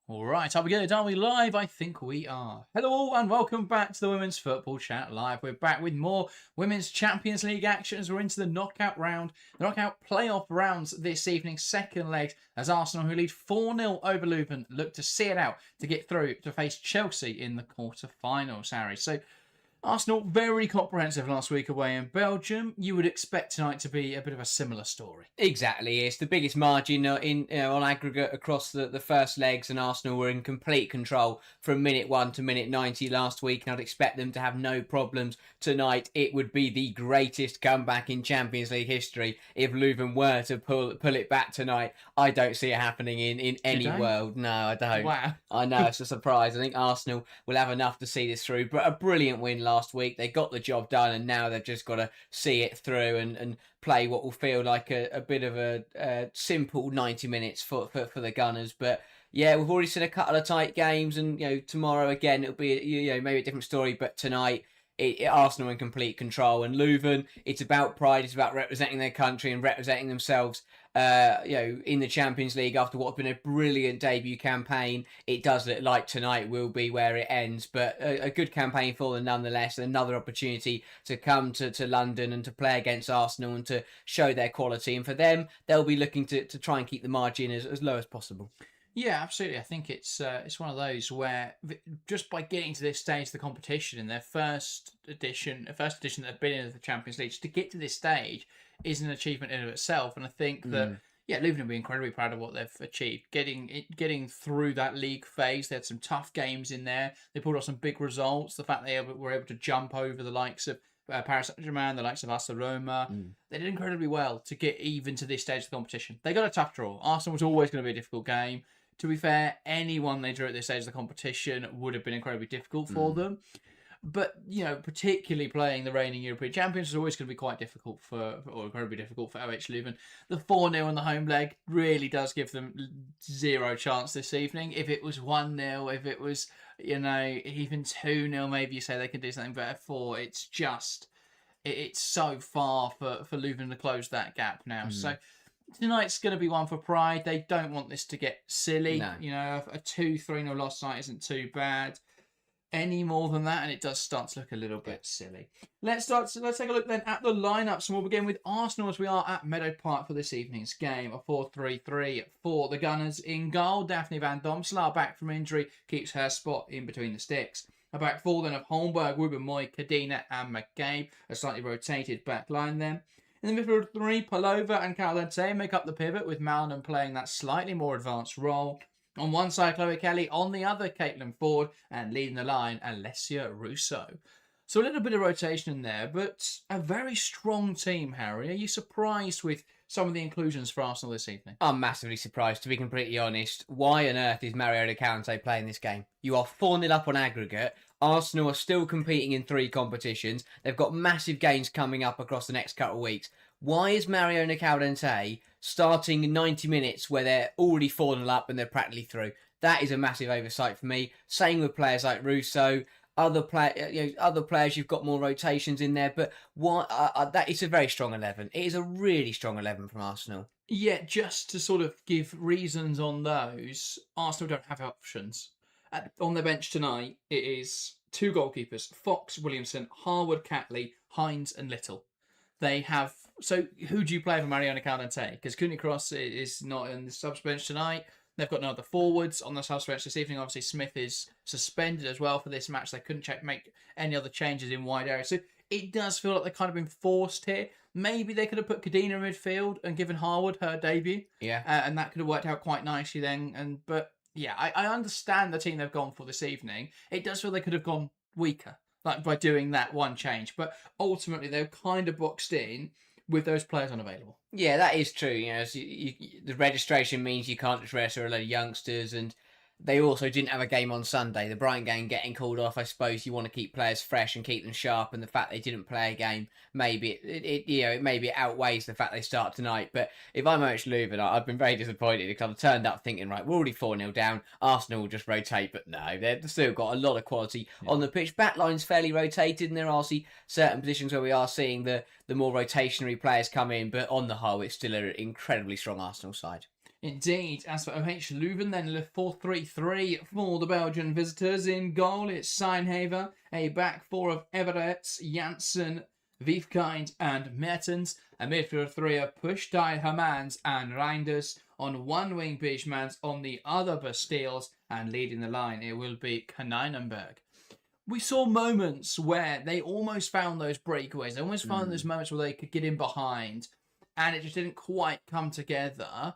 All right, are we good? Are we live? I think we are. Hello all and welcome back to the Women's Football Chat Live. We're back with more Women's Champions League action as we're into the knockout round, the knockout playoff rounds this evening, second leg, as Arsenal, who lead 4-0 over Leuven, look to see it out to get through to face Chelsea in the quarter-finals, Harry. So Arsenal, very comprehensive last week away in Belgium. You would expect tonight to be a bit of a similar story. Exactly, it's the biggest margin on aggregate across the first legs, and Arsenal were in complete control from minute 1 to minute 90 last week, and I'd expect them to have no problems tonight. It would be the greatest comeback in Champions League history if Leuven were to pull it back tonight. I don't see it happening in any world. No, I don't. Wow. I know, it's a surprise. I think Arsenal will have enough to see this through, but a brilliant win last week. They got the job done, and now they've just got to see it through and play what will feel like a bit of a simple 90 minutes for the Gunners. But yeah, we've already seen a couple of tight games, and tomorrow again it'll be maybe a different story. But tonight, Arsenal in complete control, and Leuven, it's about pride, it's about representing their country and representing themselves. In the Champions League after what's been a brilliant debut campaign. It does look like tonight will be where it ends, but a good campaign for them nonetheless. Another opportunity to come to London and to play against Arsenal and to show their quality. And for them, they'll be looking to try and keep the margin as low as possible. Yeah, absolutely. I think it's one of those where just by getting to this stage of the competition in their first edition that they've been in the Champions League, just to get to this stage is an achievement in and of itself. And I think that Leuven will be incredibly proud of what they've achieved. Getting through that league phase, they had some tough games in there. They pulled off some big results. The fact they were able to jump over the likes of Paris Saint-Germain, the likes of AS Roma. They did incredibly well to get even to this stage of the competition. They got a tough draw. Arsenal was always going to be a difficult game. To be fair, anyone they drew at this stage of the competition would have been incredibly difficult for them. But, particularly playing the reigning European champions is always going to be quite difficult or incredibly difficult for OH Leuven. The 4-0 on the home leg really does give them zero chance this evening. If it was 1-0, if it was, even 2-0, maybe you say they can do something better for. It's just, it's so far for Leuven to close that gap now. So tonight's going to be one for pride. They don't want this to get silly. No. A 2-3-0 loss tonight isn't too bad. Any more than that, and it does start to look a little bit silly. Let's take a look then at the lineups, and we'll begin with Arsenal as we are at Meadow Park for this evening's game. A 4-3-3 for the Gunners. In goal, Daphne van Domselaar, back from injury, keeps her spot in between the sticks. A back four then of Holmberg, Wubben-Moy, Kadina and McCabe. A slightly rotated back line then. In the midfield three, Palova and Calente make up the pivot, with Malnan playing that slightly more advanced role. On one side, Chloe Kelly. On the other, Caitlin Ford. And leading the line, Alessia Russo. So a little bit of rotation in there, but a very strong team, Harry. Are you surprised with some of the inclusions for Arsenal this evening? I'm massively surprised, to be completely honest. Why on earth is Mariona Calente playing this game? You are 4-0 up on aggregate. Arsenal are still competing in 3 competitions. They've got massive games coming up across the next couple of weeks. Why is Mariona Calente starting 90 minutes where they're already 4-0 up and they're practically through? That is a massive oversight for me. Same with players like Russo. Other players, you've got more rotations in there, but that is a very strong 11. It is a really strong 11 from Arsenal. Yeah, just to sort of give reasons on those, Arsenal don't have options. On the bench tonight, it is 2 goalkeepers, Fox, Williamson, Harwood, Catley, Hines and Little. They have... So who do you play for Mariona Calente? Because Cooney Cross is not in the subs bench tonight. They've got no other forwards on the subs bench this evening. Obviously, Smith is suspended as well for this match. They couldn't make any other changes in wide areas. So it does feel like they've kind of been forced here. Maybe they could have put Kadina in midfield and given Harwood her debut. Yeah. And that could have worked out quite nicely then. But yeah, I understand the team they've gone for this evening. It does feel they could have gone weaker, like by doing that one change. But ultimately, they're kind of boxed in with those players unavailable. Yeah, that is true. The registration means you can't just register a load of youngsters, and they also didn't have a game on Sunday. The Brighton game getting called off, I suppose you want to keep players fresh and keep them sharp, and the fact they didn't play a game, maybe it outweighs the fact they start tonight. But if I'm OH Leuven, I've been very disappointed because I've turned up thinking, right, we're already 4-0 down, Arsenal will just rotate, but no, they've still got a lot of quality on the pitch. Backline's fairly rotated, and there are certain positions where we are seeing the more rotationary players come in, but on the whole, it's still an incredibly strong Arsenal side. Indeed. As for OH Leuven, then 4-3-3 for the Belgian visitors. In goal, it's Seinhaver. A back four of Emirates, Janssen, Wiefkind and Mertens. A midfield three of Pushtai, Hermans and Reinders. On one wing, Bijmans. On the other, Bastiles. And leading the line, it will be Kaneinenberg. We saw moments where they almost found those breakaways. They almost found those moments where they could get in behind. And it just didn't quite come together.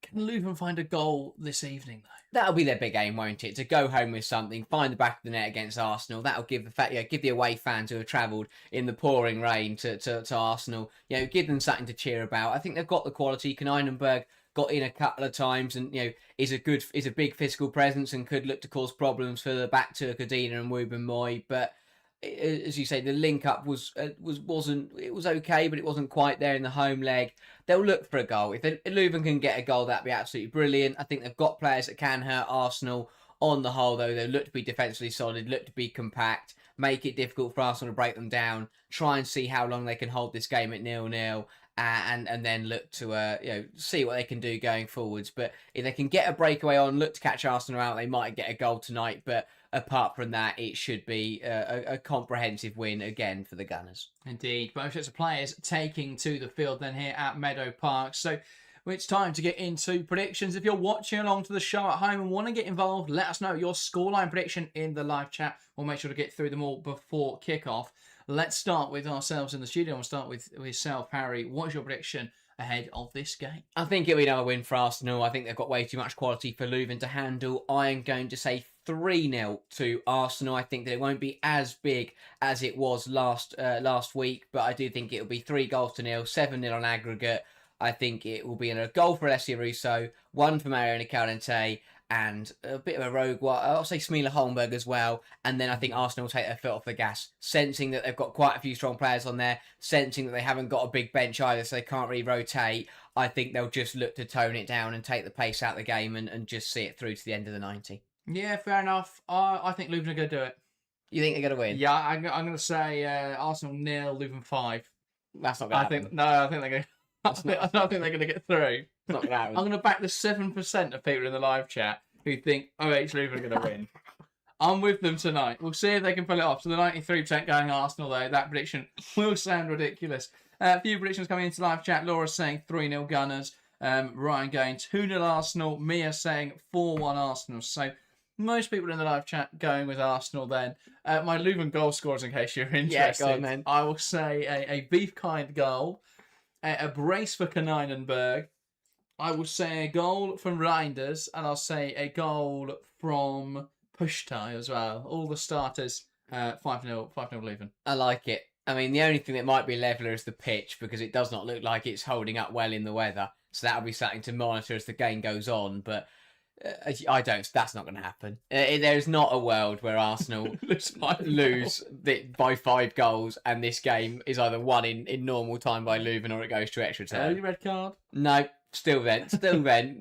Can Leuven find a goal this evening, though? That'll be their big aim, won't it? To go home with something, find the back of the net against Arsenal. That'll give give the away fans who have travelled in the pouring rain to Arsenal, give them something to cheer about. I think they've got the quality. Kaneinenberg got in a couple of times, and is a big physical presence and could look to cause problems for the back to Kadina and Wubben Moy. But as you say, the link up wasn't okay, but it wasn't quite there in the home leg. They'll look for a goal. If Leuven can get a goal, that'd be absolutely brilliant. I think they've got players that can hurt Arsenal. On the whole, though, they look to be defensively solid, look to be compact, make it difficult for Arsenal to break them down, try and see how long they can hold this game at 0-0. And then look to see what they can do going forwards. But if they can get a breakaway on, look to catch Arsenal out, they might get a goal tonight. But apart from that, it should be a comprehensive win again for the Gunners. Indeed, both sets of players taking to the field then here at Meadow Park. So it's time to get into predictions. If you're watching along to the show at home and want to get involved, let us know your scoreline prediction in the live chat. We'll make sure to get through them all before kickoff. Let's start with ourselves in the studio. We'll start with yourself, Harry. What's your prediction ahead of this game? I think it'll be another win for Arsenal. I think they've got way too much quality for Leuven to handle. I am going to say 3-0 to Arsenal. I think that it won't be as big as it was last week, but I do think it'll be 3-0, 7-0 on aggregate. I think it will be a goal for Alessia Russo, one for Mariana Calente, and a bit of a rogue one. I'll say Smila Holmberg as well. And then I think Arsenal will take their foot off the gas, sensing that they've got quite a few strong players on there, sensing that they haven't got a big bench either, so they can't really rotate. I think they'll just look to tone it down and take the pace out of the game and just see it through to the end of the 90. Yeah, fair enough. I think Leuven are going to do it. You think they're going to win? Yeah, I'm going to say Arsenal 0, Leuven 5. That's not going to happen. I think they're going to... I don't think they're going to get through. It's not going to happen. I'm going to back the 7% of people in the live chat who think OH Leuven are going to win. I'm with them tonight. We'll see if they can pull it off. So the 93% going Arsenal, though. That prediction will sound ridiculous. A few predictions coming into live chat. Laura saying 3-0 Gunners. Ryan going 2-0 Arsenal. Mia saying 4-1 Arsenal. So most people in the live chat going with Arsenal then. My Leuven goal scorers, in case you're interested. Yeah, go on, then. I will say a Beefkind goal. A brace for Kaneinenberg. I will say a goal from Reinders, and I'll say a goal from Pushtai as well. All the starters, 5-0 Leuven. I like it. I mean, the only thing that might be leveller is the pitch, because it does not look like it's holding up well in the weather. So that'll be something to monitor as the game goes on. But that's not going to happen. There's not a world where Arsenal lose by 5 goals and this game is either won in normal time by Leuven or it goes to extra time. Early red card? No, still then.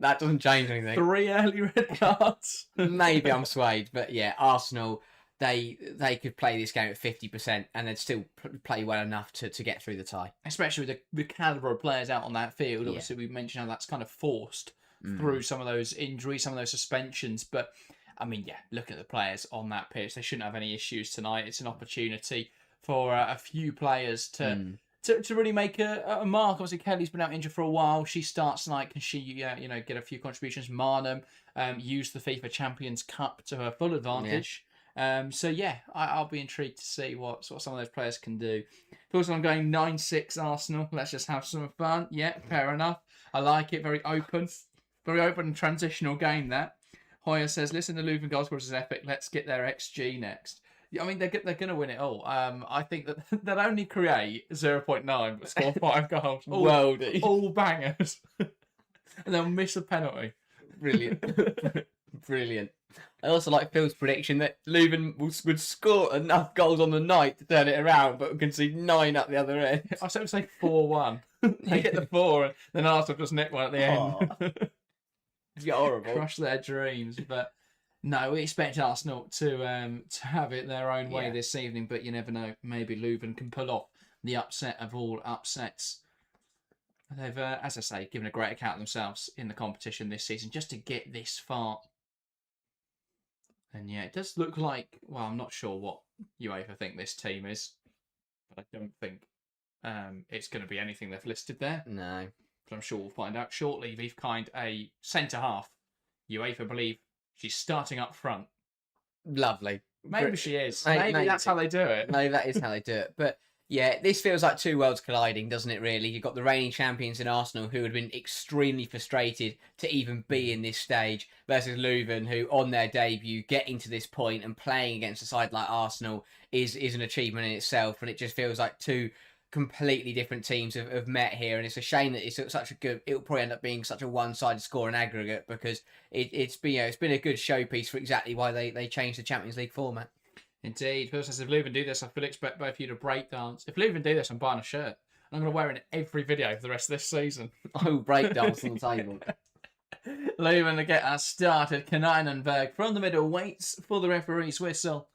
That doesn't change anything. 3 early red cards? Maybe I'm swayed, but yeah, Arsenal, they could play this game at 50% and they'd still play well enough to get through the tie. Especially with the calibre of players out on that field. Obviously, we mentioned how that's kind of forced through some of those injuries, some of those suspensions. But, I mean, yeah, looking at the players on that pitch, they shouldn't have any issues tonight. It's an opportunity for a few players to really make a mark. Obviously, Kelly's been out injured for a while. She starts tonight. Can she, get a few contributions? Marnham used the FIFA Champions Cup to her full advantage. Yeah. I'll be intrigued to see what some of those players can do. Also, I'm going 9-6 Arsenal. Let's just have some fun. Yeah, fair enough. I like it. Very open and transitional game, that. Hoyer says, listen, the Leuven goal scorers is epic. Let's get their XG next. I mean, they're going to win it all. I think that they'll only create 0.9 but score 5 goals. All bangers. And they'll miss a penalty. Brilliant. Brilliant. I also like Phil's prediction that Leuven would score enough goals on the night to turn it around, but we can see 9 up the other end. I was going to say 4-1. They get the 4, and then Arsenal just nick one at the end. It's horrible. Crush their dreams. But no, we expect Arsenal to have it their own way this evening, but you never know. Maybe Leuven can pull off the upset of all upsets. They've, as I say, given a great account of themselves in the competition this season just to get this far. And yeah, it does look like, well, I'm not sure what UEFA think this team is, but I don't think it's going to be anything they've listed there. No. But I'm sure we'll find out shortly. We've kind a centre half. UEFA believe she's starting up front. Lovely. Maybe she is. Maybe that's how they do it. Maybe that is how they do it. But yeah, this feels like two worlds colliding, doesn't it, really? You've got the reigning champions in Arsenal, who had been extremely frustrated to even be in this stage, versus Leuven, who, on their debut, getting to this point and playing against a side like Arsenal is an achievement in itself. And it just feels like two completely different teams have met here. And it's a shame that it's such a good... It'll probably end up being such a one-sided score in aggregate, because it's been a good showpiece for exactly why they changed the Champions League format. Indeed. Person says, if Leuven do this, I fully expect both of you to break dance. If Leuven do this, I'm buying a shirt. And I'm going to wear it in every video for the rest of this season. Oh, break dance on the table. Leuven to get us started. Kaneinenberg from the middle waits for the referee's whistle.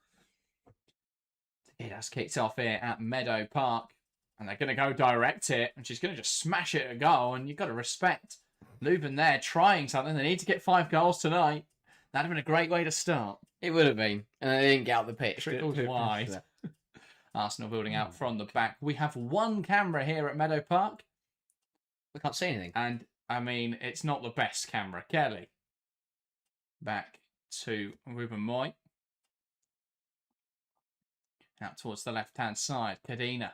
It has kicked off here at Meadow Park. And they're going to go direct it. And she's going to just smash it at goal. And you've got to respect Leuven there trying something. They need to get 5 goals tonight. That'd have been a great way to start. It would have been. And they didn't get out the pitch. Trickles wide. Arsenal building out from the back. We have one camera here at Meadow Park. We can't see anything. And, I mean, it's not the best camera. Kelly. Back to Ruben Moy. Out towards the left-hand side. Kadina.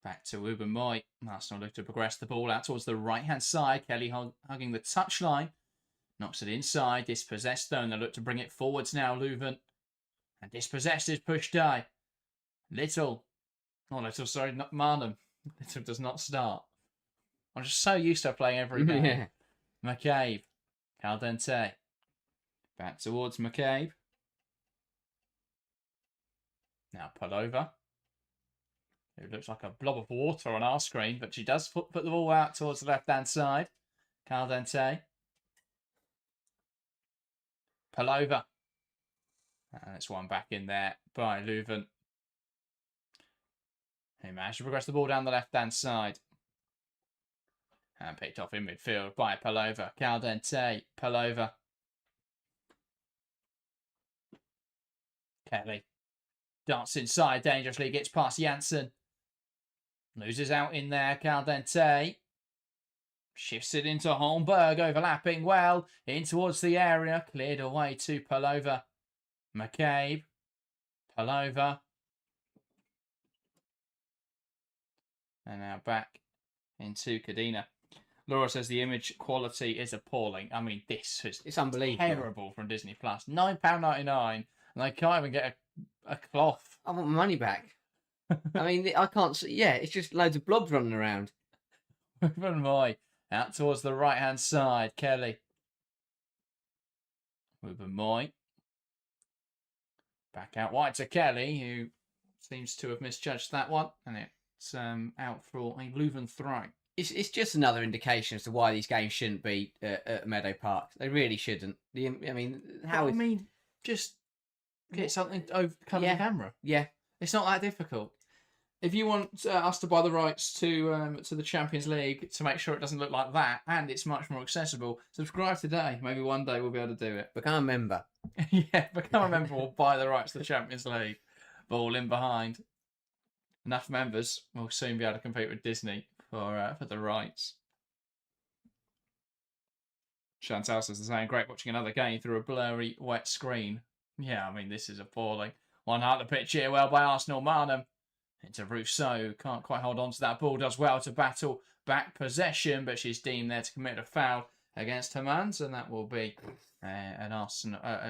Back to Ruben Moy. Arsenal look to progress the ball out towards the right-hand side. Kelly hugging the touchline. Knocks it inside. Dispossessed though, and they look to bring it forwards now, Leuven. And Dispossessed is pushed high. Little. Not Marnham. Little does not start. I'm just so used to playing every game. Yeah. McCabe. Caldente. Back towards McCabe. Now Palova. It looks like a blob of water on our screen, but she does put the ball out towards the left-hand side. Caldente. Palova. And it's one back in there by Leuven. He managed to progress the ball down the left-hand side. And picked off in midfield by Palova. Caldente. Palova. Kelly. Darts inside dangerously. Gets past Janssen. Loses out in there. Caldente. Shifts it into Holmberg, overlapping well, in towards the area, cleared away to Palova. McCabe. Palova. And now back into Kadina. Laura says the image quality is appalling. I mean, it's unbelievable. Terrible from Disney Plus. £9.99, and they can't even get a cloth. I want my money back. I mean, I can't see. Yeah, it's just loads of blobs running around. Ruben Moy. Out towards the right-hand side, Kelly. Ruben Moy. Back out wide to Kelly, who seems to have misjudged that one. And it's out for a Leuven throw. It's just another indication as to why these games shouldn't be at Meadow Park. They really shouldn't. Just get something over the camera. Yeah. It's not that difficult. If you want us to buy the rights to the Champions League to make sure it doesn't look like that and it's much more accessible, subscribe today. Maybe one day we'll be able to do it. Become a member. Yeah, become a member. We'll buy the rights to the Champions League. Ball in behind. Enough members, we'll soon be able to compete with Disney for the rights. Chantal says the same. Great watching another game through a blurry, wet screen. Yeah, I mean, this is appalling. One half of the pitch here, well by Arsenal. Marnham. Into Rousseau, can't quite hold on to that ball, does well to battle back possession, but she's deemed there to commit a foul against Hermans, and that will be a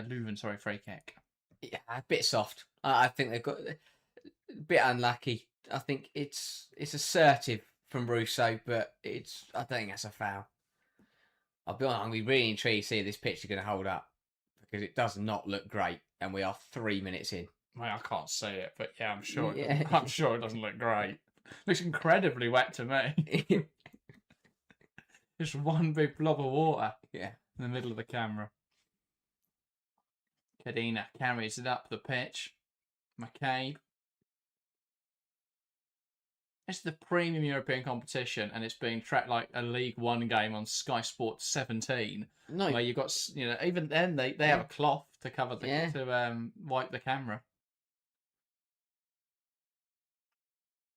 Leuven, free kick. Yeah, a bit soft. I think they've got a bit unlucky. I think it's assertive from Rousseau, but I don't think that's a foul. I'll be honest, I'm really intrigued to see if this pitch is going to hold up, because it does not look great, and we are 3 minutes in. Well, I can't see it, but yeah, I'm sure. I'm sure it doesn't look great. Looks incredibly wet to me. Just one big blob of water. Yeah, in the middle of the camera. Kadina carries it up the pitch. McCabe. it's the premium European competition, and it's being tracked like a League One game on Sky Sports 17, No, where you've got, even then they have yeah, a cloth to cover yeah. to wipe the camera.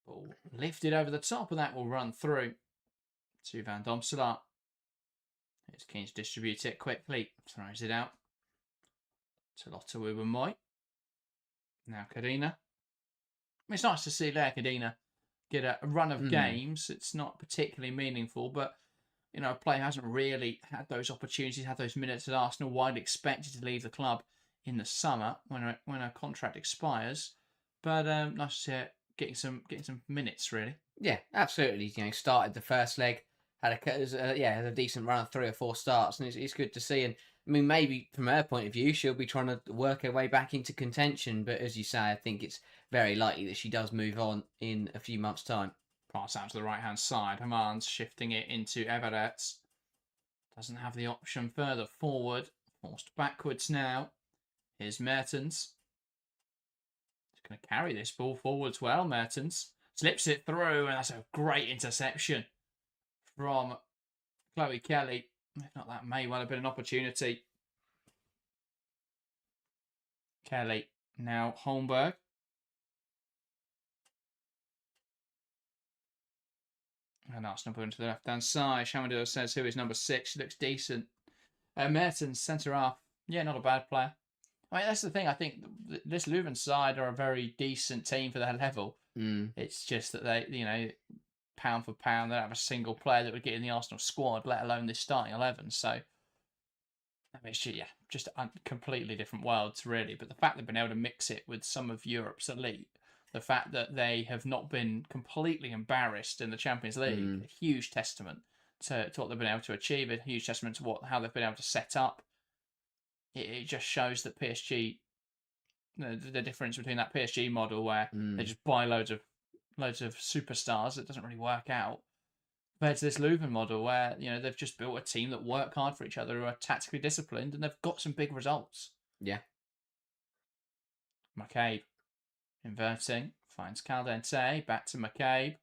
Ball lifted over the top, and that will run through to Van Domselaar. He's keen to distribute it quickly, throws it out to Lotte Wubben-Moy. Now Kadina. It's nice to see Lea Kadina get a run of games. It's not particularly meaningful, but a player hasn't really had those opportunities, had those minutes at Arsenal. Widely expected to leave the club in the summer when a contract expires. But nice to see it getting some minutes, really. Yeah, absolutely. Started the first leg, had a decent run of 3 or 4 starts, and it's good to see. And I mean, maybe from her point of view, she'll be trying to work her way back into contention. But as you say, I think it's very likely that she does move on in a few months' time. Pass out to the right-hand side. Haman's shifting it into Emirates. Doesn't have the option further forward. Forced backwards now. Here's Mertens. He's going to carry this ball forwards well, Mertens. Slips it through, and that's a great interception from Chloe Kelly. If not, that may well have been an opportunity. Kelly. Now Holmberg. And Arsenal put into the left-hand side. Shamadil says, who is number 6? She looks decent. Mertens, centre-half. Yeah, not a bad player. I mean, that's the thing. I think this Leuven side are a very decent team for their level. It's just that they, pound for pound, they don't have a single player that would get in the Arsenal squad, let alone this starting 11. So, I mean, it's just completely different worlds, really. But the fact they've been able to mix it with some of Europe's elite, the fact that they have not been completely embarrassed in the Champions League, a huge testament to what they've been able to achieve, a huge testament to how they've been able to set up. It just shows that PSG, the difference between that PSG model where they just buy loads of superstars that doesn't really work out, compared to this Leuven model where they've just built a team that work hard for each other, who are tactically disciplined, and they've got some big results. Yeah. McCabe inverting, finds Caldente, back to McCabe.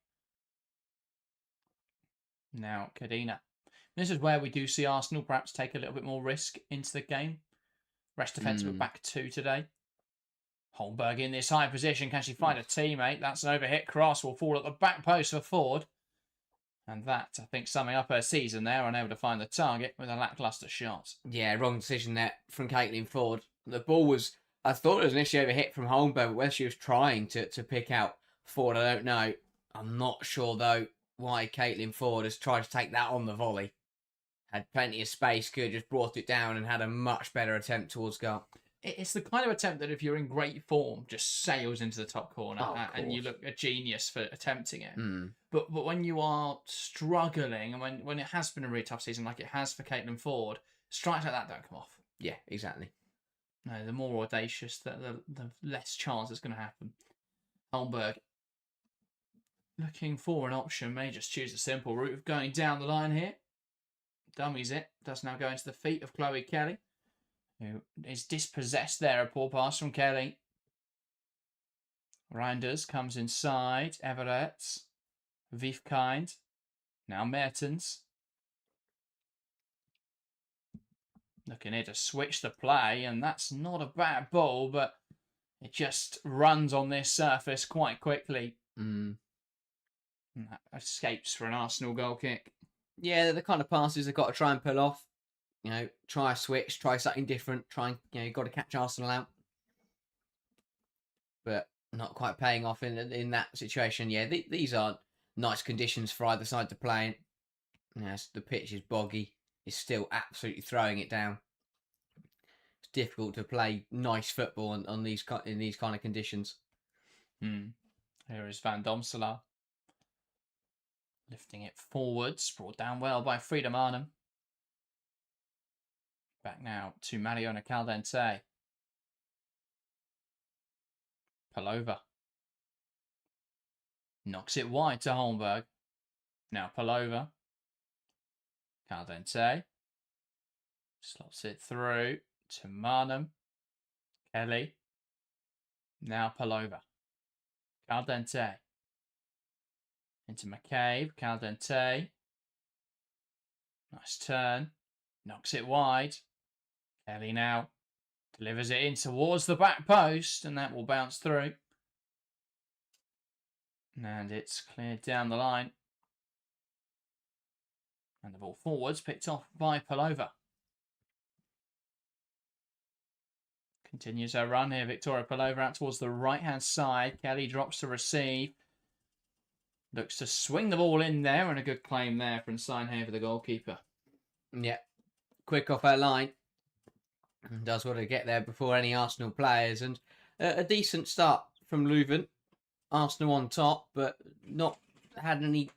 Now Kadina. This is where we do see Arsenal perhaps take a little bit more risk into the game. Rest defensive at back 2 today. Holmberg in this high position. Can she find a teammate? That's an overhit cross. Will fall at the back post for Ford. And that, I think, summing up her season there, unable to find the target with a lacklustre shot. Yeah, wrong decision there from Caitlin Ford. The ball was, I thought it was initially overhit from Holmberg, but whether she was trying to pick out Ford, I don't know. I'm not sure, though, why Caitlin Ford has tried to take that on the volley. Had plenty of space, could have just brought it down and had a much better attempt towards goal. It's the kind of attempt that if you're in great form, just sails into the top corner and you look a genius for attempting it. But when you are struggling and when it has been a really tough season like it has for Caitlin Ford, strikes like that don't come off. Yeah, exactly. No, the more audacious, the less chance it's going to happen. Holmberg looking for an option, may just choose a simple route of going down the line here. Dummies it. Does now go into the feet of Chloe Kelly, who is dispossessed there. A poor pass from Kelly. Reinders comes inside. Everett. Wiefkind. Now Mertens. Looking here to switch the play, and that's not a bad ball, but it just runs on this surface quite quickly. And that escapes for an Arsenal goal kick. Yeah, they're the kind of passes they've got to try and pull off. Try a switch, try something different, you've got to catch Arsenal out. But not quite paying off in that situation. Yeah, these are nice conditions for either side to play in. The pitch is boggy. It's still absolutely throwing it down. It's difficult to play nice football in these kind of conditions. Here is Van Domselaar. Lifting it forwards, brought down well by Frida Arnhem. Back now to Mariona Caldente. Palova. Knocks it wide to Holmberg. Now Palova. Caldente. Slots it through to Marnham. Kelly. Now Palova. Caldente. Into McCabe. Caldente. Nice turn. Knocks it wide. Kelly now delivers it in towards the back post, and that will bounce through. And it's cleared down the line. And the ball forwards, picked off by Palova. Continues her run here. Victoria Palova out towards the right-hand side. Kelly drops to receive. Looks to swing the ball in there, and a good claim there from Signhaver, the goalkeeper. Yeah. Quick off her line. Does want to get there before any Arsenal players. And a decent start from Leuven. Arsenal on top, but not had any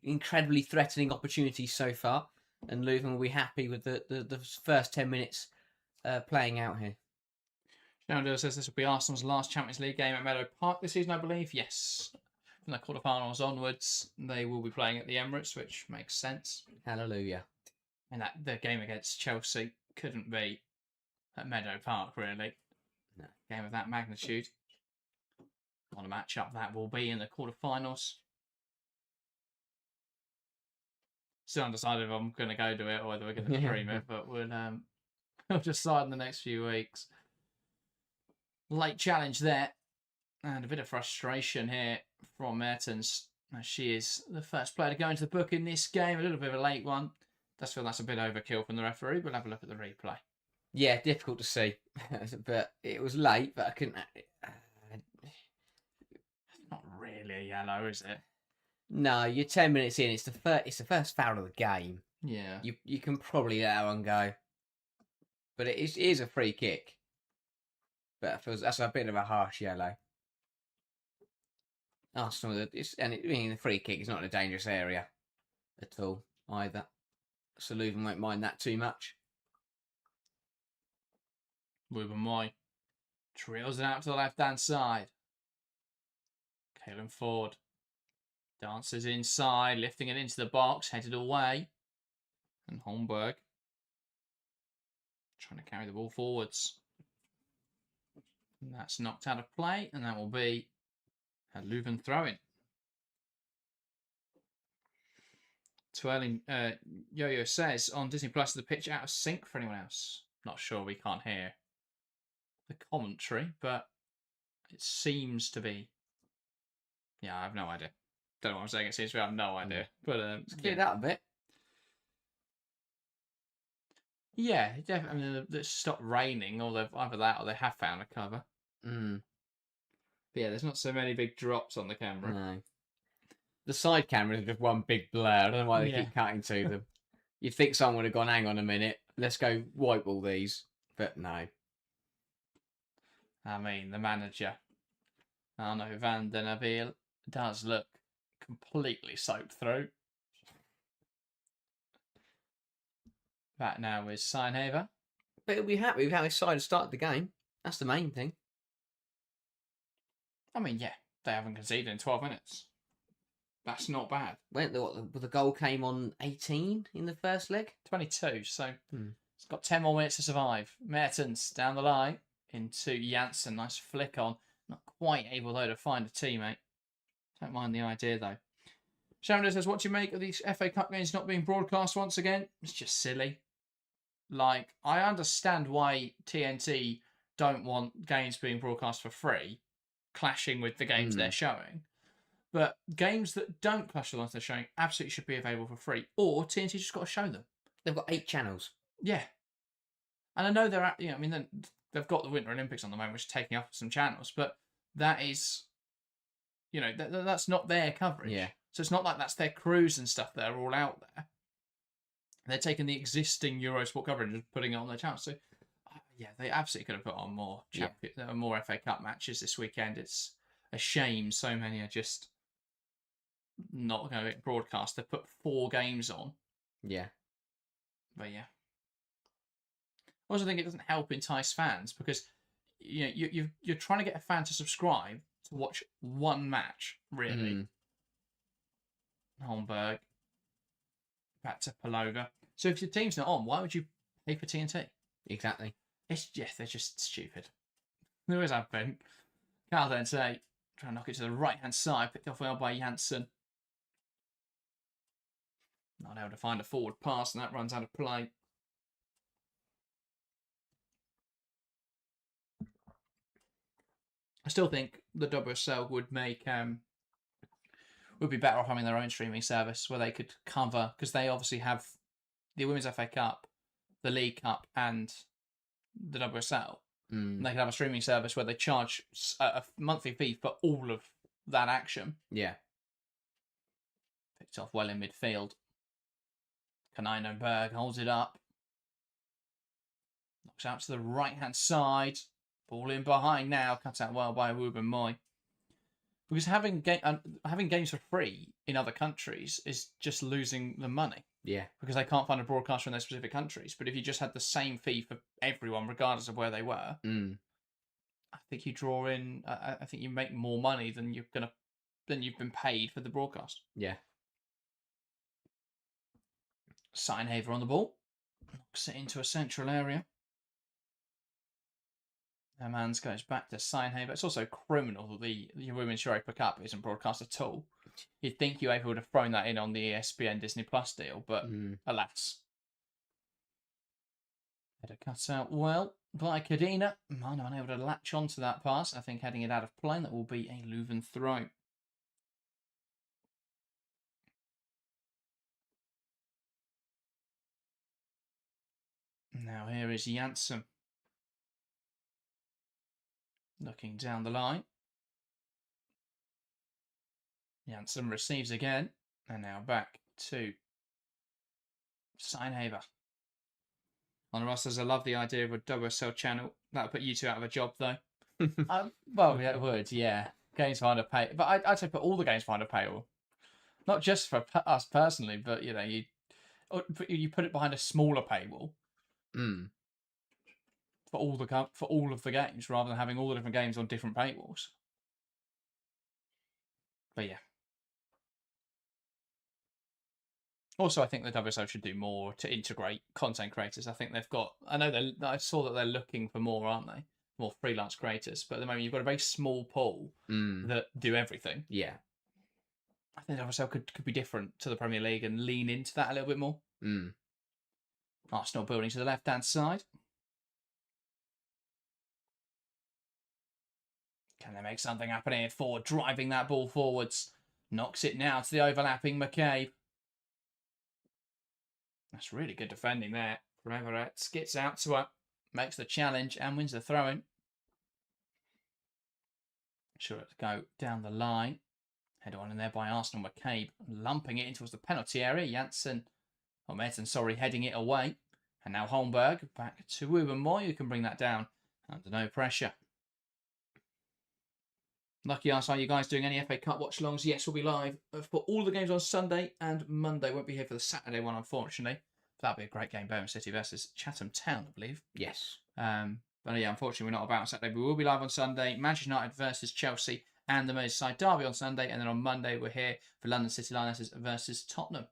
incredibly threatening opportunities so far. And Leuven will be happy with the first 10 minutes playing out here. Shenandoah says this will be Arsenal's last Champions League game at Meadow Park this season, I believe. Yes. From the quarterfinals onwards, they will be playing at the Emirates, which makes sense. Hallelujah. And that the game against Chelsea couldn't be at Meadow Park, really. No. Game of that magnitude. What a match-up that will be in the quarterfinals. Still undecided if I'm going to go to it or whether we're going to stream it, but we'll decide in the next few weeks. Late challenge there. And a bit of frustration here from Mertens, as she is the first player to go into the book in this game. A little bit of a late one. Does feel that's a bit overkill from the referee. We'll have a look at the replay. Yeah, difficult to see. But it was late, but I couldn't... Not really a yellow, is it? No, you're 10 minutes in. It's the first foul of the game. Yeah. You can probably let that one go. But it is a free kick. But that's a bit of a harsh yellow. Arsenal, the free kick is not in a dangerous area at all either. So Leuven won't mind that too much. Ruben Moy trails it out to the left-hand side. Caelan Ford dances inside, lifting it into the box, headed away. And Holmberg trying to carry the ball forwards. And that's knocked out of play, and that will be a Leuven throw-in. Twirling Yo-Yo says, on Disney Plus, is the pitch out of sync for anyone else? Not sure, we can't hear the commentary, but it seems to be. Yeah, I have no idea. Don't know what I'm saying. It seems to be, I have no idea. But it's cleared out a bit. Yeah, definitely. I mean, it's stopped raining, or they've either that or they have found a cover. Mm. But yeah, there's not so many big drops on the camera. No. The side cameras are just one big blur. I don't know why they keep cutting to them. You'd think someone would have gone, hang on a minute, let's go wipe all these. But no. I mean, the manager, Arno van den Abel, does look completely soaked through. That now is Signhaver. But he'll be happy with how his side has started the game. That's the main thing. I mean, yeah, they haven't conceded in 12 minutes. That's not bad. The goal came on 18 in the first leg? 22, so it's got 10 more minutes to survive. Mertens down the line into Janssen. Nice flick on. Not quite able, though, to find a teammate. Don't mind the idea, though. Sharon says, what do you make of these FA Cup games not being broadcast once again? It's just silly. Like, I understand why TNT don't want games being broadcast for free, clashing with the games they're showing. But games that don't clash with the ones they're showing absolutely should be available for free. Or TNT just got to show them. They've got 8 channels. Yeah. And I know they're, I mean, they've got the Winter Olympics on the moment, which is taking up some channels, but that is, that's not their coverage. Yeah. So it's not like that's their crews and stuff that are all out there. They're taking the existing Eurosport coverage and putting it on their channel. So, yeah, they absolutely could have put on more FA Cup matches this weekend. It's a shame so many are just not going to get broadcast. They put 4 games on. Yeah. But yeah. I also think it doesn't help entice fans because you're trying to get a fan to subscribe to watch one match, really. Holmberg. Back to Palova. So if your team's not on, why would you pay for TNT? Exactly. They're just stupid. There always have been. Caldente trying to knock it to the right-hand side, picked off well by Janssen. Not able to find a forward pass, and that runs out of play. I still think the WSL would be better off having their own streaming service where they could cover, because they obviously have the Women's FA Cup, the League Cup, and the WSL. And they could have a streaming service where they charge a monthly fee for all of that action. Yeah. Picked off well in midfield. Kanino Berg holds it up. Knocks out to the right-hand side. Ball in behind now. Cut out well by Ruben Moy. Because having games for free in other countries is just losing the money. Yeah. Because they can't find a broadcaster in their specific countries. But if you just had the same fee for everyone, regardless of where they were, I think you draw in. I think you make more money than you've been paid for the broadcast. Yeah. Seinhaver on the ball. Knocks it into a central area. Hermans goes back to Seinhaver. It's also criminal that the Women's Europa Cup isn't broadcast at all. You'd think UEFA would have thrown that in on the ESPN Disney Plus deal, but alas. Header cut out well by Cadena. Mano unable to latch onto that pass. I think heading it out of play, that will be a Leuven throw. Now here is Janssen. Looking down the line. Janssen receives again. And now back to Seinhaver. On Ross says, I love the idea of a WSL channel. That would put you two out of a job, though. Well, yeah, it would, yeah. Games behind a pay. But I'd say put all the games behind a paywall. Not just for us personally, but, you put it behind a smaller paywall. For all of the games, rather than having all the different games on different paywalls. But yeah. Also, I think the WSL should do more to integrate content creators. I think they've got. I saw that they're looking for more, aren't they? More freelance creators. But at the moment, you've got a very small pool that do everything. Yeah. I think the WSL could be different to the Premier League and lean into that a little bit more. Arsenal building to the left-hand side. Can they make something happen here? Ford driving that ball forwards. Knocks it now to the overlapping McCabe. That's really good defending there. Everett gets out to her, makes the challenge and wins the throw-in. Sure to go down the line. Head on in there by Arsenal. McCabe lumping it in towards the penalty area. Heading it away. And now Holmberg back to Ruben Moy, who can bring that down under no pressure. Lucky us, are you guys doing any FA Cup watch-alongs? Yes, we'll be live for all the games on Sunday and Monday. Won't be here for the Saturday one, unfortunately. That'll be a great game, Birmingham City versus Chatham Town, I believe. Yes. But yeah, unfortunately, we're not about on Saturday. We will be live on Sunday. Manchester United versus Chelsea and the Merseyside Derby on Sunday. And then on Monday, we're here for London City Lionesses versus Tottenham.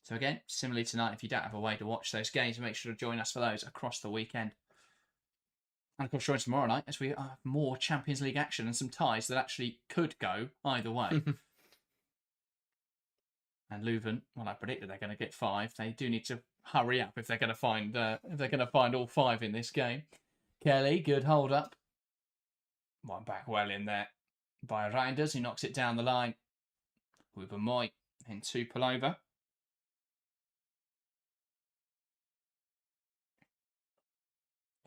So again, similarly tonight, if you don't have a way to watch those games, make sure to join us for those across the weekend. And of course, join us tomorrow night as we have more Champions League action and some ties that actually could go either way. And Leuven, well, I predicted they're going to get 5. They do need to hurry up if they're going to find all 5 in this game. Kelly, good hold up. One back well in there by Reinders, who knocks it down the line. Ruben Moy into Palova.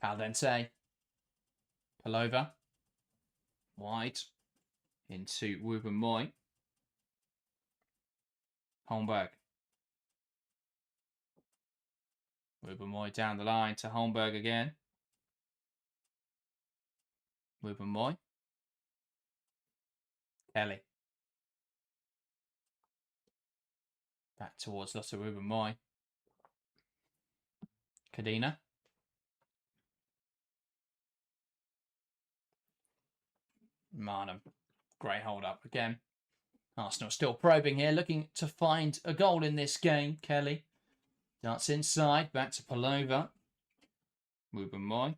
Caldente. Palova. Wide. Into Ruben Moy. Holmberg. Ruben Moy down the line to Holmberg again. Ruben Moy. Kelly. Back towards Lotta Ruben Moy. Cadena. Marnham. Great hold up again. Arsenal still probing here, looking to find a goal in this game. Kelly darts inside, back to Palova. Ruben Moy.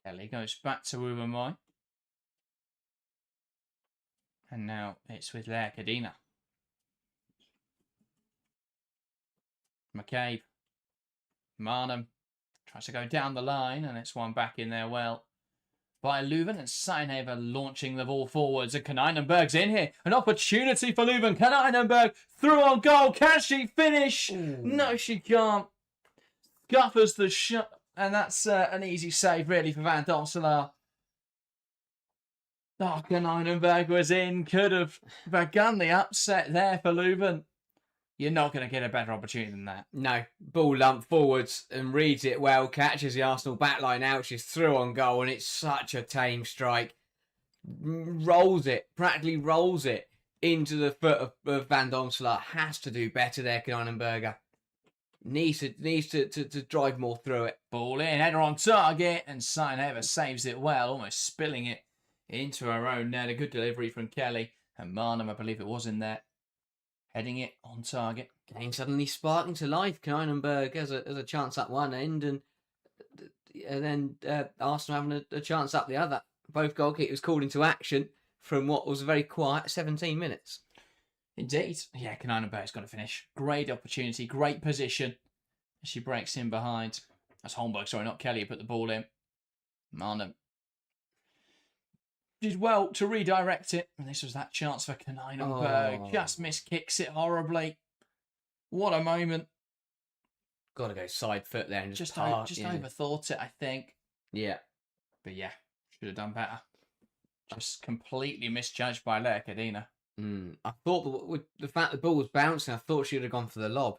Kelly goes back to Ruben Moy. And now it's with Cadena. McCabe. Marnham tries to go down the line, and it's one back in there well by Leuven, and Seinhaver launching the ball forwards, and Kaneinenberg's in here. An opportunity for Leuven. Kaneinenberg through on goal. Can she finish? Ooh. No, she can't. Guffers the shot, and that's an easy save really for Van Donselaar. Oh, Kaneinenberg was in. Could have begun the upset there for Leuven. You're not going to get a better opportunity than that. No. Ball lump forwards and reads it well. Catches the Arsenal backline out. She's through on goal, and it's such a tame strike. Rolls it. Practically rolls it into the foot of Van Donselaar. Has to do better there, Kaneinenberger. Needs to drive more through it. Ball in. Header on target. And Seinhaver saves it well. Almost spilling it into her own net. A good delivery from Kelly. And Marnham, I believe it was in there. Heading it on target. Game suddenly sparking to life. Kaneinenberg has a chance at one end, and then Arsenal having a chance up the other. Both goalkeepers called into action from what was a very quiet 17 minutes. Indeed. Yeah, Kaneinenberg's got to finish. Great opportunity, great position. She breaks in behind. That's Holmberg, sorry, not Kelly, who put the ball in. Marnham did well to redirect it, and this was that chance for Kaneinenberg. Oh. Just miskicks it horribly. What a moment. Got to go side foot there and just overthought it, I think. Yeah. But yeah, should have done better. Just completely misjudged by Lea Cadena. I thought with the fact the ball was bouncing, I thought she would have gone for the lob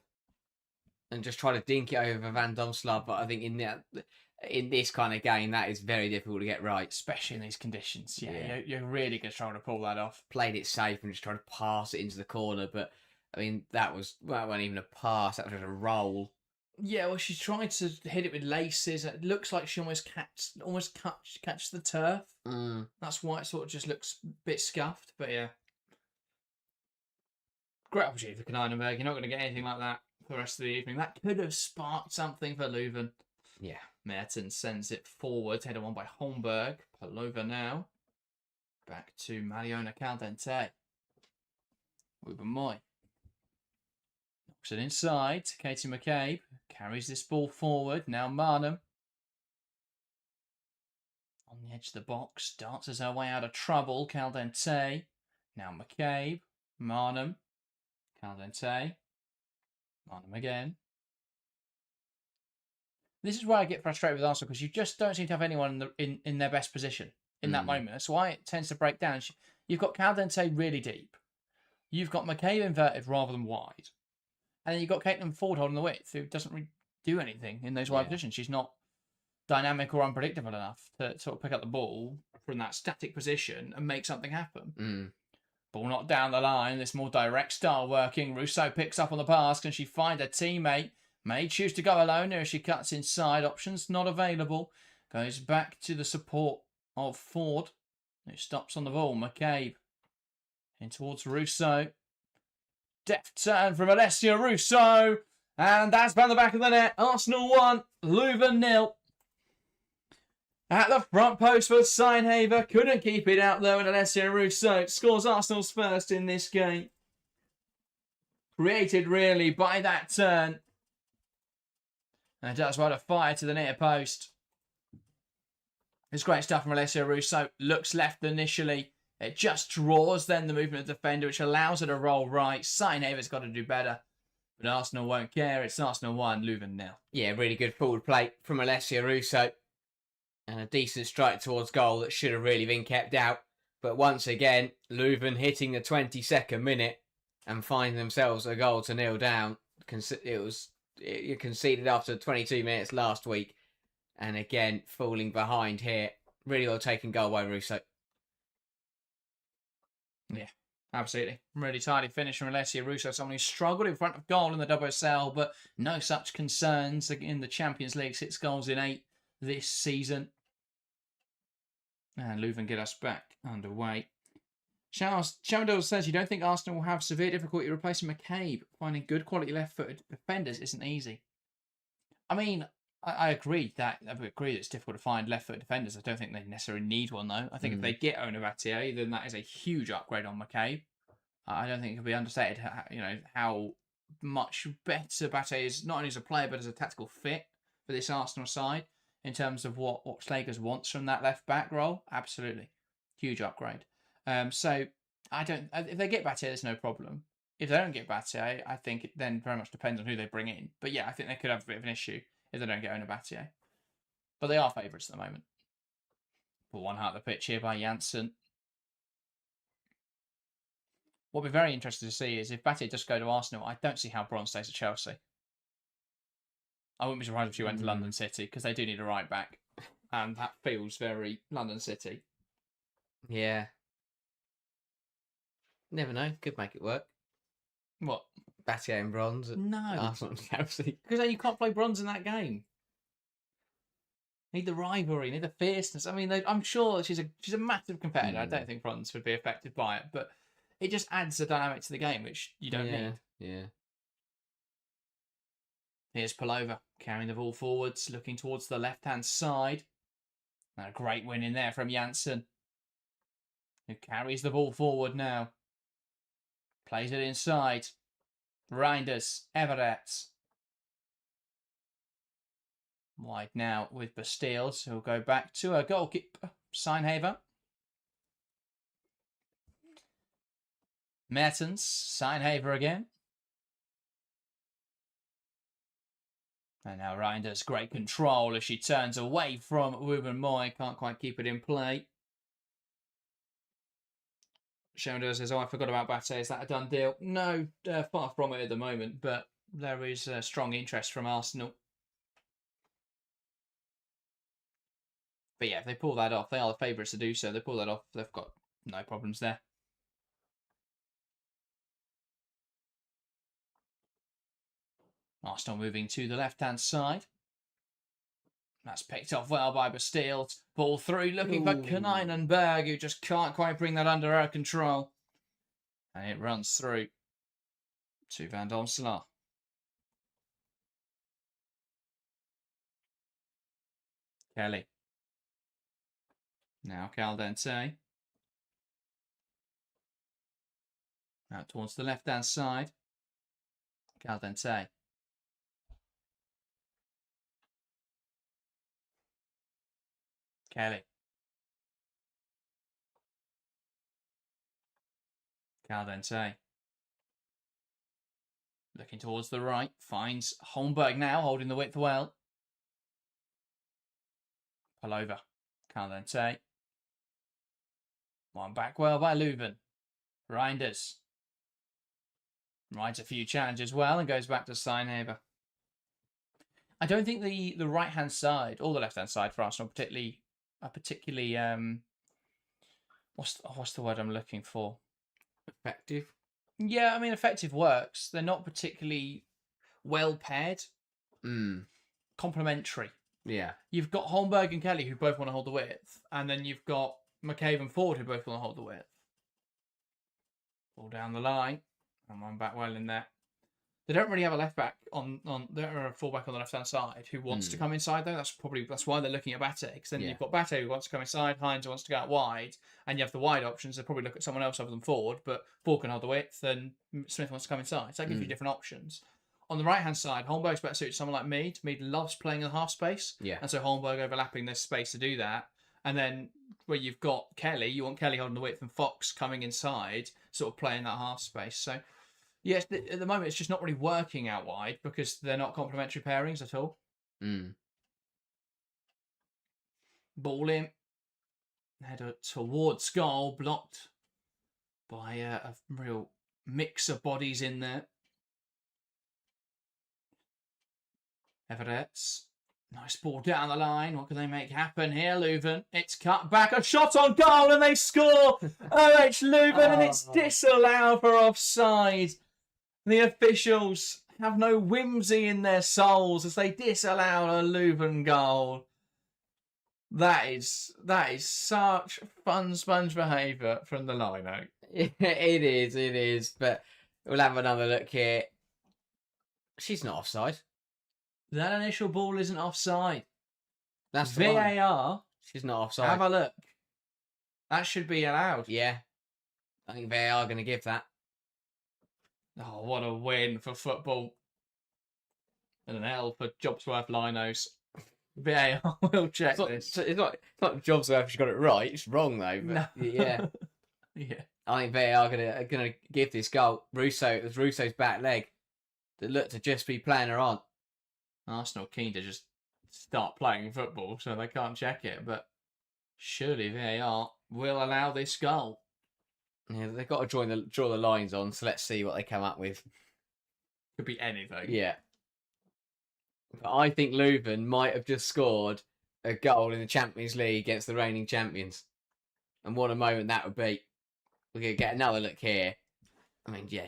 and just try to dink it over Van Donselaar. But I think in this kind of game, that is very difficult to get right. Especially in these conditions. Yeah. You're really going to try to pull that off. Played it safe and just tried to pass it into the corner. But, I mean, that wasn't even a pass. That was just a roll. Yeah, well, she tried to hit it with laces. It looks like she almost catches the turf. That's why it sort of just looks a bit scuffed. But, yeah. Great opportunity for Kaneinenberg. You're not going to get anything like that for the rest of the evening. That could have sparked something for Leuven. Yeah. Mertens sends it forward. Headed on by Holmberg. Palova now. Back to Mariona Caldente. Ruben Moy. Knocks it inside. Katie McCabe carries this ball forward. Now Marnham. On the edge of the box. Dances her way out of trouble. Caldente. Now McCabe. Marnham. Caldente. Marnham again. This is why I get frustrated with Arsenal, because you just don't seem to have anyone in their best position in that moment. That's why it tends to break down. You've got Caldente really deep. You've got McCabe inverted rather than wide. And then you've got Caitlin Ford holding the width, who doesn't really do anything in those wide positions. She's not dynamic or unpredictable enough to sort of pick up the ball from that static position and make something happen. Ball not down the line. This more direct style working. Rousseau picks up on the pass. Can she find a teammate? May choose to go alone here as she cuts inside. Options not available. Goes back to the support of Ford, who stops on the ball. McCabe in towards Rousseau. Deft turn from Alessia Rousseau. And that's by the back of the net. Arsenal 1, Leuven 0. At the front post for Seinhaver. Couldn't keep it out though, and Alessia Rousseau scores Arsenal's first in this game. Created really by that turn. And does right a fire to the near post. It's great stuff from Alessia Rousseau. Looks left initially. It just draws then the movement of the defender, which allows her to roll right. Seinhaver's got to do better. But Arsenal won't care. It's Arsenal 1, Leuven 0. Yeah, really good forward play from Alessia Rousseau. And a decent strike towards goal that should have really been kept out. But once again, Leuven hitting the 22nd minute and find themselves a goal to kneel down. It conceded after 22 minutes last week. And again, falling behind here. Really well taken goal by Rousseau. Yeah, absolutely. Really tidy finish from Alessia Rousseau. Someone who struggled in front of goal in the UWCL, but no such concerns in the Champions League. 6 goals in 8 this season. And Leuven get us back underway. Shamdell says, you don't think Arsenal will have severe difficulty replacing McCabe? Finding good quality left-footed defenders isn't easy. I mean, I agree that it's difficult to find left foot defenders. I don't think they necessarily need one though. I think if they get Onabatier, then that is a huge upgrade on McCabe. I don't think it can be understated, how much better Battier is, not only as a player but as a tactical fit for this Arsenal side in terms of what Schlegers wants from that left back role. Absolutely, huge upgrade. So I don't. If they get Battier, there's no problem. If they don't get Battier, I think it then very much depends on who they bring in. But yeah, I think they could have a bit of an issue if they don't get Onabatier. But they are favourites at the moment. Put one heart of the pitch here by Janssen. What we're very interested to see is if Battier does go to Arsenal, I don't see how Bronze stays at Chelsea. I wouldn't be surprised if she went to London City because they do need a right back. And that feels very London City. Yeah. Never know. Could make it work. What? Battier and Bronze at No. Arsenal and Chelsea. Because you can't play Bronze in that game. Need the rivalry, need the fierceness. I mean, I'm sure she's a massive competitor. I don't think Bronze would be affected by it, but it just adds a dynamic to the game, which you don't need. Yeah. Here's Palova carrying the ball forwards, looking towards the left-hand side. And a great win in there from Janssen, who carries the ball forward now. Plays it inside. Reinders, Emirates. Wide now with Bastiles, who'll go back to a goalkeeper, Seinhaver. Mertens, Seinhaver again. And now Reinders, great control as she turns away from Ruben Moy. Can't quite keep it in play. Shonda says, I forgot about Battier. Is that a done deal? No, far from it at the moment, but there is a strong interest from Arsenal. But yeah, if they pull that off, they are the favourites to do so. They pull that off, they've got no problems there. Arsenal moving to the left-hand side. That's picked off well by Bastiles. Ball through, looking for Kaneinenberg, who just can't quite bring that under her control. And it runs through to Van Domselaar. Kelly. Now Caldente. Out towards the left-hand side. Caldente. Kelly. Caldente. Looking towards the right. Finds Holmberg now, holding the width well. Palova. Caldente. One back well by Leuven. Reinders. Rides a few challenges well and goes back to Seinhaver. I don't think the right-hand side or the left-hand side for Arsenal particularly what's the word I'm looking for? Effective. Yeah, I mean effective works. They're not particularly well paired. Complementary. Yeah. You've got Holmberg and Kelly who both want to hold the width, and then you've got McCabe and Ford who both want to hold the width. Ball down the line, and one back well in there. They don't really have a left back they don't have a full back on the left hand side who wants to come inside though. That's why they're looking at Battier, because then you've got Battier who wants to come inside, Hines who wants to go out wide, and you have the wide options. They probably look at someone else other than Ford, but Ford can hold the width, and Smith wants to come inside. So that gives you different options. On the right hand side, Holmberg's better suited to someone like Mead. Mead loves playing in the half space, and so Holmberg overlapping this space to do that. And then where you've got Kelly, you want Kelly holding the width and Fox coming inside, sort of playing that half space. So yes, at the moment it's just not really working out wide because they're not complementary pairings at all. Ball in. Header towards goal, blocked by a real mix of bodies in there. Emirates. Nice ball down the line. What can they make happen here, Leuven? It's cut back. A shot on goal and they score. OH Leuven and it's disallowed for offside. The officials have no whimsy in their souls as they disallow a Leuven goal. That is such fun sponge behaviour from the line-out. It is. But we'll have another look here. She's not offside. That initial ball isn't offside. That's the one. VAR. She's not offside. Have a look. That should be allowed. Yeah. I think VAR are going to give that. Oh, what a win for football. And an L for Jobsworth Linos. VAR will check this. It's not Jobsworth. She got it right. It's wrong though. But No. Yeah. Yeah. I think VAR are gonna give this goal. It was Russo's back leg that looked to just be playing her on. Arsenal keen to just start playing football, so they can't check it. But surely VAR will allow this goal. Yeah, they've got to draw the lines on. So let's see what they come up with. Could be anything. Yeah. But I think Leuven might have just scored a goal in the Champions League against the reigning champions. And what a moment that would be. We're going to get another look here. I mean, yeah,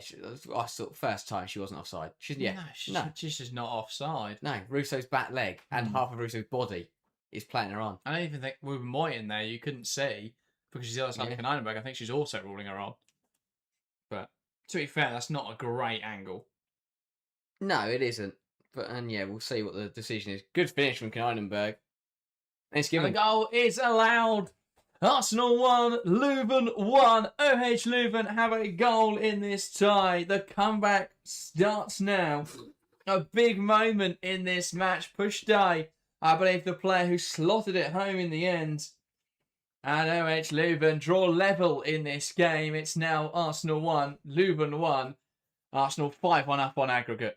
I thought first time she wasn't offside. She's just not offside. No, Russo's back leg and half of Russo's body is playing her on. I don't even think Ruben Moy in there you couldn't see because she's the other side of Kaneinenberg. I think she's also ruling her on. But to be fair, that's not a great angle. No, it isn't. And yeah, we'll see what the decision is. Good finish from Kaneinenberg. The goal is allowed. Arsenal 1, Leuven 1. OH Leuven have a goal in this tie. The comeback starts now. A big moment in this match. Push Day, I believe, the player who slotted it home in the end. And OH Leuven draw level in this game. It's now Arsenal 1, Leuven 1. Arsenal 5-1 up on aggregate.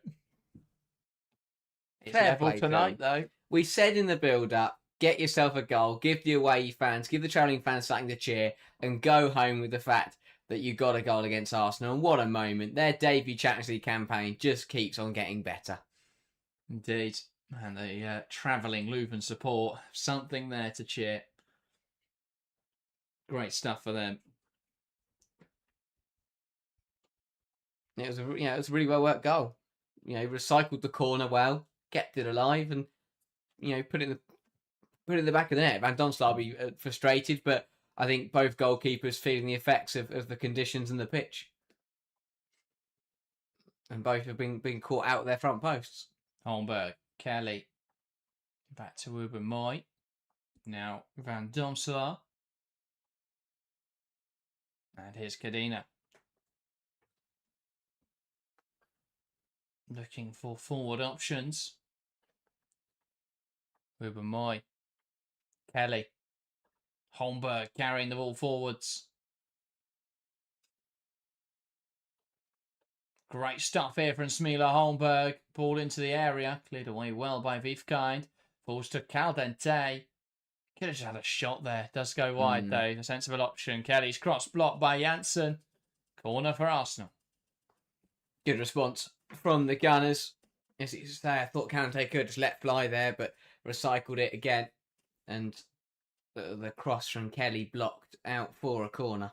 It's level tonight, though. We said in the build-up, get yourself a goal, give the away fans, give the travelling fans something to cheer, and go home with the fact that you got a goal against Arsenal. And what a moment. Their debut Champions League campaign just keeps on getting better. Indeed. And the travelling Leuven support, something there to cheer. Great stuff for them. It was a really well worked goal. Recycled the corner well, kept it alive, and put it in the back of the net. Van Domselaar will be frustrated, but I think both goalkeepers feeling the effects of the conditions and the pitch, and both have been caught out of their front posts. Holmberg, Kelly, back to Ruben Moy. Now Van Domselaar. And here's Cadena. Looking for forward options. Ruben Moy. Kelly. Holmberg carrying the ball forwards. Great stuff here from Smila Holmberg. Ball into the area. Cleared away well by Viefkind. Falls to Caldente. Could have just had a shot there. Does go wide though. A sensible option. Kelly's cross blocked by Janssen. Corner for Arsenal. Good response from the Gunners. As you say, I thought Caldente could just let fly there, but recycled it again. And the cross from Kelly blocked out for a corner.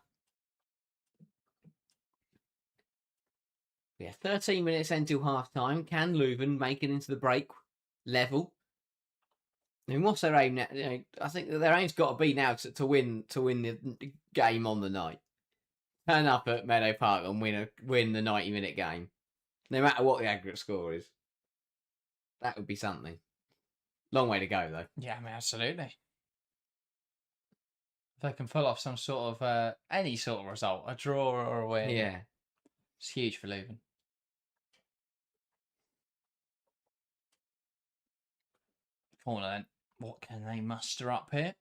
Yeah, 13 minutes into half time. Can Leuven make it into the break level? I mean, what's their aim now? I think that their aim's got to be now to win the game on the night. Turn up at Meadow Park and win the 90-minute game, no matter what the aggregate score is. That would be something. Long way to go, though. Yeah, I mean, absolutely. If they can pull off some sort of any sort of result, a draw or a win, yeah, it's huge for Leuven. Corner then. What can they muster up here?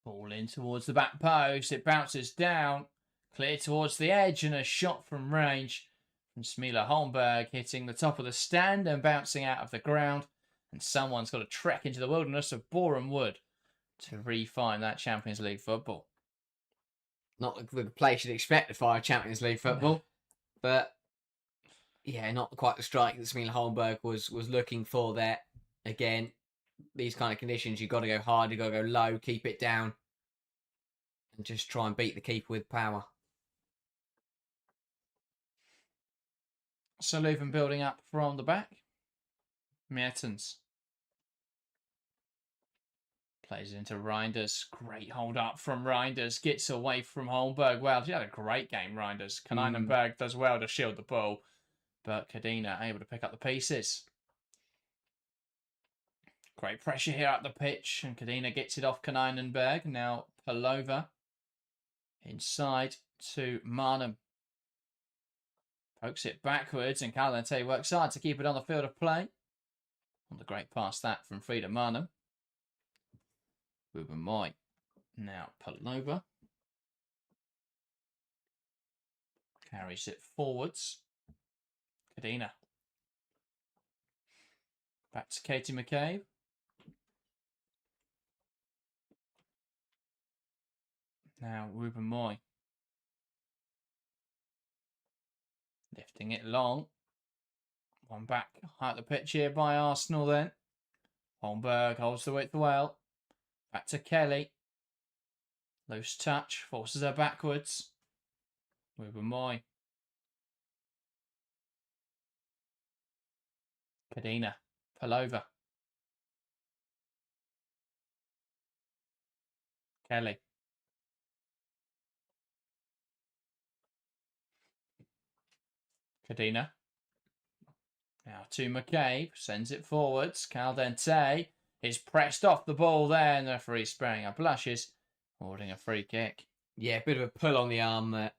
Ball in towards the back post. It bounces down. Clear towards the edge and a shot from range from Smila Holmberg hitting the top of the stand and bouncing out of the ground. And someone's got to trek into the wilderness of Boreham Wood to re-find that Champions League football. Not the place you'd expect to find Champions League football, but yeah, not quite the strike that Smila Holmberg was looking for there. Again, these kind of conditions, you've got to go hard, you've got to go low, keep it down, and just try and beat the keeper with power. So Leuven building up from the back. Mertens. Plays it into Reinders. Great hold up from Reinders. Gets away from Holmberg. Well, she had a great game, Reinders. Kaneinenberg does well to shield the ball. But Cadena able to pick up the pieces. Great pressure here up the pitch, and Cadena gets it off Kaneinenberg. Now Palova inside to Marnham. Pokes it backwards, and Calente works hard to keep it on the field of play. On the great pass that from Frida Marnham. Ruben Moy. Now Palova. Carries it forwards. Cadena. Back to Katie McCabe. Now Ruben Moy. Lifting it long. One back high at the pitch here by Arsenal then. Holmberg holds the width well. Back to Kelly. Loose touch. Forces her backwards. Ruben Moy. Cadena. Palova. Kelly. Cadena. Now to McCabe. Sends it forwards. Caldente is pressed off the ball there, and the referee spraying her blushes, awarding a free kick. Yeah, a bit of a pull on the arm there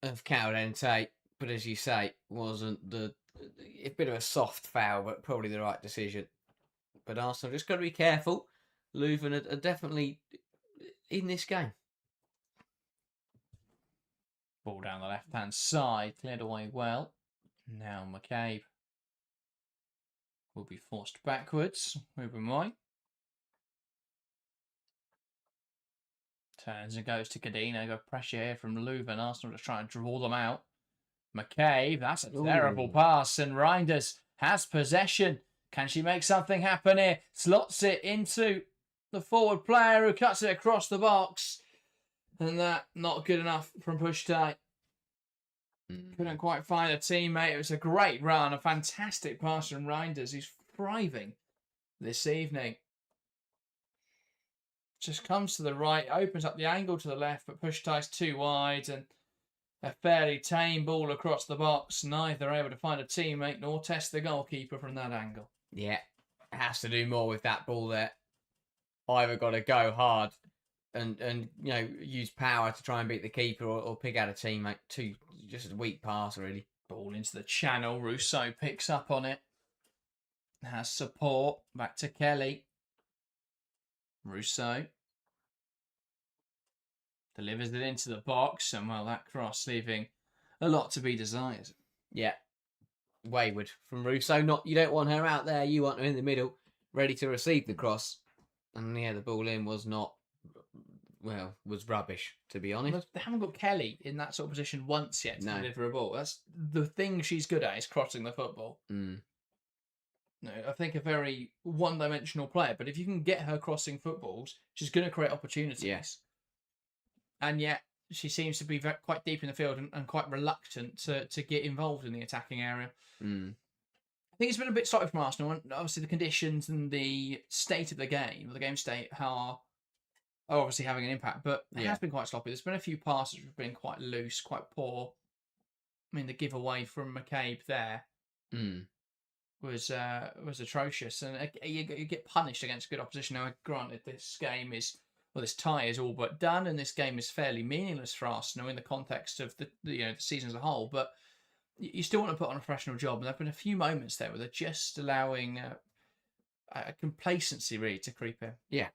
of Caldente, but as you say, wasn't a bit of a soft foul, but probably the right decision. But Arsenal just got to be careful. Leuven are definitely in this game. Ball down the left-hand side, cleared away well. Now McCabe will be forced backwards. Ruben Moy. Turns and goes to Cadena. Got pressure here from Leuven. Arsenal just trying to draw them out. McCabe, that's a terrible pass. And Reinders has possession. Can she make something happen here? Slots it into the forward player who cuts it across the box. And that not good enough from Pushtai. Couldn't quite find a teammate. It was a great run. A fantastic pass from Reinders. He's thriving this evening. Just comes to the right, opens up the angle to the left, but Pushtai's too wide, and a fairly tame ball across the box. Neither able to find a teammate nor test the goalkeeper from that angle. Yeah, has to do more with that ball there. Either got to go hard and use power to try and beat the keeper, or pick out a teammate. Just a weak pass, really. Ball into the channel. Rousseau picks up on it. Has support. Back to Kelly. Rousseau delivers it into the box, and well, that cross leaving a lot to be desired. Yeah, wayward from Rousseau. You don't want her out there. You want her in the middle, ready to receive the cross. And yeah, the ball in was rubbish, to be honest. They haven't got Kelly in that sort of position once yet to deliver a ball. That's the thing she's good at, is crossing the football. No, I think a very one-dimensional player, but if you can get her crossing footballs, she's going to create opportunities. Yes. And yet, she seems to be quite deep in the field and quite reluctant to get involved in the attacking area. I think it's been a bit sloppy from Arsenal, and obviously the conditions and the state of the game state, are obviously having an impact, but it has been quite sloppy. There's been a few passes which have been quite loose, quite poor. I mean, the giveaway from McCabe there was atrocious, and you get punished against good opposition. Now, granted, this tie is all but done, and this game is fairly meaningless for Arsenal in the context of the season as a whole. But you still want to put on a professional job, and there've been a few moments there where they're just allowing a complacency really to creep in. Yeah.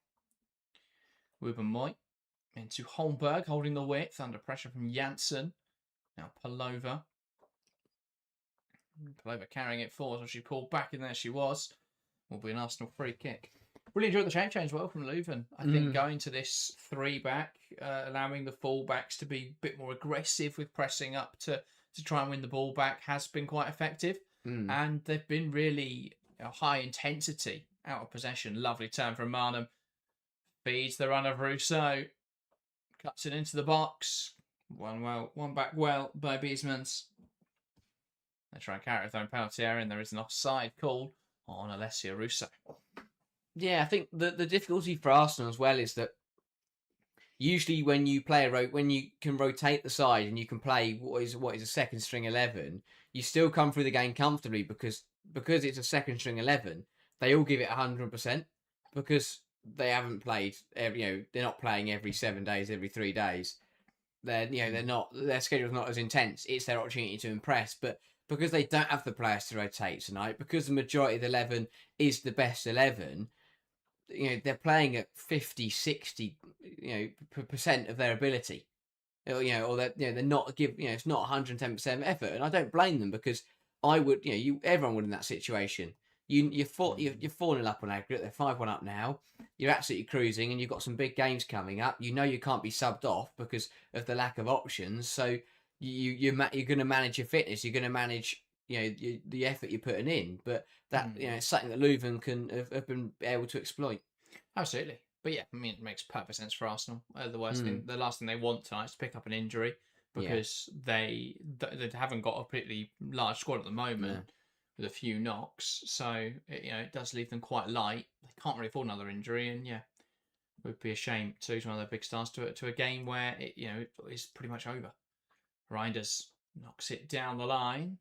Ruben Moy into Holmberg, holding the width under pressure from Janssen. Now Palova. Palova carrying it forward, so she pulled back, and there she was. Will be an Arsenal free kick. Really enjoyed the shape change well from Leuven. I think going to this 3-back, allowing the full-backs to be a bit more aggressive with pressing up to try and win the ball back has been quite effective. And they've been really high intensity out of possession. Lovely turn from Marnham. Feeds the run of Rousseau. Cuts it into the box. One back well by Biesmans. They try and carry it their own penalty area, and there is an offside call on Alessia Rousseau. Yeah, I think the difficulty for Arsenal as well is that Usually, when you play when you can rotate the side and you can play what is a second string 11, you still come through the game comfortably because it's a second string 11. They all give it 100% because they haven't played. They're not playing every 7 days, every 3 days. They're not, their schedule's not as intense. It's their opportunity to impress, but because they don't have the players to rotate tonight, because the majority of the 11 is the best 11, they're playing at 50, 60, percent of their ability. Or they're not it's not 110% effort, and I don't blame them because I would, everyone would in that situation. You're 4-0 up on aggregate. They're 5-1 up now. You're absolutely cruising, and you've got some big games coming up. You can't be subbed off because of the lack of options. So you're going to manage your fitness. You're going to manage the effort you're putting in. But that it's something that Leuven have been able to exploit. Absolutely. But yeah, I mean, it makes perfect sense for Arsenal. The last thing they want tonight is to pick up an injury because they haven't got a particularly large squad at the moment. With a few knocks, so it does leave them quite light. They can't really afford another injury, and it would be a shame to lose one of their big stars to a game where it is pretty much over. Reinders knocks it down the line,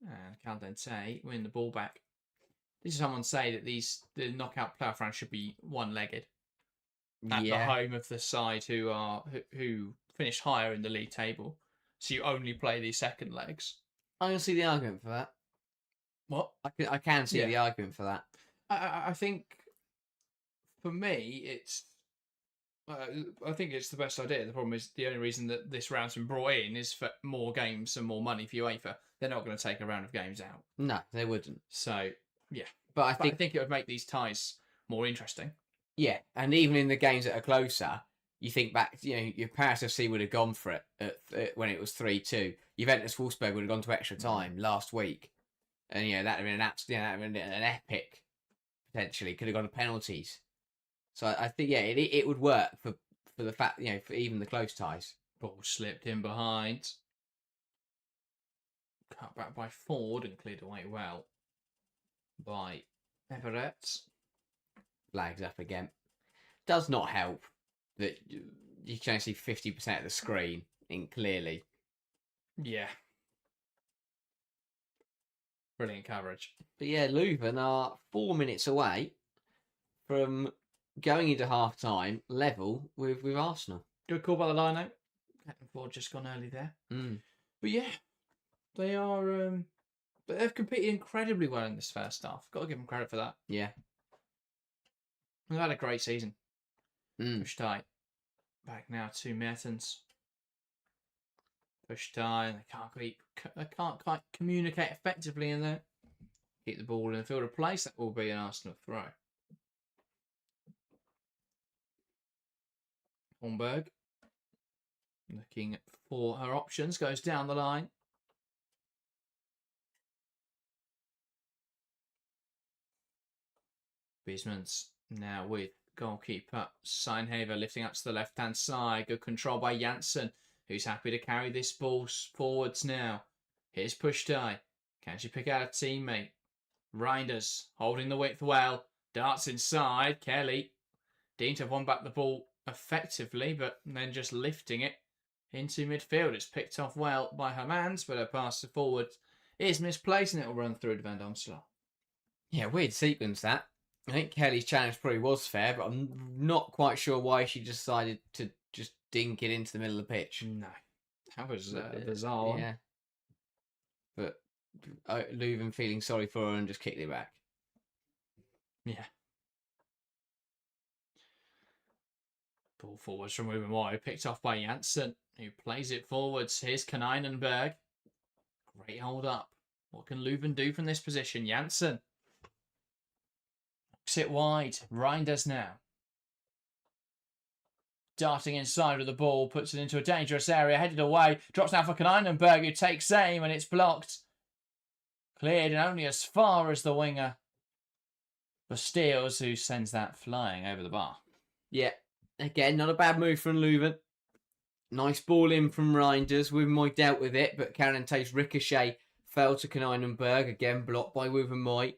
and Caldente win the ball back. This is someone say that the knockout playoff round should be one-legged at the home of the side who finish higher in the league table, so you only play these second legs. I can see the argument for that. What? I can see the argument for that. I think, for me, it's. I think it's the best idea. The problem is the only reason that this round's been brought in is for more games and more money for UEFA. They're not going to take a round of games out. No, they wouldn't. So yeah, but I think it would make these ties more interesting. Yeah, and even in the games that are closer, you think back. Your Paris FC would have gone for it when it was 3-2. Juventus Wolfsburg would have gone to extra time last week. And that'd have been an epic, potentially. Could have gone to penalties. So I think it would work for the fact for even the close ties. Ball slipped in behind. Cut back by Ford and cleared away well by Emirates. Flags up again. Does not help that you can only see 50% of the screen in clearly. Yeah. Brilliant coverage. But yeah, Leuven are 4 minutes away from going into half-time level with Arsenal. Good call by the line-out. Ford just gone early there. But yeah, they are... but they've competed incredibly well in this first half. Got to give them credit for that. Yeah. They've had a great season. Push tight. Back now to Mertens. Push tight. They can't quite communicate effectively in there. Keep the ball in the field of place. That will be an Arsenal throw. Hornberg looking for her options. Goes down the line. Bisman's now with goalkeeper Seinhaver lifting up to the left-hand side. Good control by Janssen, who's happy to carry this ball forwards now. Here's Pushtai. Can she pick out a teammate? Reinders holding the width well. Darts inside. Kelly. Deemed to have won back the ball effectively, but then just lifting it into midfield. It's picked off well by Hermans, but her pass forward is misplaced and it will run through to Van Domselaar. Yeah, weird sequence that. I think Kelly's challenge probably was fair, but I'm not quite sure why she decided to just dink it into the middle of the pitch. No. That was a bizarre one. Yeah. But Leuven feeling sorry for her and just kicked it back. Yeah. Ball forwards from Ruben Wide, picked off by Janssen, who plays it forwards. Here's Kaneinenberg. Great hold up. What can Leuven do from this position? Janssen. Knocks it wide. Reinders now. Darting inside with the ball, puts it into a dangerous area, headed away. Drops now for Kaneinenberg, who takes aim, and it's blocked. Cleared and only as far as the winger. Bastiles, who sends that flying over the bar. Yeah. Again, not a bad move from Leuven. Nice ball in from Reinders. Wuvenmoy dealt with it, but Carente's ricochet fell to Kaneinenberg. Again, blocked by Wuvenmoy.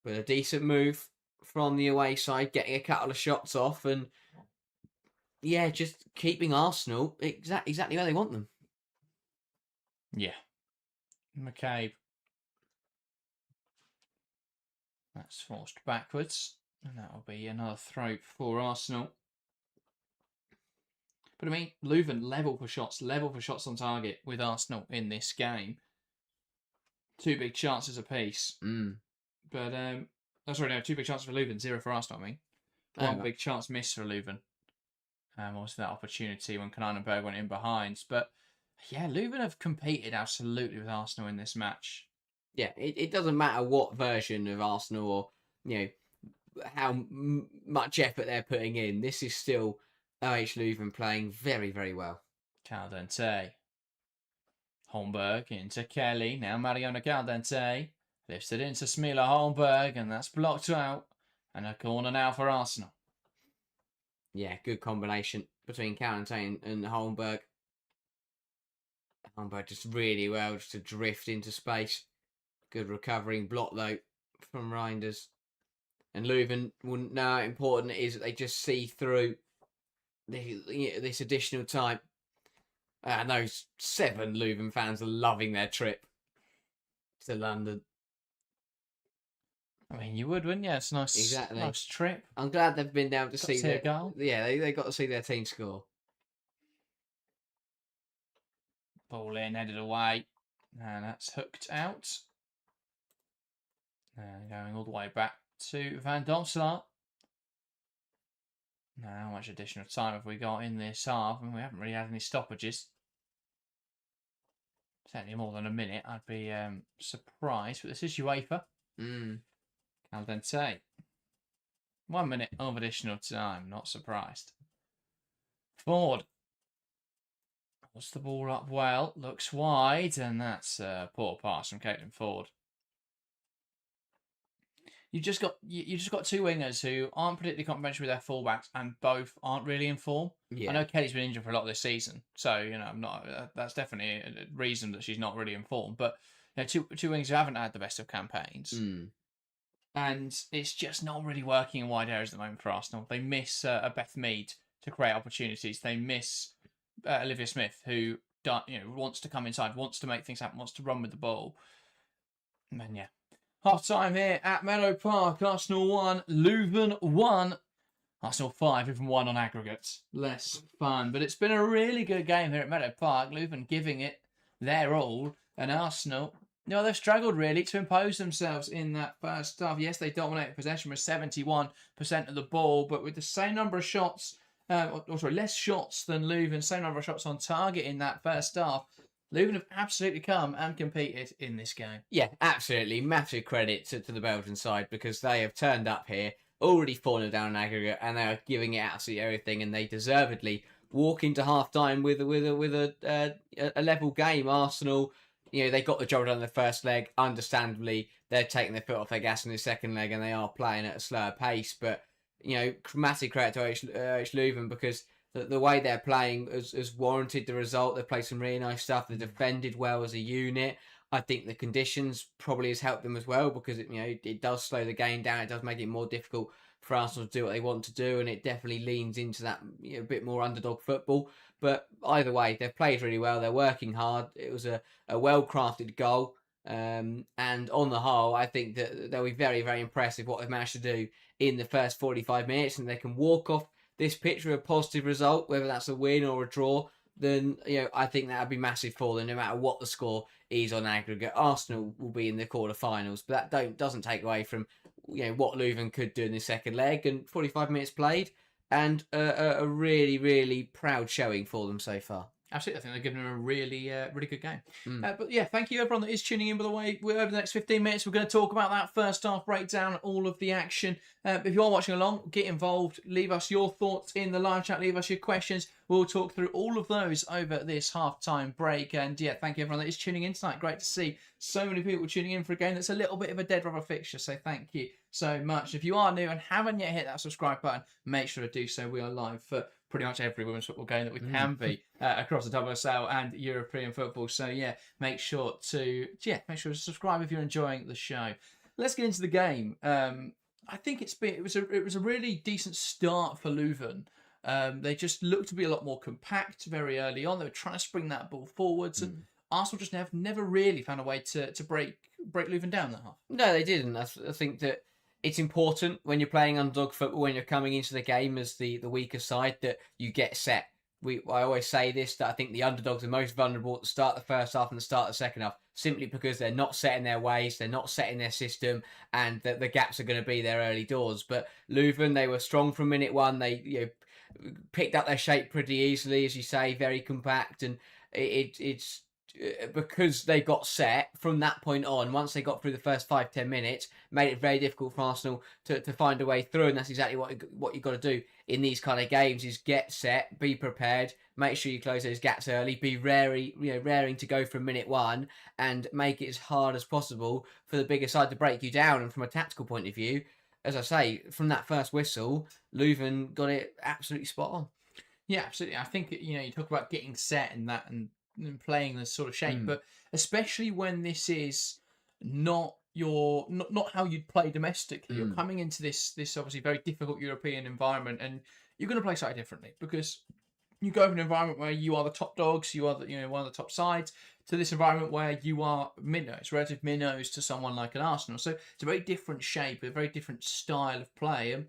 But a decent move from the away side, getting a couple of shots off. And Yeah, just keeping Arsenal exactly where they want them. Yeah. McCabe. That's forced backwards. And that'll be another throw for Arsenal. But I mean, Leuven level for shots on target with Arsenal in this game. 2 big chances apiece. But, no, 2 big chances for Leuven, 0 for Arsenal, I mean. One big chance missed for Leuven. Obviously that opportunity when Kananenberg went in behind. But, yeah, Leuven have competed absolutely with Arsenal in this match. Yeah, it doesn't matter what version of Arsenal or, how much effort they're putting in. This is still OH Leuven playing very, very well. Caldente. Holmberg into Kelly. Now Mariano Caldente lifts it into Smila Holmberg, and that's blocked out. And a corner now for Arsenal. Yeah, good combination between Caldente and Holmberg. Holmberg just really well just to drift into space. Good recovering block though from Reinders. And Leuven wouldn't know how important it is that they just see through this additional time. And those 7 Leuven fans are loving their trip to London. I mean, you would, wouldn't you? It's a nice trip. I'm glad they've been down to see their goal. Yeah, they got to see their team score. Ball in, headed away. And that's hooked out. And going all the way back to Van Domselaar. Now, how much additional time have we got in this half? I mean, we haven't really had any stoppages. Certainly more than a minute. I'd be surprised. But this is UEFA. Caldente. 1 minute of additional time. Not surprised. Ford. Puts the ball up well. Looks wide. And that's a poor pass from Caitlin Ford. You just got 2 wingers who aren't particularly complementary with their fullbacks, and both aren't really in form. Yeah. I know Kelly's been injured for a lot this season, so I'm not. That's definitely a reason that she's not really in form. But two wingers who haven't had the best of campaigns, and it's just not really working in wide areas at the moment for Arsenal. They miss a Beth Mead to create opportunities. They miss Olivia Smith, who wants to come inside, wants to make things happen, wants to run with the ball. And then half time here at Meadow Park. Arsenal 1, Leuven 1. Arsenal 5, even 1 on aggregate. Less fun. But it's been a really good game here at Meadow Park. Leuven giving it their all. And Arsenal, they've struggled really to impose themselves in that first half. Yes, they dominated possession with 71% of the ball. But with the same number of shots, less shots than Leuven, same number of shots on target in that first half. Leuven have absolutely come and competed in this game. Yeah, absolutely. Massive credit to the Belgian side because they have turned up here, already 4-0 down in aggregate, and they are giving it absolutely everything, and they deservedly walk into half-time with a level game. Arsenal, they got the job done in the first leg. Understandably, they're taking their foot off their gas in the second leg, and they are playing at a slower pace. But, massive credit to OH Leuven because the way they're playing has warranted the result. They've played some really nice stuff. They've defended well as a unit. I think the conditions probably has helped them as well because it does slow the game down. It does make it more difficult for Arsenal to do what they want to do, and it definitely leans into that bit more underdog football. But either way, they've played really well. They're working hard. It was a well-crafted goal. And on the whole, I think that they'll be very, very impressive what they've managed to do in the first 45 minutes, and they can walk off this pitch with a positive result, whether that's a win or a draw, then I think that would be massive for them, no matter what the score is on aggregate. Arsenal will be in the quarterfinals, but that doesn't take away from what Leuven could do in the second leg, and 45 minutes played, and a really, really proud showing for them so far. Absolutely, I think they're giving them a really, really good game. But yeah, thank you everyone that is tuning in. By the way, over the next 15 minutes, we're going to talk about that first half breakdown, all of the action. If you are watching along, get involved. Leave us your thoughts in the live chat. Leave us your questions. We'll talk through all of those over this half-time break. And yeah, thank you everyone that is tuning in tonight. Great to see so many people tuning in for a game that's a little bit of a dead rubber fixture. So thank you so much. If you are new and haven't yet hit that subscribe button, make sure to do so. We are live for pretty much every women's football game that we can be across the WSL and European football. So yeah, make sure to subscribe if you're enjoying the show. Let's get into the game. I think it was a really decent start for Leuven. They just looked to be a lot more compact very early on. They were trying to spring that ball forwards, and Arsenal just never really found a way to break Leuven down that half. No, they didn't. I think that it's important when you're playing underdog football, when you're coming into the game as the weaker side, that you get set. I always say this, that I think the underdogs are most vulnerable at the start of the first half and the start of the second half, simply because they're not set in their ways, they're not set in their system, and the gaps are going to be there early doors. But Leuven, they were strong from minute one. They picked up their shape pretty easily, as you say, very compact, and it's because they got set from that point on. Once they got through the first 5-10 minutes, made it very difficult for Arsenal to find a way through, and that's exactly what you've got to do in these kind of games: is get set, be prepared, make sure you close those gaps early, be raring to go from minute one, and make it as hard as possible for the bigger side to break you down. And from a tactical point of view, as I say, from that first whistle, Leuven got it absolutely spot on. Yeah, absolutely. I think you talk about getting set and that and playing this sort of shape, but especially when this is not how you'd play domestically. You're coming into this obviously very difficult European environment, and you're going to play slightly differently because you go from an environment where you are the top dogs, you are one of the top sides, to this environment where you are minnows, relative minnows to someone like an Arsenal. So it's a very different shape, a very different style of play. And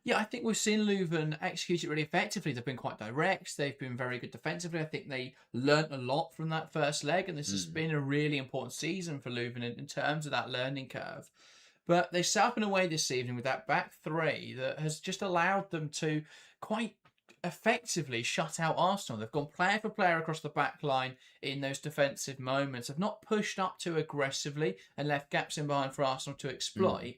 yeah, I think we've seen Leuven execute it really effectively. They've been quite direct. They've been very good defensively. I think they learnt a lot from that first leg, and this has been a really important season for Leuven in terms of that learning curve. But they set up in a way this evening with that back three that has just allowed them to quite effectively shut out Arsenal. They've gone player for player across the back line in those defensive moments. They've not pushed up too aggressively and left gaps in behind for Arsenal to exploit.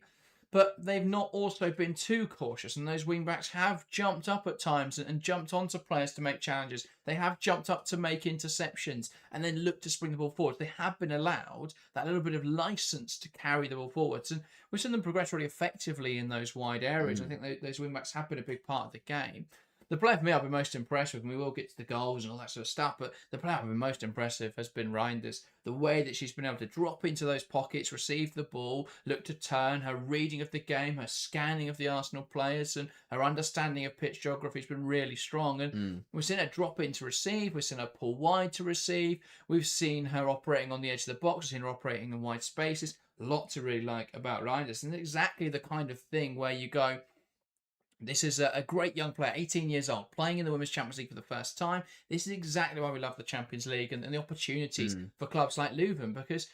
But they've not also been too cautious, and those wing-backs have jumped up at times and jumped onto players to make challenges. They have jumped up to make interceptions and then look to spring the ball forward. They have been allowed that little bit of licence to carry the ball forwards, and we've seen them progress really effectively in those wide areas. I think those wing-backs have been a big part of the game. The player for me I've been most impressed with, and we will get to the goals and all that sort of stuff, but the player I've been most impressive has been Reinders. The way that she's been able to drop into those pockets, receive the ball, look to turn, her reading of the game, her scanning of the Arsenal players, and her understanding of pitch geography has been really strong. And we've seen her drop in to receive, we've seen her pull wide to receive, we've seen her operating on the edge of the box, we've seen her operating in wide spaces. A lot to really like about Reinders, and exactly the kind of thing where you go, this is a great young player, 18 years old, playing in the Women's Champions League for the first time. This is exactly why we love the Champions League and the opportunities for clubs like Leuven, because,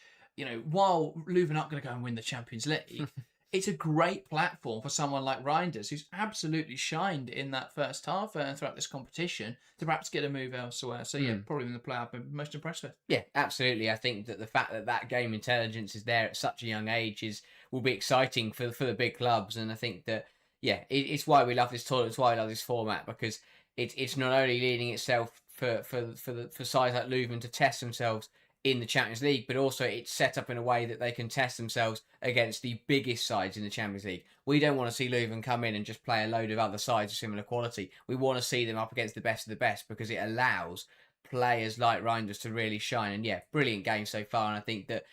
while Leuven aren't going to go and win the Champions League, it's a great platform for someone like Reinders, who's absolutely shined in that first half and throughout this competition, to perhaps get a move elsewhere. So, yeah, probably the player I've been most impressed with. Yeah, absolutely. I think that the fact that game intelligence is there at such a young age will be exciting for the big clubs, and I think that, yeah, it's why we love this tournament. It's why we love this format, because it's not only leading itself for sides like Leuven to test themselves in the Champions League, but also it's set up in a way that they can test themselves against the biggest sides in the Champions League. We don't want to see Leuven come in and just play a load of other sides of similar quality. We want to see them up against the best of the best, because it allows players like Reinders to really shine. And yeah, brilliant game so far. And I think that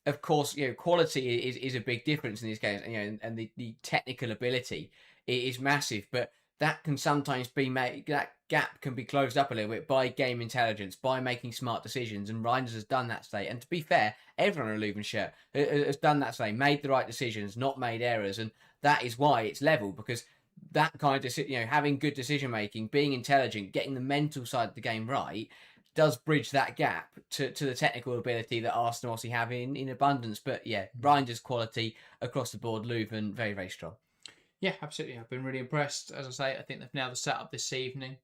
of course, quality is a big difference in these games, and the technical ability is massive, but that can sometimes be that gap can be closed up a little bit by game intelligence, by making smart decisions, and Reinders has done that today. And to be fair, everyone in a Leuven shirt has done that today, made the right decisions, not made errors, and that is why it's level, because that kind of having good decision making, being intelligent, getting the mental side of the game right, does bridge that gap to the technical ability that Arsenal obviously have in abundance. But yeah, Reinders' quality across the board, Leuven, very, very strong. Yeah, absolutely. I've been really impressed. As I say, I think they've nailed the setup this evening.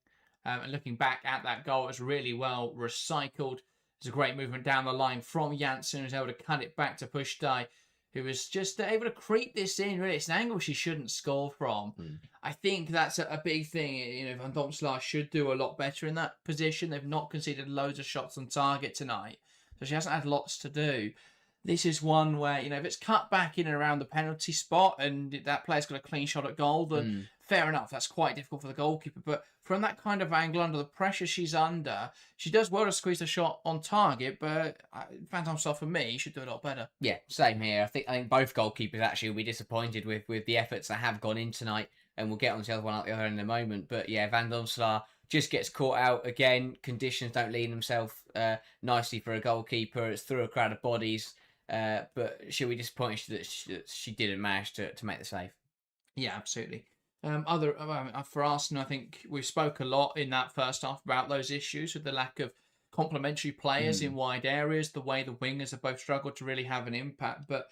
And looking back at that goal, it was really well recycled. It's a great movement down the line from Janssen, who's able to cut it back to Pushtai, who was just able to creep this in. Really, it's an angle she shouldn't score from. I think that's a big thing. Van Domslaar should do a lot better in that position. They've not conceded loads of shots on target tonight, so she hasn't had lots to do. This is one where, if it's cut back in and around the penalty spot and that player's got a clean shot at goal, then fair enough. That's quite difficult for the goalkeeper. But from that kind of angle, under the pressure she's under, she does well to squeeze the shot on target. But Van Domslaar, for me, should do a lot better. Yeah, same here. I think both goalkeepers actually will be disappointed with the efforts that have gone in tonight. and we'll get on to the other one at the other end in a moment. But yeah, Van Donselaar just gets caught out again. Conditions don't lead himself nicely for a goalkeeper. It's through a crowd of bodies. But she'll be disappointed that she didn't manage to make the save. Yeah, absolutely. For Arsenal, I think we spoke a lot in that first half about those issues with the lack of complementary players in wide areas, the way the wingers have both struggled to really have an impact. But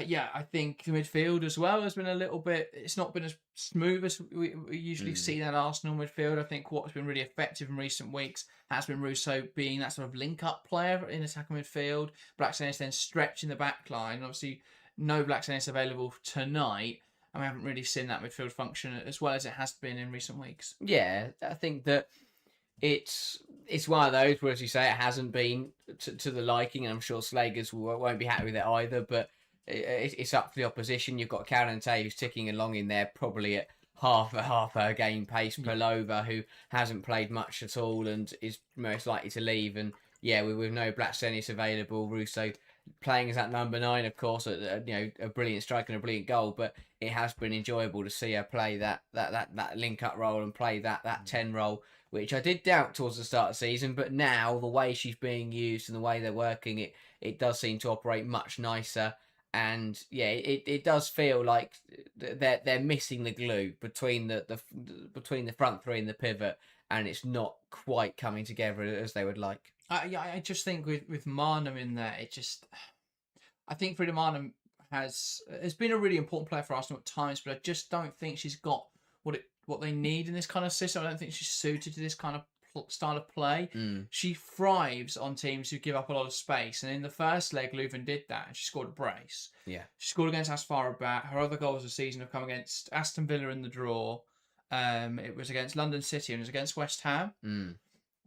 yeah, I think the midfield as well has been a little bit. It's not been as smooth as we usually see that Arsenal midfield. I think what's been really effective in recent weeks has been Russo being that sort of link-up player in attacking midfield. Blackstenius then stretching the back line. Obviously, no Blackstenius available tonight. And we haven't really seen that midfield function as well as it has been in recent weeks. Yeah, I think that it's one of those where, as you say, it hasn't been to the liking, and I'm sure Slagers won't be happy with it either. But it's up for the opposition. You've got Calante who's ticking along in there, probably at half a game pace. Pelova, who hasn't played much at all and is most likely to leave. And yeah, with no Blackstenius available, Russo playing as that number 9, of course, a brilliant strike and a brilliant goal. But it has been enjoyable to see her play that link up role and play that 10 role, which I did doubt towards the start of the season. But now the way she's being used and the way they're working, it does seem to operate much nicer. And yeah, it does feel like they're missing the glue between the front three and the pivot, and it's not quite coming together as they would like. I just think with Marnham in there, I think Frida Marnham has been a really important player for Arsenal at times, but I just don't think she's got what they need in this kind of system. I don't think she's suited to this kind of style of play. She thrives on teams who give up a lot of space, and in the first leg Leuven did that and she scored a brace. She scored against Asfarabat. Her other goals of the season have come against Aston Villa in the draw. It was against London City and it was against West Ham.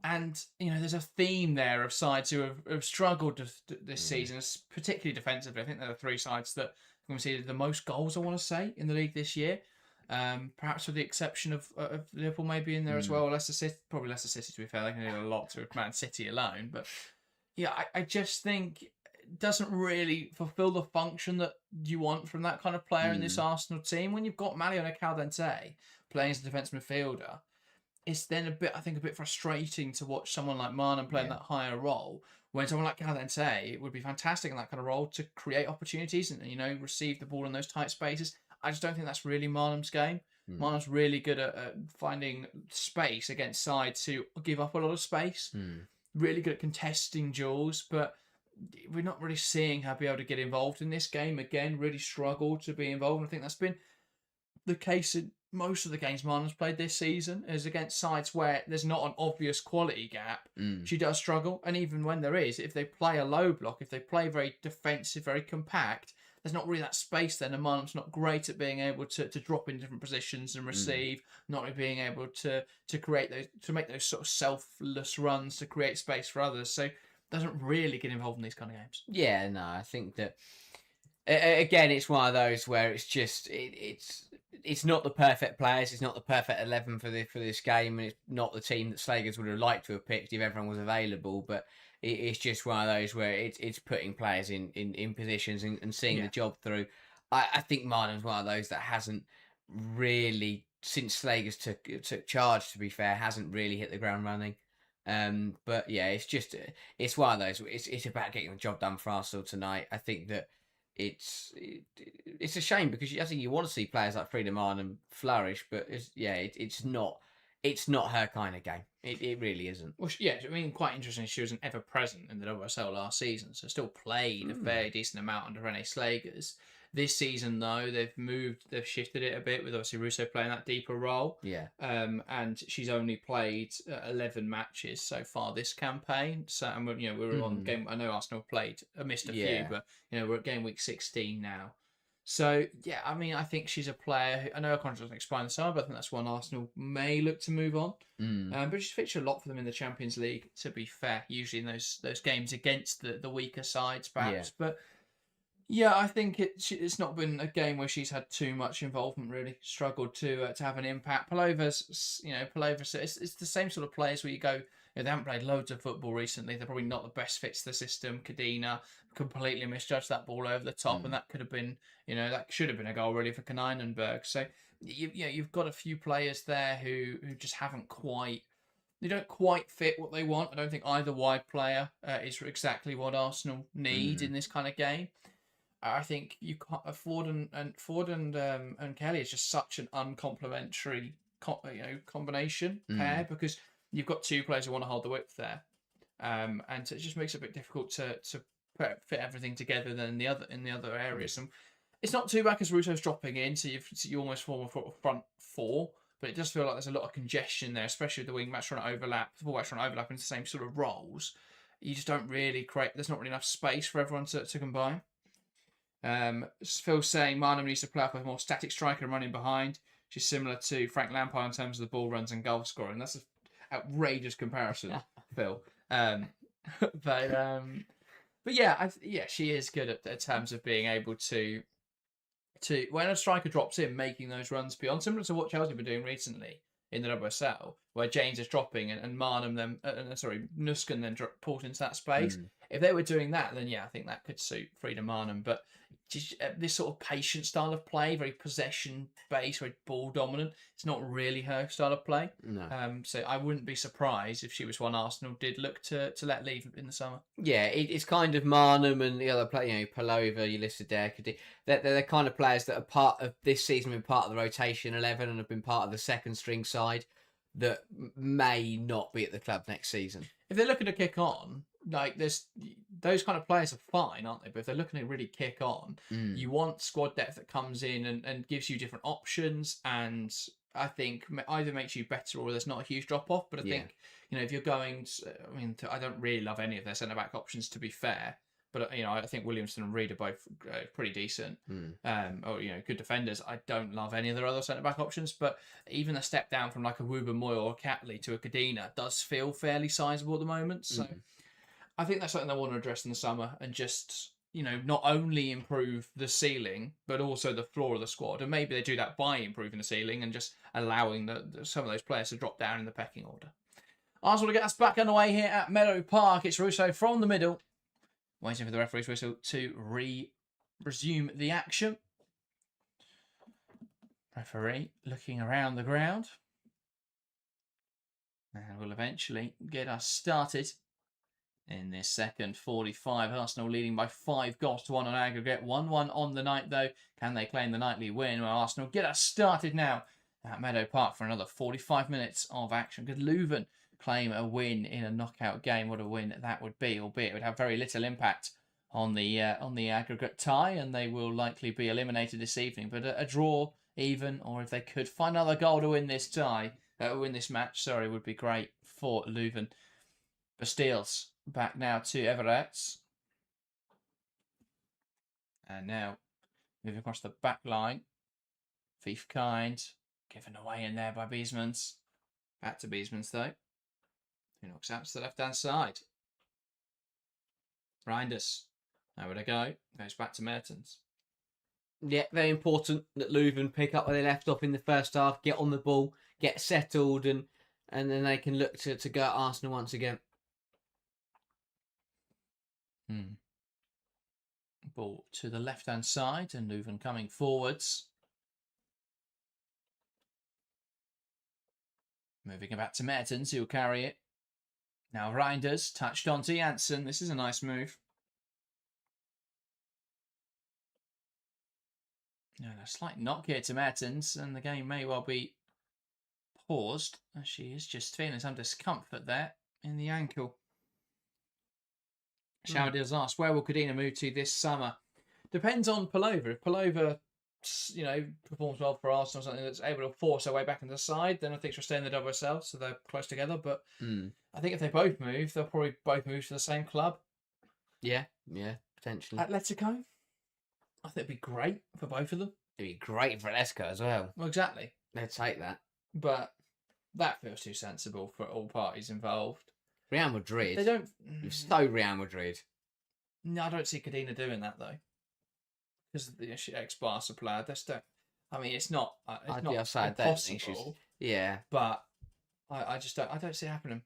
And there's a theme there of sides who have struggled this season, particularly defensively. I think they're the 3 sides that have conceded the most goals, I want to say, in the league this year. Perhaps with the exception of Liverpool maybe in there as well. Leicester City, probably Leicester City, to be fair. They can do a lot to Man City alone. But yeah, I just think it doesn't really fulfil the function that you want from that kind of player in this Arsenal team. When you've got Mariona Caldente playing as a defensive midfielder, it's then a bit frustrating to watch someone like Marnham playing that higher role, when someone like Caldente, it would be fantastic in that kind of role to create opportunities and receive the ball in those tight spaces. I just don't think that's really Marnham's game. Marnham's really good at finding space against sides who give up a lot of space. Really good at contesting duels, but we're not really seeing her be able to get involved in this game. Again, really struggled to be involved. And I think that's been the case in most of the games Marnham's played this season, is against sides where there's not an obvious quality gap. She does struggle. And even when there is, if they play a low block, if they play very defensive, very compact, there's not really that space then, and Marnham's not great at being able to drop in different positions and receive, not really being able to create those, to make those sort of selfless runs to create space for others. So doesn't really get involved in these kind of games. Yeah, no, I think that again, it's one of those where it's just it's not the perfect players, it's not the perfect 11 for this game, and it's not the team that Slagers would have liked to have picked if everyone was available. But it's just one of those where it's putting players in positions and seeing the job through. I think Marnham's one of those that hasn't really, since Slagers took charge, to be fair, hasn't really hit the ground running. But yeah, it's one of those. It's about getting the job done for Arsenal tonight. I think that it's a shame, because I think you want to see players like Frida Marnham flourish, but it's not her kind of game. It really isn't. Well, yeah, I mean, quite interesting. She wasn't ever present in the WSL last season, so still played a fairly decent amount under Renee Slagers. This season, though, they've shifted it a bit with obviously Russo playing that deeper role. Yeah. And she's only played 11 matches so far this campaign. So, and we're on game. I know Arsenal missed a few, but we're at game week 16 now. So yeah, I mean, I think she's a player who, I know her contract doesn't expire in the summer, but I think that's one Arsenal may look to move on. But she's featured a lot for them in the Champions League, to be fair, usually in those games against the weaker sides, perhaps. Yeah. But yeah, I think it's not been a game where she's had too much involvement, really. Struggled to have an impact. Pelova's, it's the same sort of players where you go, they haven't played loads of football recently. They're probably not the best fits to the system. Kadina completely misjudged that ball over the top, and that could have been, that should have been a goal really for Kaneinenberg. So you've got a few players there who just haven't quite. They don't quite fit what they want. I don't think either wide player is exactly what Arsenal need in this kind of game. I think you can't Ford and Kelly is just such an uncomplimentary combination pair, because you've got two players who want to hold the width there, and so it just makes it a bit difficult to fit everything together in the other areas. And it's not too bad because Russo's dropping in, so you almost form a front four. But it does feel like there's a lot of congestion there, especially with the wing backs trying to overlap, the full backs trying to overlap into the same sort of roles. You just don't really create. There's not really enough space for everyone to combine. Phil's saying Marnham needs to play up with a more static striker and running behind. She's similar to Frank Lampard in terms of the ball runs and goal scoring. That's an outrageous comparison, Phil. But yeah, she is good at terms of being able to when a striker drops in, making those runs beyond, similar to what Chelsea have been doing recently in the WSL, where James is dropping and Marnham then, Nuskan then pulled into that space. If they were doing that, then yeah, I think that could suit Frida Marnham. But just, this sort of patient style of play, very possession based, very ball dominant, it's not really her style of play. No. So I wouldn't be surprised if she was one Arsenal did look to let leave in the summer. Yeah, it's kind of Marnham and the other player, Palova, you listed there. They're the kind of players that are part of this season, been part of the rotation 11 and have been part of the second string side that may not be at the club next season. If they're looking to kick on, like those kind of players are fine, aren't they? But if they're looking to really kick on, you want squad depth that comes in and gives you different options, and I think either makes you better or there's not a huge drop off. But I think if you're going, I don't really love any of their centre back options, to be fair. But I think Williamson and Reed are both pretty decent, good defenders. I don't love any of their other centre back options, but even a step down from like a Woober Moyle or a Catley to a Cadena does feel fairly sizable at the moment. So I think that's something they want to address in the summer, and just not only improve the ceiling but also the floor of the squad. And maybe they do that by improving the ceiling and just allowing some of those players to drop down in the pecking order. Arsenal to get us back underway here at Meadow Park. It's Russo from the middle, waiting for the referee's whistle to resume the action. Referee looking around the ground, and will eventually get us started in this second 45. Arsenal leading by 5-1 on aggregate. 1-1 on the night, though. Can they claim the nightly win? Well, Arsenal get us started now at Meadow Park for another 45 minutes of action. Could Leuven claim a win in a knockout game? What a win that would be, albeit it would have very little impact on the aggregate tie, and they will likely be eliminated this evening. But a draw, even, or if they could find another goal to win this match, would be great for Leuven. Bastiles back now to Emirates, and now moving across the back line. Fiefkind given away in there by Biesmans. Back to Biesmans though, who knocks out to the left hand side. Reinders, nowhere to go, goes back to Mertens. Yeah, very important that Leuven pick up where they left off in the first half, get on the ball, get settled, and then they can look to go at Arsenal once again. Ball to the left-hand side, and Leuven coming forwards. Moving it back to Mertens, who'll carry it. Now Reinders, touched onto Janssen. This is a nice move. And a slight knock here to Mertens, and the game may well be paused, as she is just feeling some discomfort there in the ankle. Showdill's asked, where will Cadena move to this summer? Depends on Palova. If Palova, performs well for Arsenal, something that's able to force her way back into the side, then I think she'll stay in the WSL, so they're close together. But I think if they both move, they'll probably both move to the same club. Yeah, potentially. Atletico, I think it'd be great for both of them. It'd be great for Atletico as well. Well, exactly. They'd take that. But that feels too sensible for all parties involved. Real Madrid. They don't. You're so Real Madrid. No, I don't see Cadena doing that though, because the ex-Barca player. It's not. It's not impossible. Yeah, but I just don't. I don't see it happening.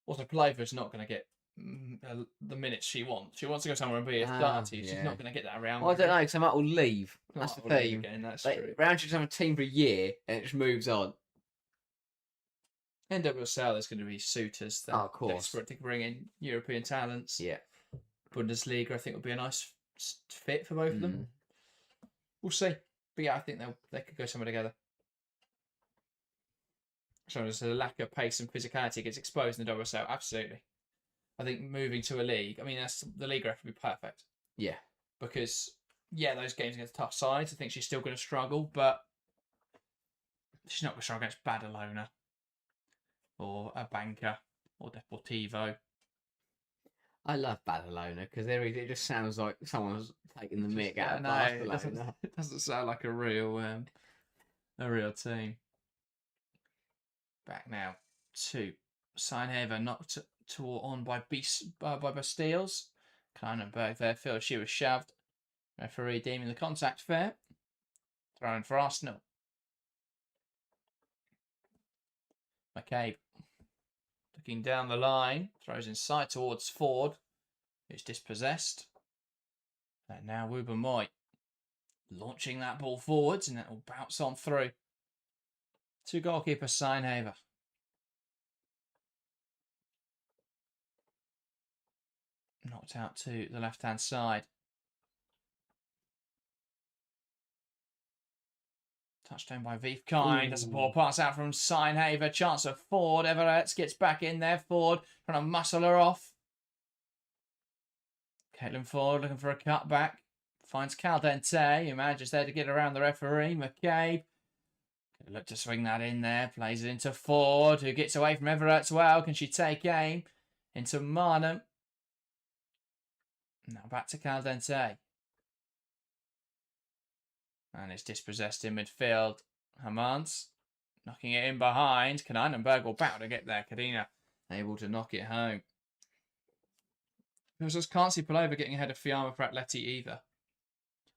Also, Palova's not going to get the minutes she wants. She wants to go somewhere and be a starter. She's not going to get that around. Well, I don't know, because I might all leave. That's the thing. Again, that's true. true. Round should have a team for a year, and it just moves on. NWSL, there's going to be suitors that of course. desperate to bring in European talents. Yeah. Bundesliga, I think, would be a nice fit for both of them. We'll see. But yeah, I think they could go somewhere together. So there's a lack of pace and physicality gets exposed in the WSL. Absolutely. I think moving to a league, I mean, the league ref would be perfect. Yeah. Because, those games against tough sides, I think she's still going to struggle, but she's not going to struggle against Badalona or a Banca or Deportivo. I love Badalona because it just sounds like someone's taking the mick out of Barcelona. It doesn't sound like a real team. Back now to Seinhaver, knocked on by Bastiles. Kleinenberg there feels she was shoved. Referee deeming the contact fair. Thrown for Arsenal. McCabe looking down the line, throws inside towards Ford, who's dispossessed. And now Wouben-Moy launching that ball forwards, and it will bounce on through to goalkeeper Seinhaver. Knocked out to the left-hand side. Touchdown by Viefkind. That's a ball pass out from Seinhaver. Chance of Ford. Emirates gets back in there. Ford trying to muscle her off. Caitlin Ford looking for a cutback. Finds Caldente, who manages there to get around the referee. McCabe. Look to swing that in there. Plays it into Ford, who gets away from Emirates well. Can she take aim? Into Marnham. Now back to Caldente. And it's dispossessed in midfield. Hamans knocking it in behind. Kleinenberg will bow to get there. Kadina able to knock it home. I just can't see Palova getting ahead of Fiamma for Atleti either.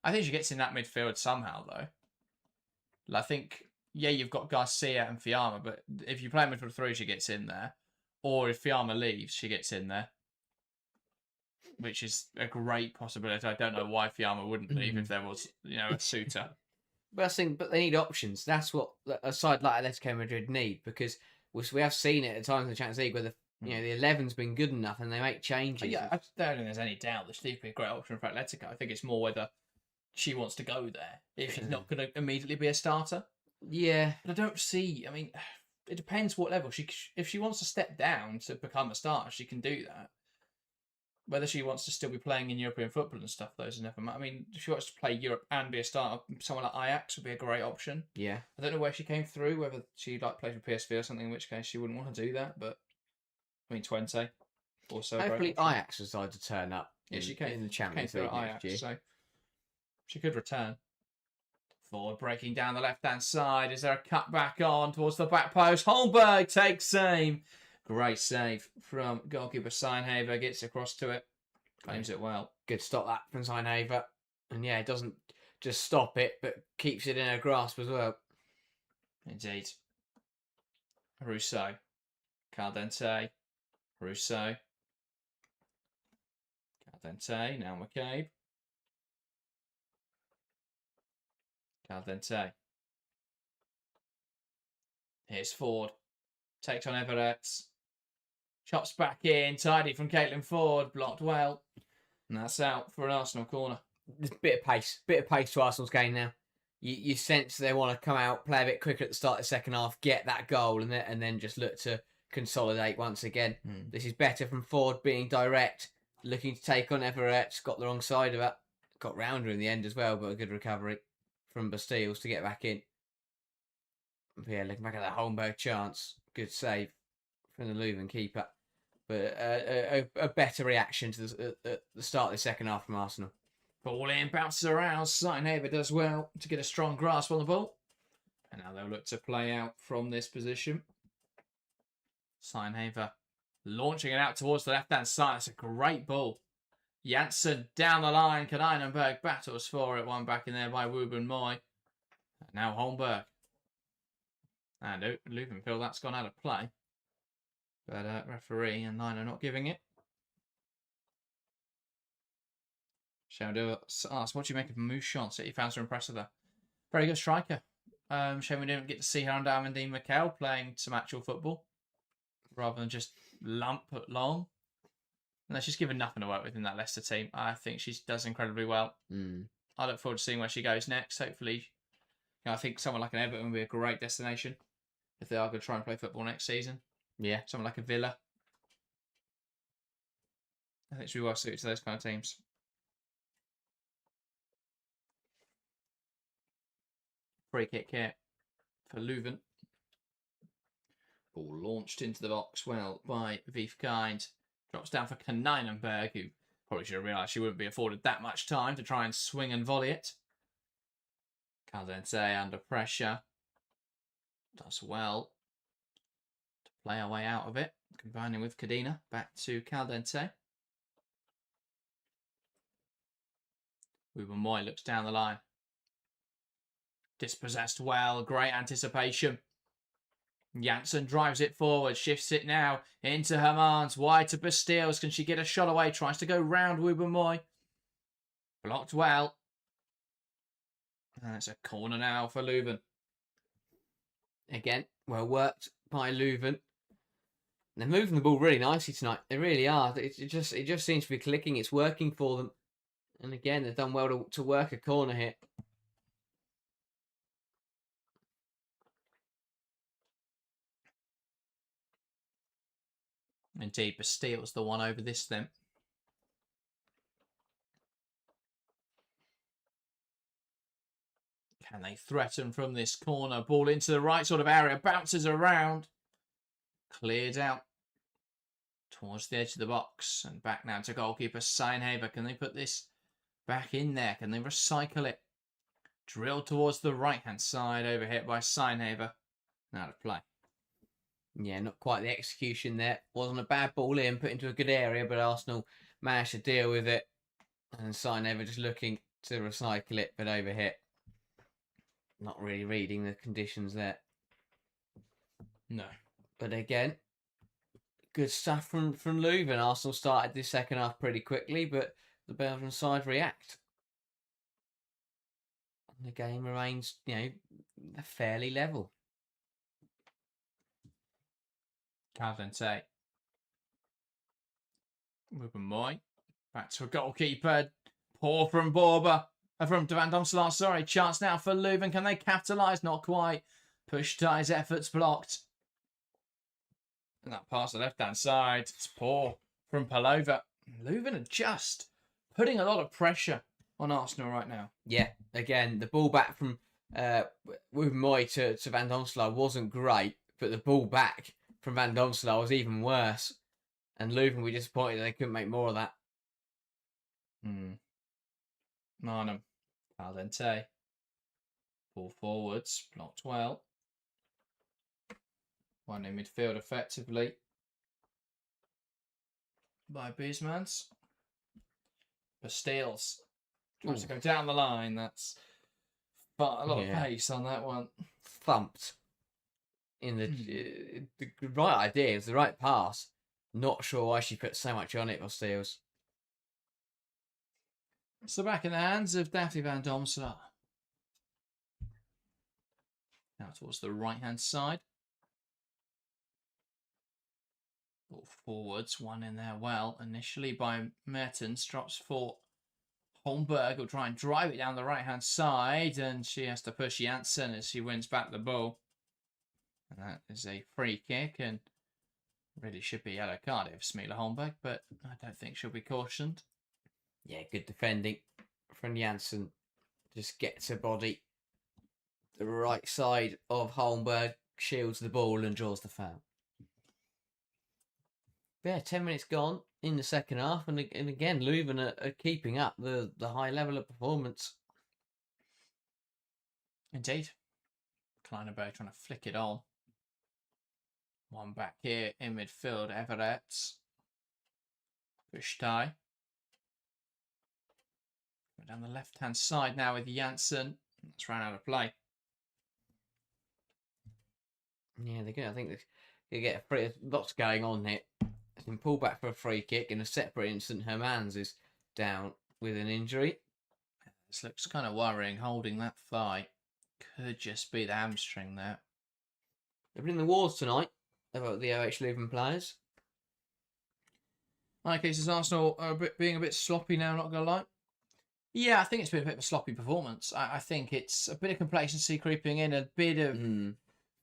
I think she gets in that midfield somehow, though. I think, you've got Garcia and Fiamma, but if you play midfield 3, she gets in there. Or if Fiamma leaves, she gets in there. Which is a great possibility. I don't know why Fiamma wouldn't leave if there was, a suitor. But they need options. That's what a side like Atletico Madrid need, because we have seen it at times in the Champions League where the 11's been good enough and they make changes. I don't think there's any doubt that she'd be a great option for Atletico. I think it's more whether she wants to go there if she's not going to immediately be a starter. Yeah, but I don't see. I mean, it depends what level if she wants to step down to become a starter, she can do that. Whether she wants to still be playing in European football and stuff, though, is never matter. I mean, if she wants to play Europe and be a starter, someone like Ajax would be a great option. Yeah. I don't know where she came through, whether she played for PSV or something, in which case she wouldn't want to do that. But I mean, Twente also. Hopefully, Ajax decide to turn up. Yeah, she came in the Champions League next year, so she could return. Ford breaking down the left-hand side. Is there a cut back on towards the back post? Holmberg takes aim. Great save from goalkeeper Seinhaver. Gets across to it. Claims it well. Good stop that from Seinhaver. And it doesn't just stop it, but keeps it in her grasp as well. Indeed. Rousseau. Caldente. Rousseau. Caldente. Now McCabe. Caldente. Here's Ford. Takes on Everett. Chops back in. Tidy from Caitlin Ford. Blocked well. And that's out for an Arsenal corner. There's a bit of pace. Bit of pace to Arsenal's game now. You sense they want to come out, play a bit quicker at the start of the second half, get that goal, and then just look to consolidate once again. This is better from Ford being direct, looking to take on Everett. Got the wrong side of it. Got round her in the end as well, but a good recovery from Bastiles to get back in. But yeah, looking back at that Holmberg chance. Good save from the Leuven keeper. But a better reaction to the start of the second half from Arsenal. Ball in, bounces around. Seinhaver does well to get a strong grasp on the ball. And now they'll look to play out from this position. Seinhaver launching it out towards the left-hand side. It's a great ball. Janssen down the line. Kleinenberg battles for it. One back in there by Wouben-Moy. Now Holmberg. And Leuven feel that's gone out of play. But referee and line are not giving it. Shall ask, what do you make of Mouchon? City fans are impressed with her. Very good striker. Shame we didn't get to see her under Amandine Mikel playing some actual football rather than just lump at long. No, she's given nothing to work with in that Leicester team. I think she does incredibly well. I look forward to seeing where she goes next. Hopefully, I think someone like an Everton would be a great destination if they are going to try and play football next season. Yeah. Someone like a Villa. I think she'll be well suited to those kind of teams. Free kick here for Leuven. Ball launched into the box well by Wiefkind. Drops down for Kaneinenberg, who probably should have realised she wouldn't be afforded that much time to try and swing and volley it. Caldente under pressure. Does well to play our way out of it. Combining with Cadena. Back to Caldente. Uefa looks down the line. Dispossessed well. Great anticipation. Janssen drives it forward, shifts it now into Hermans, wide to Bastilles. Can she get a shot away? Tries to go round Uefa. Blocked well. And it's a corner now for Leuven. Again, well worked by Leuven. They're moving the ball really nicely tonight. They really are. It just seems to be clicking. It's working for them. And again, they've done well to work a corner here. Indeed, Bastilles the one over this then. Can they threaten from this corner? Ball into the right sort of area. Bounces around. Cleared out. Towards the edge of the box. And back now to goalkeeper Seinhaber. Can they put this back in there? Can they recycle it? Drilled towards the right-hand side. Overhit by Seinhaber. Now to play. Yeah, not quite the execution there. Wasn't a bad ball in, put into a good area, but Arsenal managed to deal with it. And Seinhaber just looking to recycle it, but overhit. Not really reading the conditions there. No. But again, good stuff from Leuven. Arsenal started this second half pretty quickly, but the Belgian side react. And the game remains, fairly level. Caldente. Uefa back to a goalkeeper. Poor from Borba. From Van Domselaar, sorry. Chance now for Leuven. Can they capitalise? Not quite. Push ties efforts blocked. And that pass to the left-hand side. It's poor from Palova. Leuven are just putting a lot of pressure on Arsenal right now. Yeah, again, the ball back from Uefa to Van Domselaar wasn't great, but the ball back from Van Domselaar was even worse. And Leuven were disappointed they couldn't make more of that. Marnham. Caldente. Ball forwards. Blocked well. One in midfield effectively by Biesmans. Bastilles tries to go down the line. That's a lot of pace on that one. Thumped. In the right idea, it was the right pass. Not sure why she put so much on it, Bastilles. So back in the hands of Daphne Van Domselaar. Now towards the right-hand side. Ball forwards, one in there well. Initially by Mertens, drops for Holmberg, will try and drive it down the right-hand side, and she has to push Janssen as she wins back the ball. And that is a free kick, and really should be yellow card if Smila Holmberg, but I don't think she'll be cautioned. Yeah, good defending from Janssen. Just gets her body the right side of Holmberg, shields the ball and draws the foul. Yeah, 10 minutes gone in the second half, and again, Leuven are keeping up the high level of performance. Indeed. Kleinenberg trying to flick it on. One back here in midfield, Emirates. Push tie. Down the left-hand side now with Janssen. That's ran out of play. Yeah, they're good. I think they get lots going on here. They can pull back for a free kick. In a separate instant, Hermans is down with an injury. This looks kind of worrying. Holding that thigh could just be the hamstring there. They've been in the wars tonight about the OH Leuven players. My case is Arsenal are being a bit sloppy now, not going to lie. Yeah, I think it's been a bit of a sloppy performance. I think it's a bit of complacency creeping in, a bit of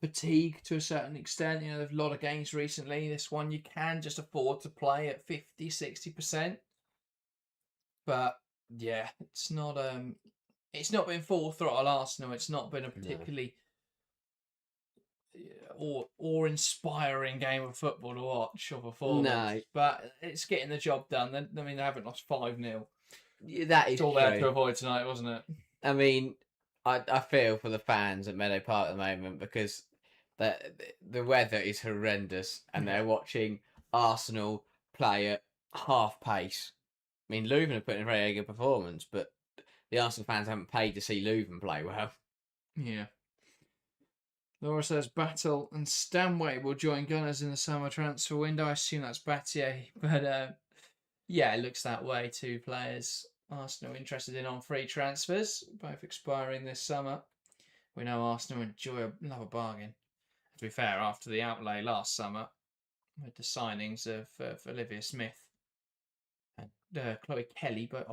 fatigue to a certain extent. You know, there's a lot of games recently. This one you can just afford to play at 50, 60%. But yeah, it's not been full throttle Arsenal. It's not been a particularly awe-inspiring game of football to watch or performance. No. But it's getting the job done. I mean, they haven't lost 5-0. That is it's all true. there to avoid tonight, wasn't it? I mean, I feel for the fans at Meadow Park at the moment because the weather is horrendous and they're watching Arsenal play at half pace. I mean, Leuven have put in a very good performance, but the Arsenal fans haven't paid to see Leuven play well. Yeah. Laura says Battle and Stanway will join Gunners in the summer transfer window. I assume that's Battier, but yeah, it looks that way. 2 players Arsenal interested in on free transfers, both expiring this summer. We know Arsenal enjoy another bargain. To be fair, after the outlay last summer with the signings of Olivia Smith and Chloe Kelly, but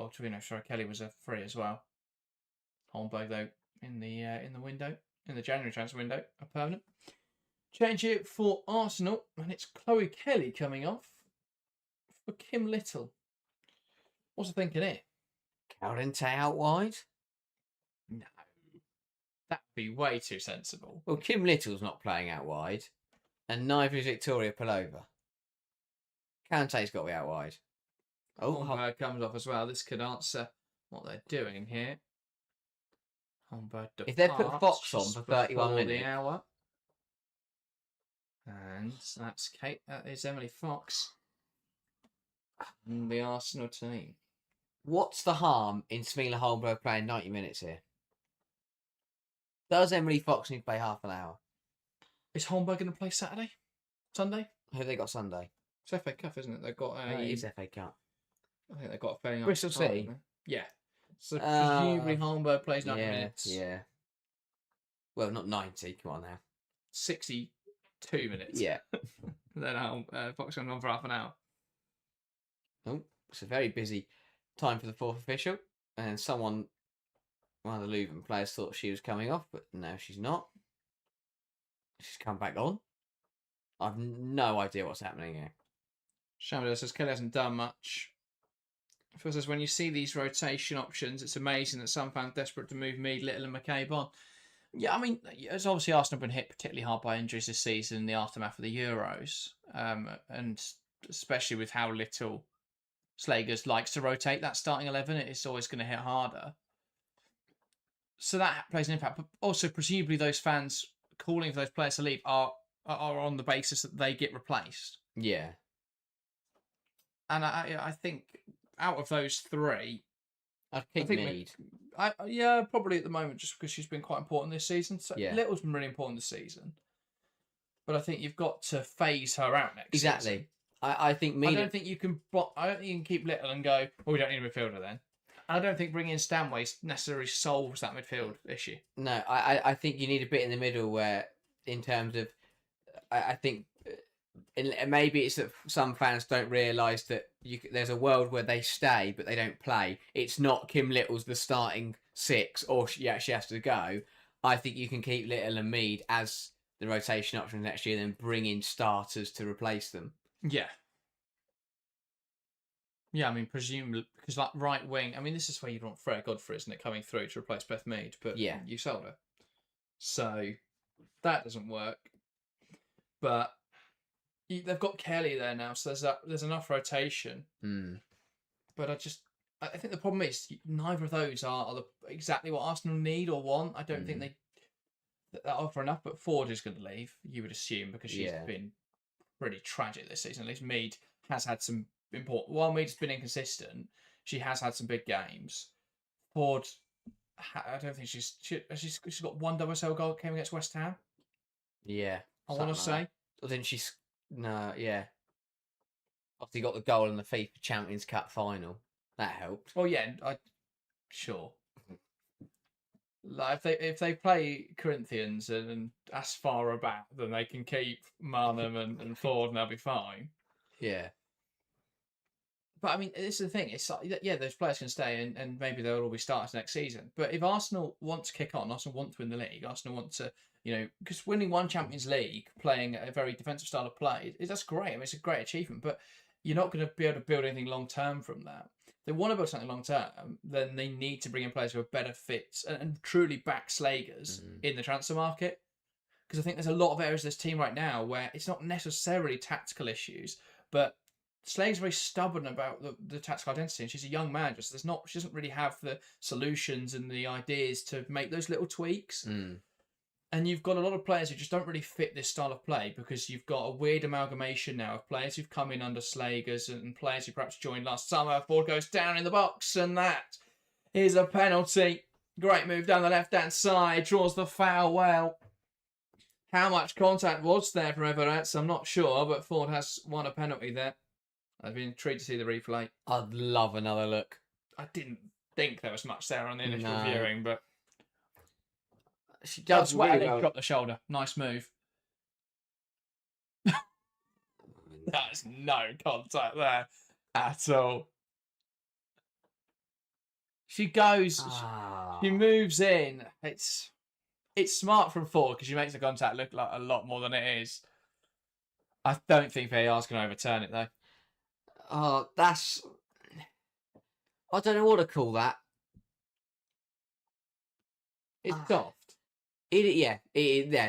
Kelly was a free as well. Holmberg though in the window. In the January transfer window, a permanent. Change it for Arsenal, and it's Chloe Kelly coming off for Kim Little. What's the thinking here? Calente out wide? No. That'd be way too sensible. Well, Kim Little's not playing out wide, and neither is Victoria Pelova. Calente's got to be out wide. Holmberg comes off as well. This could answer what they're doing here. If they put Fox on for 31 minutes. The hour. And that's Kate. That is Emily Fox. And the Arsenal team. What's the harm in Smila Holmberg playing 90 minutes here? Does Emily Fox need to play half an hour? Is Holmberg going to play Saturday? Sunday? Who have they got Sunday? It's FA Cup, isn't it? They've got a... It is FA Cup. I think they've got a fairly... Bristol City? Yeah. So presumably Holmberg plays 90 minutes. Yeah. Well, not 90. Come on now. 62 minutes. Yeah. Then Fox comes on for half an hour. Oh, it's a very busy time for the 4th official. And one of the Leuven players thought she was coming off, but no, she's not. She's come back on. I've no idea what's happening here. Shamada says Kelly hasn't done much. Phil says, when you see these rotation options, it's amazing that some fans desperate to move Mead, Little and McCabe on. Yeah, I mean, it's obviously Arsenal have been hit particularly hard by injuries this season in the aftermath of the Euros. And especially with how little Slagers likes to rotate that starting 11, it's always going to hit harder. So that plays an impact. But also, presumably, those fans calling for those players to leave are on the basis that they get replaced. Yeah. And I think out of those 3, I'd pick Mead. Yeah, probably at the moment, just because she's been quite important this season. So yeah. Little's been really important this season. But I think you've got to phase her out next season. I think Mead... I don't think you can keep Little and go, well, we don't need a midfielder then. And I don't think bringing in Stanway necessarily solves that midfield issue. No, I think you need a bit in the middle where, in terms of... I think... And maybe it's that some fans don't realise that there's a world where they stay but they don't play. It's not Kim Little's the starting 6 or she actually has to go. I think you can keep Little and Mead as the rotation options next year, then bring in starters to replace them. Yeah. Yeah, I mean, presumably, because like right wing, I mean, this is where you'd want Freya Godfrey, isn't it, coming through to replace Beth Mead, but yeah, you sold her. So that doesn't work. But they've got Kelly there now, so there's enough rotation. But I think the problem is neither of those are exactly what Arsenal need or want. I don't think they offer enough. But Ford is going to leave, you would assume, because she's been pretty tragic this season. At least Mead has had some important. While Mead's been inconsistent, she has had some big games. Ford, I don't think she's got one WSL goal came against West Ham. Yeah, I want to say. Or then she's no, yeah. Obviously got the goal in the FIFA Champions Cup final. That helped. Well, yeah, sure. Like if they play Corinthians and Asfar back, then they can keep Marnham and Ford and they'll be fine. Yeah. But I mean, this is the thing. It's like, yeah, those players can stay and maybe they'll all be starters next season. But if Arsenal want to kick on, Arsenal want to win the league, Arsenal want to, because winning one Champions League, playing a very defensive style of play, that's great. I mean, it's a great achievement. But you're not going to be able to build anything long term from that. If they want to build something long term, then they need to bring in players who are better fits and truly back Slagers in the transfer market. Because I think there's a lot of areas of this team right now where it's not necessarily tactical issues, but Slade's very stubborn about the tactical identity, and she's a young man. She doesn't really have the solutions and the ideas to make those little tweaks. And you've got a lot of players who just don't really fit this style of play because you've got a weird amalgamation now of players who've come in under Slagers and players who perhaps joined last summer. Ford goes down in the box, and that is a penalty. Great move down the left-hand side, draws the foul well. How much contact was there from Emirates? I'm not sure, but Ford has won a penalty there. I've been intrigued to see the replay. I'd love another look. I didn't think there was much there on the initial viewing, but she does really well. Drop the shoulder. Nice move. That's no contact there at all. She goes. She moves in. It's smart from Ford because she makes the contact look like a lot more than it is. I don't think VAR's going to overturn it though. Oh, I don't know what to call that. It's soft. Yeah,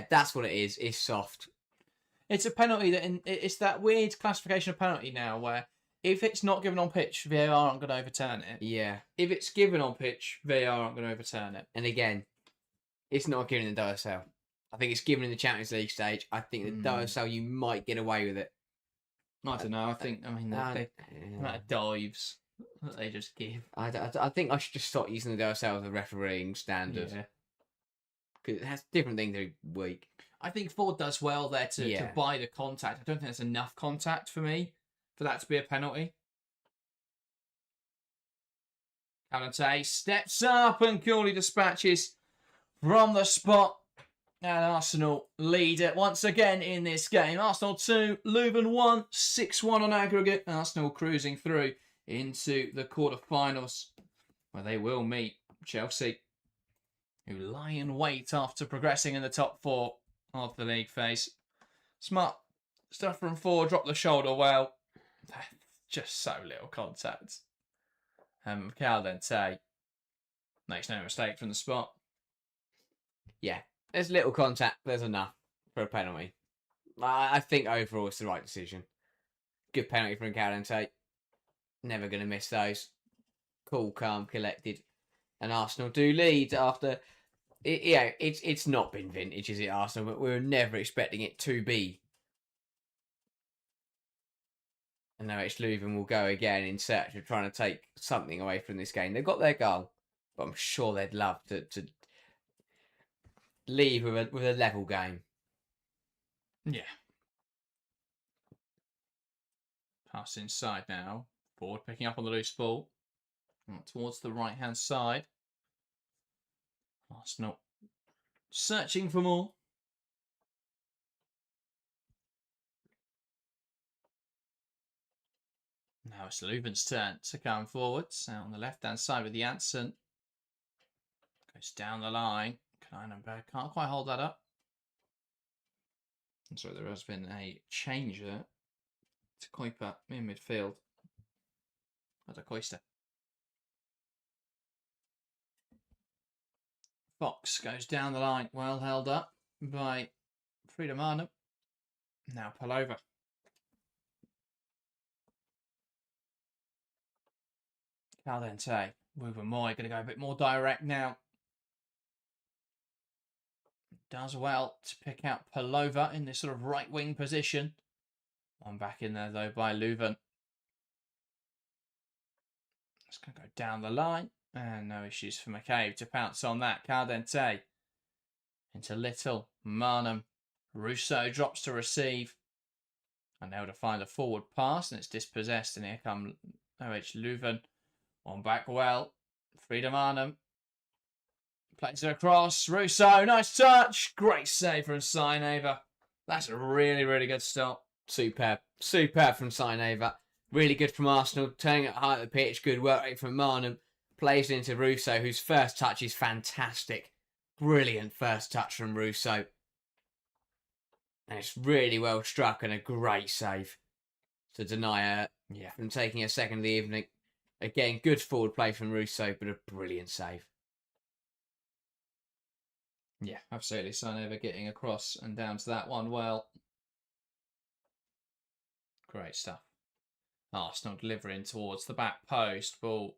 that's what it is. It's soft. It's a penalty it's that weird classification of penalty now where if it's not given on pitch, VAR aren't going to overturn it. Yeah. If it's given on pitch, VAR aren't going to overturn it. And again, it's not given in the WSL. I think it's given in the Champions League stage. I think the WSL, you might get away with it. I don't know. The amount of dives that they just give. I think I should just stop using the WSL as a refereeing standard. Yeah. Because it has different things every week. I think Ford does well there to buy the contact. I don't think there's enough contact for me for that to be a penalty. Calante steps up and coolly dispatches from the spot. And Arsenal lead it once again in this game. Arsenal 2, Leuven 1, 6-1 on aggregate. Arsenal cruising through into the quarterfinals where they will meet Chelsea, who lie in wait after progressing in the top 4 of the league phase. Smart stuff from Ford, drop the shoulder well. Just so little contact. Calante makes no mistake from the spot. Yeah. There's little contact. There's enough for a penalty. I think overall it's the right decision. Good penalty from Calante. Never going to miss those. Cool, calm, collected. And Arsenal do lead after... It's not been vintage, is it, Arsenal? But we were never expecting it to be. And now OH Leuven will go again in search of trying to take something away from this game. They've got their goal, but I'm sure they'd love to leave with a level game. Yeah. Pass inside now. Ford picking up on the loose ball. Towards the right-hand side. Arsenal searching for more. Now it's Leuven's turn to come forwards. Out on the left-hand side with Janssen. Goes down the line. Kleinenberg can't quite hold that up. And so there has been a change there to Kuiper in midfield. That's a Koister. Fox goes down the line, well held up by Frida Marnham. Now Palova. Calante, Ruben Moy going to go a bit more direct now. Does well to pick out Palova in this sort of right wing position. One back in there though by Leuven. It's going to go down the line. And no issues for McCabe to pounce on that. Calante into Little. Marnham. Rousseau drops to receive. Unable to find a forward pass, and it's dispossessed. And here come OH Leuven One back well. Freedom Arnhem. Plays it across. Russo, nice touch. Great save from Sinehaver. That's a really, really good stop. Superb. Superb from Sinehaver. Really good from Arsenal. Turning it high at the pitch. Good work rate from Marnham. Plays it into Russo, whose first touch is fantastic. Brilliant first touch from Russo. And it's really well struck and a great save to deny her from taking a second of the evening. Again, good forward play from Russo, but a brilliant save. Yeah, absolutely. Sinehaver getting across and down to that one well. Great stuff. Arsenal delivering towards the back post. Ball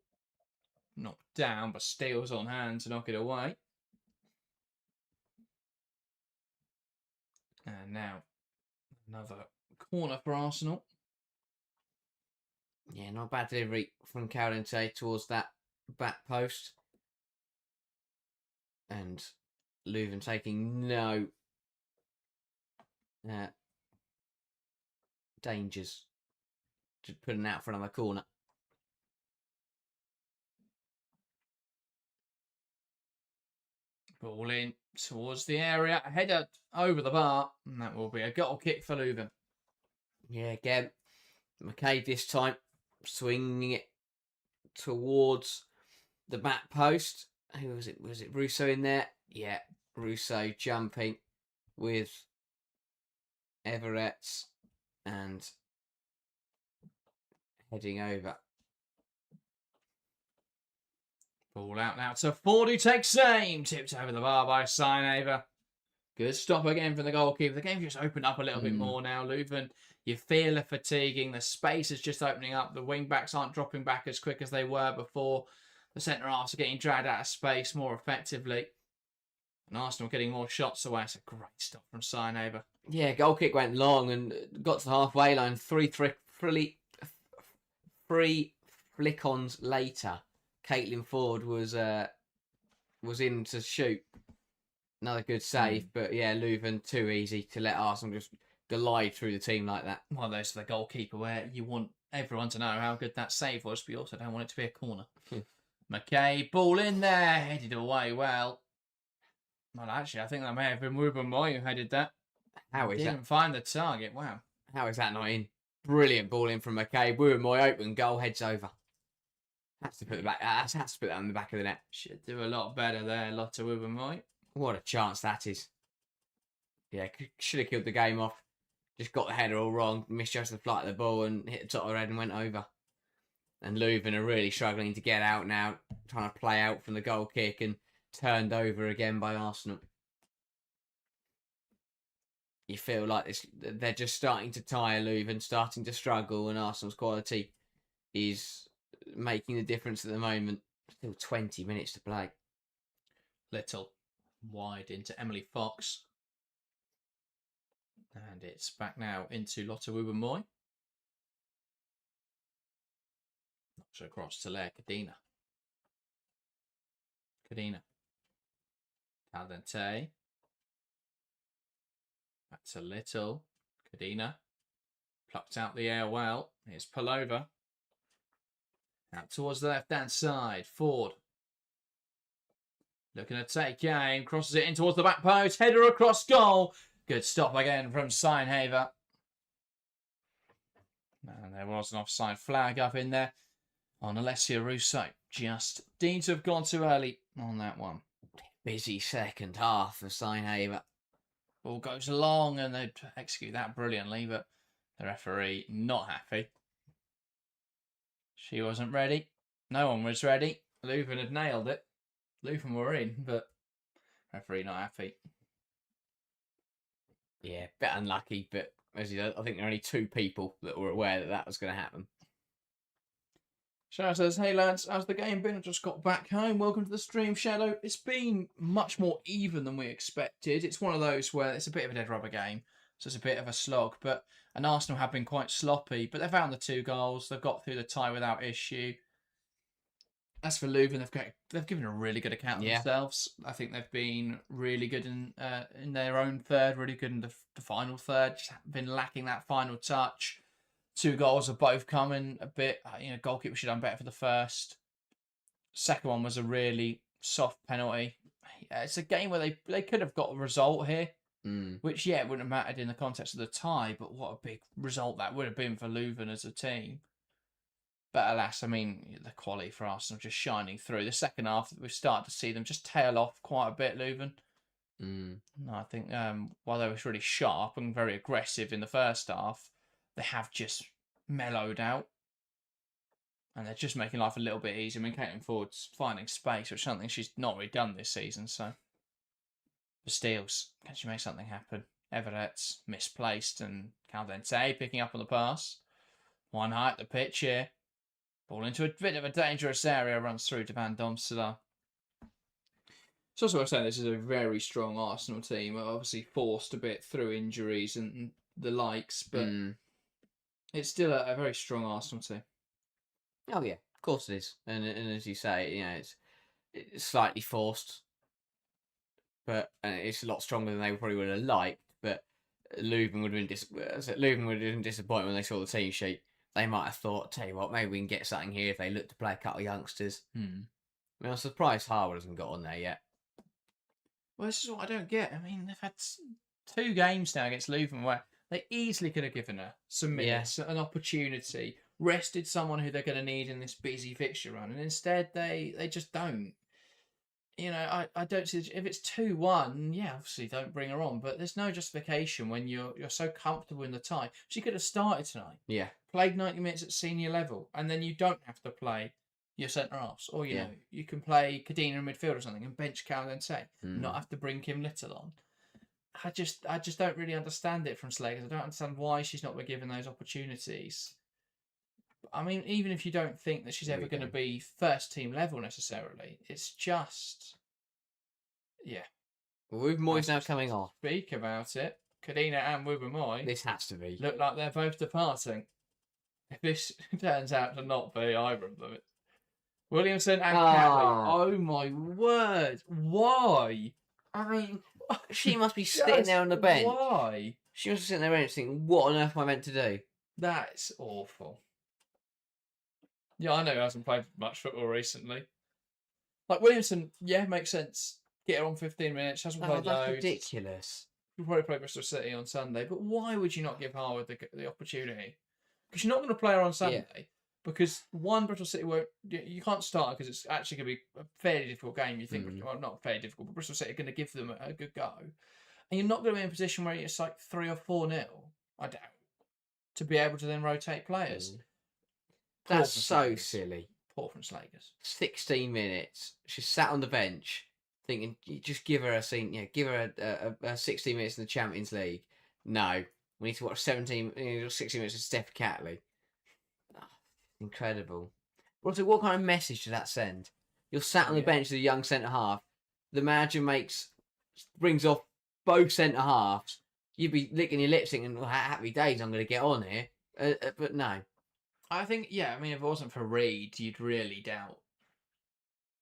knocked down, but Steele's on hand to knock it away. And now another corner for Arsenal. Yeah, not bad delivery from Caldente towards that back post. And Leuven taking no dangers. Just putting out for another corner. Ball in towards the area. Header over the bar. And that will be a goal kick for Leuven. Yeah, again, McKay this time swinging it towards the back post. Who was it? Was it Russo in there? Yeah, Russo jumping with Emirates and heading over. Ball out now to Ford, who takes aim. Tipped over the bar by Sinehaver. Good stop again from the goalkeeper. The game just opened up a little bit more now. Leuven, you feel the fatiguing. The space is just opening up. The wing-backs aren't dropping back as quick as they were before. The centre-halves are getting dragged out of space more effectively. And Arsenal getting more shots away. It's a great stop from Sinehaver. Yeah, goal kick went long and got to the halfway line. Three flick-ons later, Caitlin Ford was in to shoot. Another good save, but yeah, Leuven too easy to let Arsenal just glide through the team like that. One of those for the goalkeeper where you want everyone to know how good that save was, but you also don't want it to be a corner. McKay, ball in there, headed away well. Well, actually, I think that may have been Ruben Moy who headed that. How is that? Didn't find the target. Wow. How is that not in? Brilliant ball in from McKay. Ruben Moy open goal, heads over. Has to put has to put that on the back of the net. Should do a lot better there, Lotte Ruben Moy. What a chance that is. Yeah, should have killed the game off. Just got the header all wrong. Misjudged the flight of the ball and hit the top of her head and went over. And Leuven are really struggling to get out now. Trying to play out from the goal kick and turned over again by Arsenal. You feel like they're just starting to tire Leuven, starting to struggle, and Arsenal's quality is making the difference at the moment. Still 20 minutes to play. Little wide into Emily Fox. And it's back now into Lotte Ruben Moy. Knocks her across to Lea Cadena. Caldente. Back to Little. Cadena. Plucked out the air well. Here's Palova. Out towards the left-hand side. Ford. Looking to take aim. Crosses it in towards the back post. Header across goal. Good stop again from Sinehaver. And there was an offside flag up in there on Alessia Russo. Just deemed to have gone too early on that one. Busy second half for Sinehaver. Ball goes along and they execute that brilliantly, but the referee not happy. She wasn't ready. No one was ready. Leuven had nailed it. Leuven were in, but referee not happy. Yeah, a bit unlucky, but as you know, I think there are only two people that were aware that that was going to happen. Shadow says, hey lads, how's the game been? I just got back home. Welcome to the stream, Shadow. It's been much more even than we expected. It's one of those where it's a bit of a dead rubber game, so it's a bit of a slog. And Arsenal have been quite sloppy, but they've found the 2 goals. They've got through the tie without issue. As for Leuven, they've given a really good account of themselves. I think they've been really good in their own third, really good in the final third. Just been lacking that final touch. 2 goals have both come in a bit. Goalkeeper should have done better for the first. Second one was a really soft penalty. Yeah, it's a game where they could have got a result here, which, it wouldn't have mattered in the context of the tie, but what a big result that would have been for Leuven as a team. But alas, I mean, the quality for Arsenal just shining through. The second half, we've started to see them just tail off quite a bit, Leuven. No, I think while they were really sharp and very aggressive in the first half, they have just mellowed out. And they're just making life a little bit easier. I mean, Caitlin Ford's finding space, which is something she's not really done this season. So, the Steels, can she make something happen? Emirates misplaced, and Caldente picking up on the pass. One high at the pitch here. Ball into a bit of a dangerous area, runs through to Van Domselaar. It's also worth saying this is a very strong Arsenal team. Obviously forced a bit through injuries and the likes, but it's still a very strong Arsenal team. Oh yeah, of course it is. And as you say, it's slightly forced, but it's a lot stronger than they probably would have liked. But Leuven would have been disappointed when they saw the team sheet. They might have thought, tell you what, maybe we can get something here if they look to play a couple of youngsters. I mean, I'm surprised Harwood hasn't got on there yet. Well, this is what I don't get. I mean, they've had 2 games now against Leuven where they easily could have given her some minutes, an opportunity, rested someone who they're going to need in this busy fixture run, and instead they just don't. I don't see if it's 2-1. Yeah, obviously don't bring her on, but there's no justification when you're so comfortable in the tie. She could have started tonight. Yeah, played 90 minutes at senior level, and then you don't have to play your centre halves, or you know you can play Kadina in midfield or something and bench Caldente, not have to bring Kim Little on. I just don't really understand it from Slagers. I don't understand why she's not been given those opportunities. I mean, even if you don't think that she's ever going to be first team level necessarily, it's just, Well, with Moyes now coming off, speak about it. Kadina and Wubba Moy. This has to be. Look like they're both departing. If this turns out to not be either of them, Williamson and Catley. Oh my word! Why? I mean, she must be sitting there on the bench. Why? She must be sitting there on the bench thinking, what on earth am I meant to do? That's awful. Yeah, I know he hasn't played much football recently. Like Williamson, makes sense. Get her on 15 minutes. Hasn't played that's loads. ridiculous. We'll probably play Bristol City on Sunday, but why would you not give Harwood the opportunity? Because you're not going to play her on Sunday. Because one, Bristol City won't. You can't start because it's actually going to be a fairly difficult game. You think, well, not fairly difficult, but Bristol City are going to give them a good go, and you're not going to be in a position where it's like 3 or 4-0. I doubt to be able to then rotate players. That's so silly. Poor from Slagers. 16 minutes. She sat on the bench thinking, just give her a scene. Give her a 16 minutes in the Champions League. No, we need to watch 16 minutes of Steph Catley. Incredible. Also, what kind of message does that send? You're sat on the bench as a young centre half. The manager brings off both centre halves. You'd be licking your lips thinking, well, happy days, I'm going to get on here. But no. I think, I mean, if it wasn't for Reed, you'd really doubt.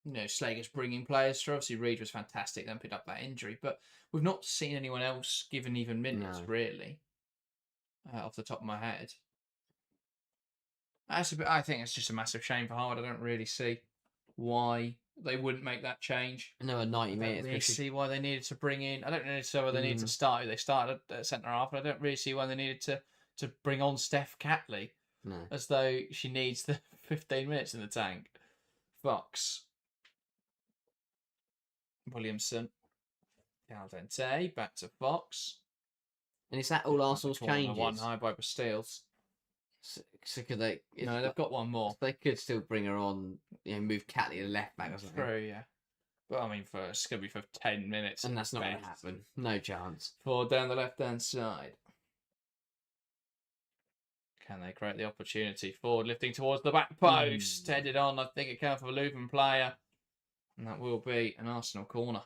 Slagers bringing players through. Obviously, Reed was fantastic, then picked up that injury. But we've not seen anyone else given even minutes, really, off the top of my head. I think it's just a massive shame for Harwood. I don't really see why they wouldn't make that change. Another 90 minutes. I don't really see why they needed to bring in. I don't really see why they needed to start. They started at centre half, but I don't really see why they needed to bring on Steph Catley. No. As though she needs the 15 minutes in the tank. Fox. Williamson. Caldente. Back to Fox. And is that all Arsenal's changes? One high by Bastiles. So could they? No, they've got one more. They could still bring her on. Move Catley to left back or something. True, yeah. But I mean, it's going to be for 10 minutes. And that's not going to happen. No chance. Ford down the left-hand side. Can they create the opportunity? Ford lifting towards the back post. Headed on, I think it counts for a Leuven player. And that will be an Arsenal corner.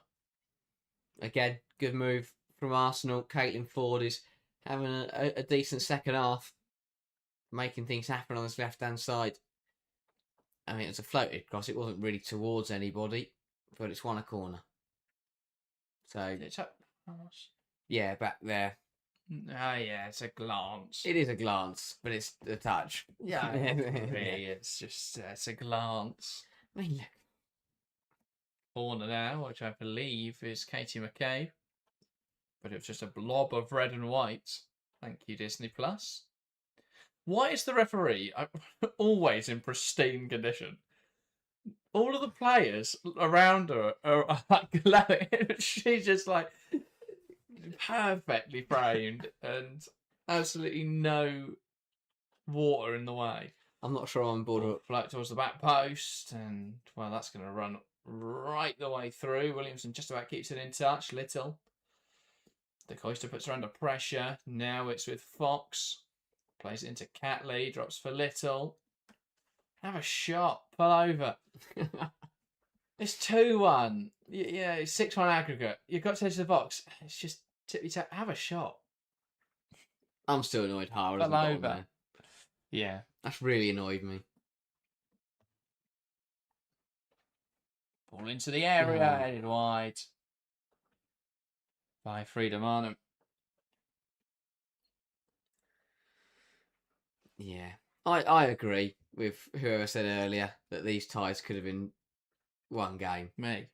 Again, good move from Arsenal. Caitlin Ford is having a decent second half. Making things happen on this left-hand side. I mean, it was a floated cross. It wasn't really towards anybody, but it's won a corner. So, yeah, back there. It's a glance. It is a glance, but it's a touch. Yeah, really, it's just it's a glance. I mean, corner now, which I believe is Katie McCabe. But it was just a blob of red and white. Thank you, Disney Plus. Why is the referee always in pristine condition? All of the players around her are like glowing. She's just like perfectly framed and absolutely no water in the way. I'm not sure I'm on board with it. Float towards the back post, and well, that's going to run right the way through. Williamson just about keeps it in touch. Little. De Coyster puts her under pressure. Now it's with Fox. Plays it into Catley. Drops for Little. Have a shot. Pull over. It's 2-1. Yeah, it's 6-1 aggregate. You've got to take to the box. It's just tippy-tap. Have a shot. I'm still annoyed Howard hasn't Pull got on over. there. Yeah. That's really annoyed me. Ball into the area. Headed wide. By Freedom Arnhem. Yeah. I agree with whoever said earlier that these ties could have been one game. Me.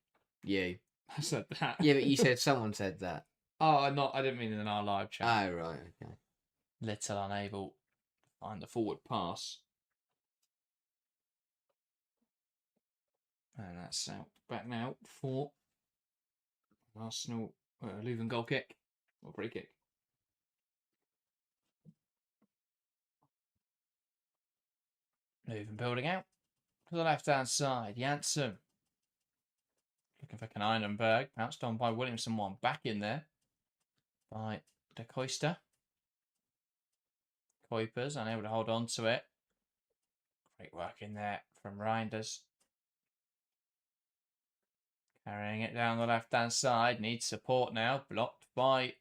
You. I said that. Yeah, but you said someone said that. Oh, I didn't mean in our live chat. Oh, right, okay. Little unable to find the forward pass. And that's out back now for Arsenal. Leuven goal kick or free kick. Leuven building out to the left-hand side. Janssen looking for Kaneinenberg. Bounced on by Williamson. One back in there by De Coyster. Kuipers unable to hold on to it. Great work in there from Reinders. Carrying it down the left-hand side. Needs support now. Blocked by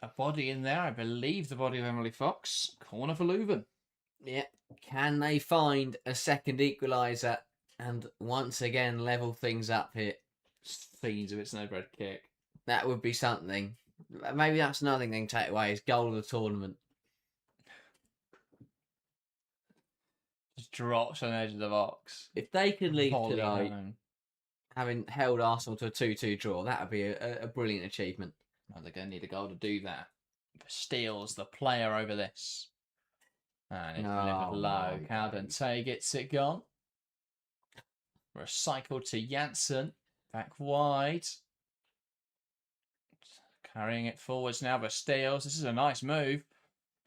a body in there. I believe the body of Emily Fox. Corner for Leuven. Yeah. Can they find a second equaliser and once again level things up here? Fiends of its no bread kick. That would be something. Maybe that's another thing they can take away is goal of the tournament. Just drops on the edge of the box. If they could leave Volley tonight home. having held Arsenal to a 2-2 draw, that would be a brilliant achievement. Well, they're going to need a goal to do that. Steele's the player over this. And it's delivered low. Cowden-Tay gets it gone. Recycled to Janssen. Back wide. Carrying it forwards now, Bastiles. This is a nice move.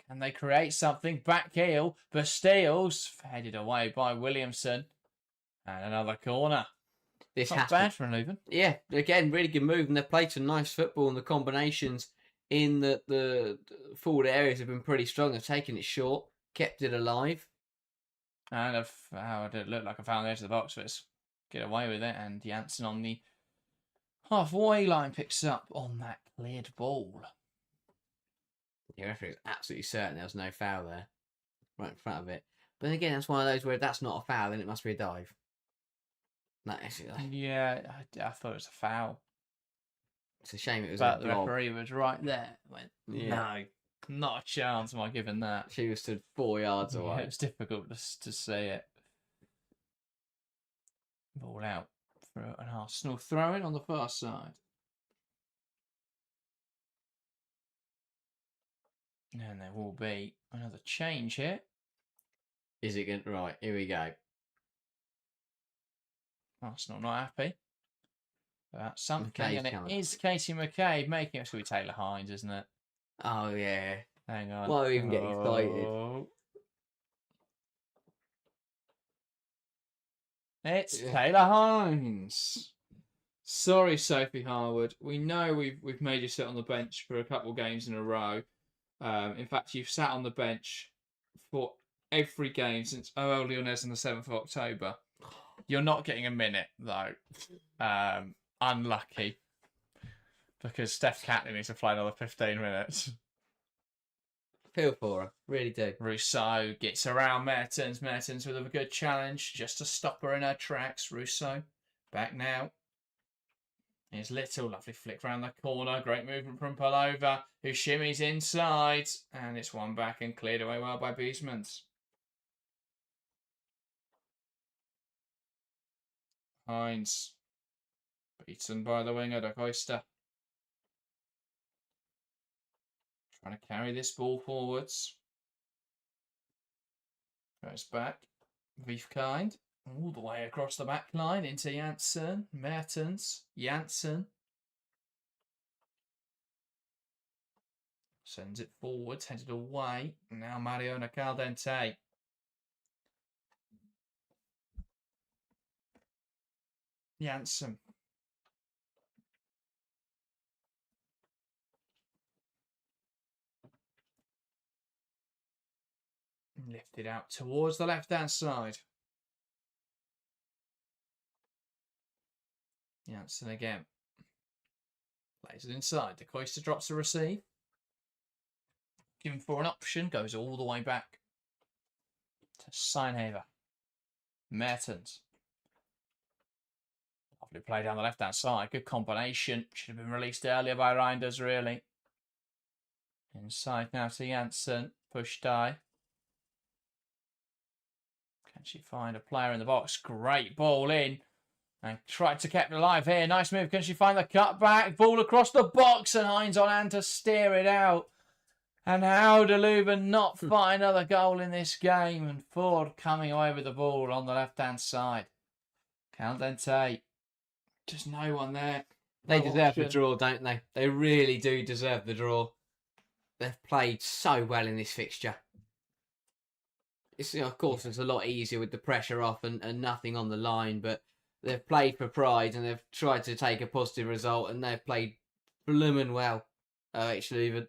Can they create something? Back heel. Bastiles headed away by Williamson. And another corner. This Not bad for Leuven. Yeah, again, really good move. And they've played some nice football, and the combinations in the forward areas have been pretty strong. They've taken it short, kept it alive. And how did it look like a foul on the edge of the box, but it's get away with it. And Janssen on the halfway line picks up on that cleared ball. The referee was absolutely certain there was no foul there, right in front of it. But then again, that's one of those where if that's not a foul, then it must be a dive. Yeah, I thought it was a foul. It's a shame it was But a the blob. referee was right there. Went, no, not a chance am I giving that. She was stood 4 yards away. Yeah, it was difficult to see it. Ball out for an Arsenal throw-in on the far side. And there will be another change here. Is it going to... Right, here we go. Arsenal not happy about something, McKay's and it coming. is Katie McCabe making it. It's going to be Taylor Hines, isn't it? Oh, yeah. Hang on. Why are we even getting excited? It's Taylor Hines. Sorry, Sophie Harwood. We know we've made you sit on the bench for a couple of games in a row. In fact, you've sat on the bench for every game since OH Leuven on the 7th of October. You're not getting a minute, though. Unlucky. Because Steph Catley needs to play another 15 minutes. Feel for her. Really do. Rousseau gets around Mertens. Mertens with a good challenge just to stop her in her tracks. Rousseau back now. Here's Little. Lovely flick round the corner. Great movement from Pullover, who shimmies inside. And it's one back and cleared away well by Beesmans. Hines. Beaten by the winger, De Costa. Trying to carry this ball forwards. Goes back. Wiefkind. All the way across the back line into Janssen. Mertens. Janssen. Sends it forwards, headed away. Now Mariona Caldente. Janssen. Lifted out towards the left-hand side. Janssen again. Plays it inside. De Costa drops the receive. Given for an option. Goes all the way back to Seinhaver. Mertens. Lovely play down the left-hand side. Good combination. Should have been released earlier by Reinders, really. Inside now to Janssen. Push die. Can she find a player in the box? Great ball in. And tried to keep it alive here. Nice move. Can she find the cutback? Ball across the box and Hines on hand to steer it out. And how do Leuven not find another goal in this game? And Ford coming away with the ball on the left-hand side. Caldente. Just no one there. They deserve the draw, don't they? They really do deserve the draw. They've played so well in this fixture. It's, of course, it's a lot easier with the pressure off and nothing on the line, but they've played for pride and they've tried to take a positive result and they've played bloomin' well. OH Leuven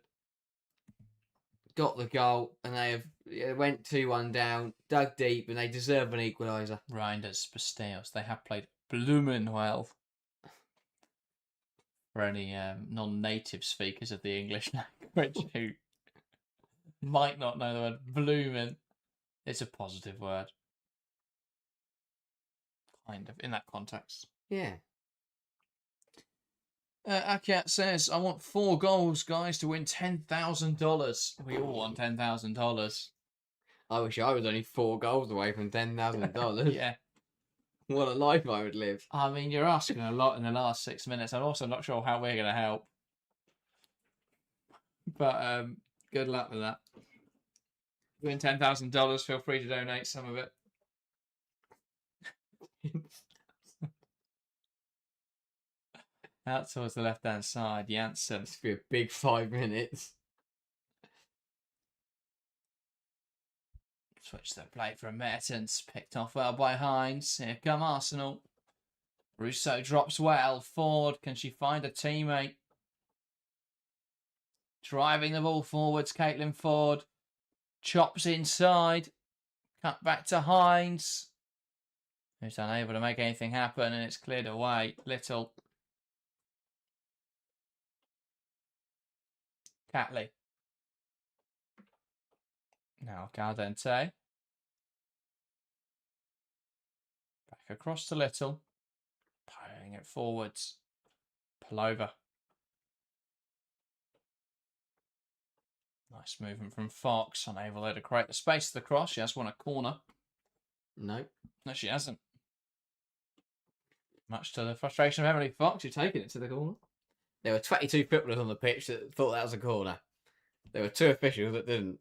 got the goal and they went 2-1 down, dug deep, and they deserve an equaliser. Reinders, Pasteos, they have played bloomin' well. For any non-native speakers of the English language who might not know the word bloomin'. It's a positive word. Kind of, in that context. Yeah. Akyat says, I want 4 goals, guys, to win $10,000. We all want $10,000. I wish I was only 4 goals away from $10,000. Yeah. What a life I would live. I mean, you're asking a lot in the last 6 minutes. I'm also not sure how we're going to help. But good luck with that. Win $10,000, feel free to donate some of it. Out towards the left-hand side, Janssen. This could be a big 5 minutes. Switch the play from Mertens. Picked off well by Hines. Here come Arsenal. Rousseau drops well. Ford, can she find a teammate? Driving the ball forwards, Caitlin Ford. Chops inside. Cut back to Hines. Who's unable to make anything happen, and it's cleared away. Little. Catley. Now Caldente. Back across to Little. Playing it forwards. Palova. Nice movement from Fox. Unable there to create the space to the cross. She has won a corner. No, she hasn't. Much to the frustration of Emily Fox, who's taken it to the corner. There were 22 footballers on the pitch that thought that was a corner. There were 2 officials that didn't.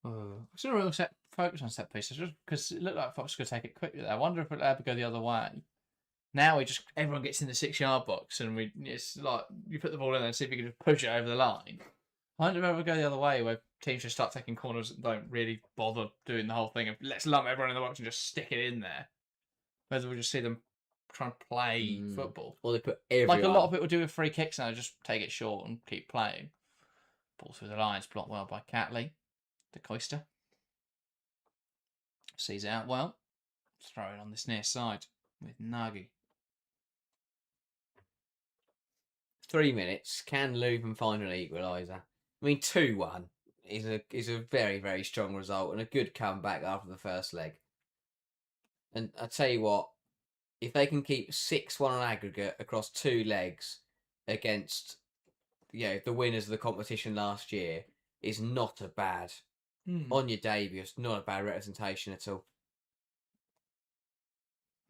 I should have really focus on set pieces just because it looked like Fox could take it quickly there. I wonder if it'll ever go the other way. Now everyone gets in the 6-yard box and it's like you put the ball in there and see if you can just push it over the line. I wonder if it'll ever go the other way where teams just start taking corners and don't really bother doing the whole thing and let's lump everyone in the box and just stick it in there. Whether we'll just see them trying to play football. Or they put everyone. Like a lot of people do with free kicks now, just take it short and keep playing. Ball through the lines, blocked well by Catley. De Costa. Sees it out well. Throw it on this near side with Nagy. 3 minutes. Can Leuven find an equaliser? I mean, 2-1 is a very, very strong result and a good comeback after the first leg. And I tell you what, if they can keep 6-1 on aggregate across 2 legs against, the winners of the competition last year, is not a bad on your debut. It's not a bad representation at all.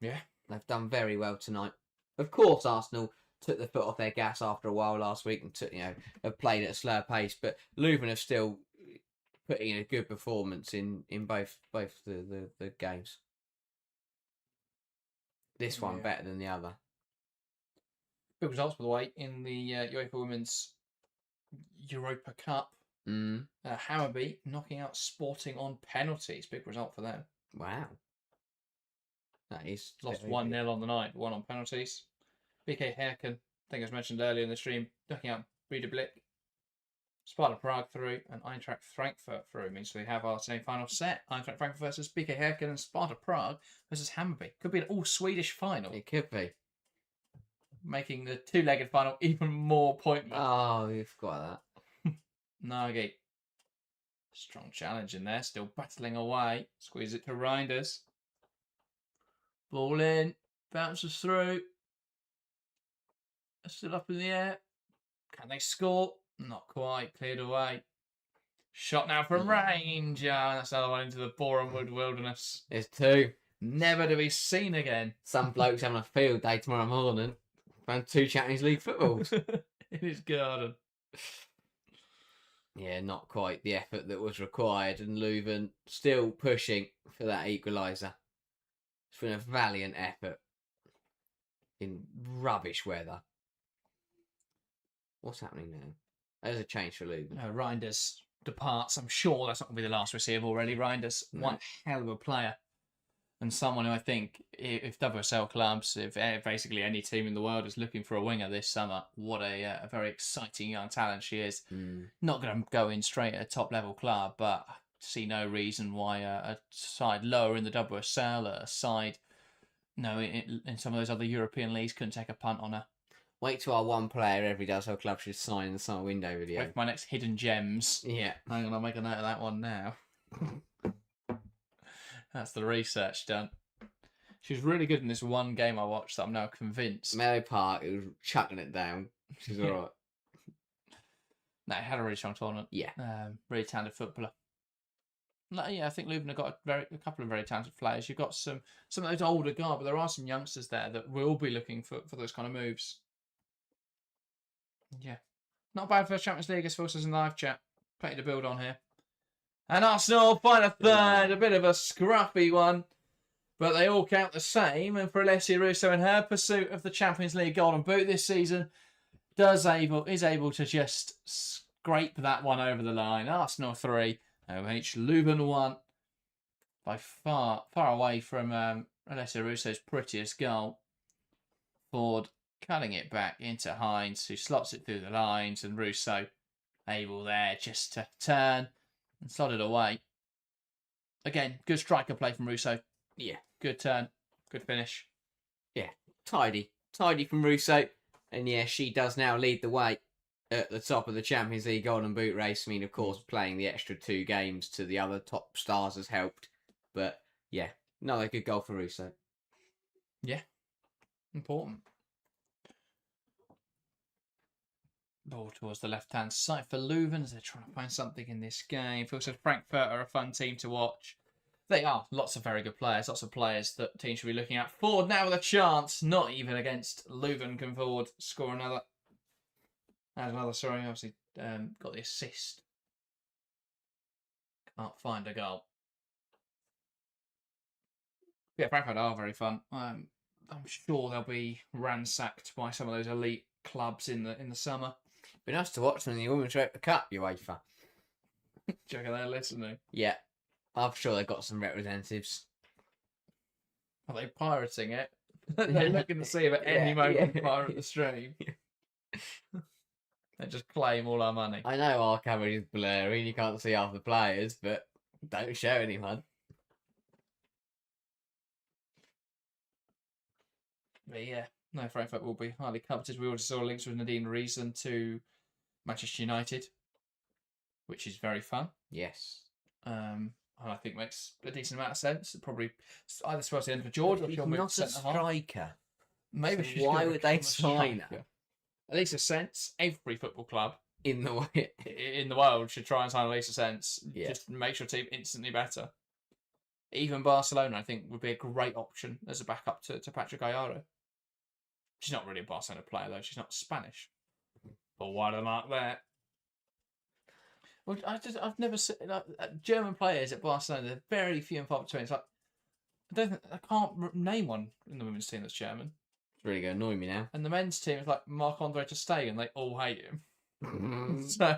Yeah. They've done very well tonight. Of course, Arsenal took the foot off their gas after a while last week and have played at a slower pace, but Leuven have still putting in a good performance in both the games. This one better than the other. Big results, by the way, in the UEFA Women's Europa Cup. Hammarby knocking out Sporting on penalties. Big result for them. Wow. That is lost 1-0 on the night, one on penalties. BK Herken, I think as mentioned earlier in the stream, knocking out Breeder Blick. Sparta Prague through and Eintracht Frankfurt through. Means we have our semi-final set. Eintracht Frankfurt versus BK Herken and Sparta Prague versus Hammarby. Could be an all-Swedish final. It could be. Making the two-legged final even more pointless. Oh, you forgot that. Nagy. Strong challenge in there. Still battling away. Squeeze it to Reinders. Ball in. Bounces through. Still up in the air. Can they score? Not quite. Cleared away. Shot now from range. That's another one into the Borehamwood Wilderness. There's two. Never to be seen again. Some bloke's having a field day tomorrow morning. Found 2 Champions League footballs. In his garden. Yeah, not quite the effort that was required. And Leuven still pushing for that equaliser. It's been a valiant effort in rubbish weather. What's happening now? There's a change for Leuven. Reinders departs. I'm sure that's not going to be the last we see of already. Reinders, one hell of a player. And someone who I think, if WSL clubs, if basically any team in the world is looking for a winger this summer, what a very exciting young talent she is. Not going to go in straight at a top-level club, but I see no reason why a side lower in the WSL, a side in some of those other European leagues couldn't take a punt on her. Wait till our one player every WSL club should sign in the summer window video. With my next hidden gems. Yeah. Hang on, I'll make a note of that one now. That's the research done. She was really good in this one game I watched that I'm now convinced. Mellow Park, it was chucking it down. She's all right. No, had a really strong tournament. Yeah. Really talented footballer. No, yeah, I think Leuven have got a couple of very talented players. You've got some of those older guard, but there are some youngsters there that will be looking for those kind of moves. Yeah. Not bad for the Champions League, as Phil says in live chat. Plenty to build on here. And Arsenal find a third, a bit of a scruffy one. But they all count the same. And for Alessia Russo in her pursuit of the Champions League Golden Boot this season, is able to just scrape that one over the line. Arsenal 3, OH Leuven 1. By far away from Alessia Russo's prettiest goal. Ford cutting it back into Hines, who slots it through the lines. And Russo able there just to turn and slot it away. Again, good striker play from Russo. Yeah. Good turn. Good finish. Yeah. Tidy from Russo. And yeah, she does now lead the way at the top of the Champions League Golden Boot race. I mean, of course, playing the extra 2 games to the other top stars has helped. But yeah, another good goal for Russo. Yeah. Important. Ball towards the left-hand side for Leuven as they're trying to find something in this game. Phil says Frankfurt are a fun team to watch. They are. Lots of very good players. Lots of players that teams should be looking at. Ford now with a chance. Not even against Leuven can Ford score another. Obviously got the assist. Can't find a goal. Yeah, Frankfurt are very fun. I'm sure they'll be ransacked by some of those elite clubs in the summer. Be nice to watch them in the Women's Europa Cup, UEFA. Check out they're listening. Yeah. I'm sure they've got some representatives. Are they pirating it? They're looking to see if at any moment we pirate the stream. They just claim all our money. I know our camera is blurry and you can't see half the players, but don't show anyone. But yeah, no, Frankfurt will be highly coveted. We already saw links with Nadine Reason to Manchester United, which is very fun. Yes. And I think makes a decent amount of sense. Probably either supposed to end for George or she's not a striker. Maybe so she's why would they sign her? At least a sense. Every football club in the world should try and sign Elisa Sense. Yeah. Just make your team instantly better. Even Barcelona, I think, would be a great option as a backup to Patrick Ayaro. She's not really a Barcelona player, though. She's not Spanish. But why do I like that? Well, I've never seen German players at Barcelona. They're very few and far between. It's like I can't name one in the women's team that's German. It's really going to annoy me now. And the men's team is like Marc-Andre ter Stegen. They all hate him. So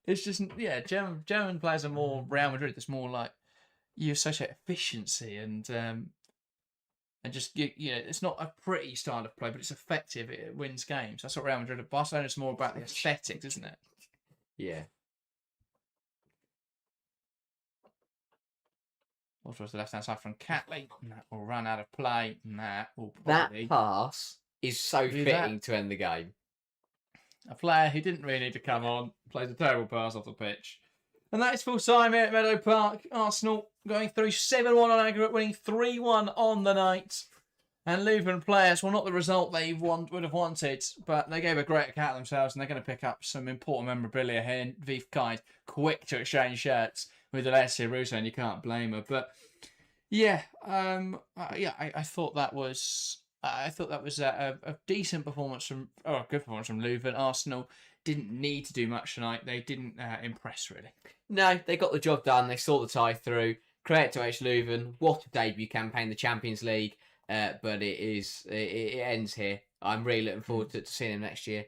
it's just German players are more Real Madrid. It's more like you associate efficiency and just it's not a pretty style of play, but it's effective. It wins games. That's what Real Madrid. Barcelona's more about the aesthetics, isn't it? Yeah. Also, the left hand side from Catley. That will run out of play. That pass is so fitting to end the game. A player who didn't really need to come on plays a terrible pass off the pitch. And that is full time here at Meadow Park. Arsenal going through 7-1 on aggregate, winning 3-1 on the night. And Leuven players, well, not the result they would have wanted, but they gave a great account of themselves, and they're going to pick up some important memorabilia here. Viv Kind, quick to exchange shirts with Alessia Russo, and you can't blame her. But yeah, I thought that was a decent performance a good performance from Leuven. Arsenal didn't need to do much tonight. They didn't impress really. No, they got the job done. They saw the tie through. Credit to OH Leuven. What a debut campaign, the Champions League. But it ends here. I'm really looking forward to seeing them next year.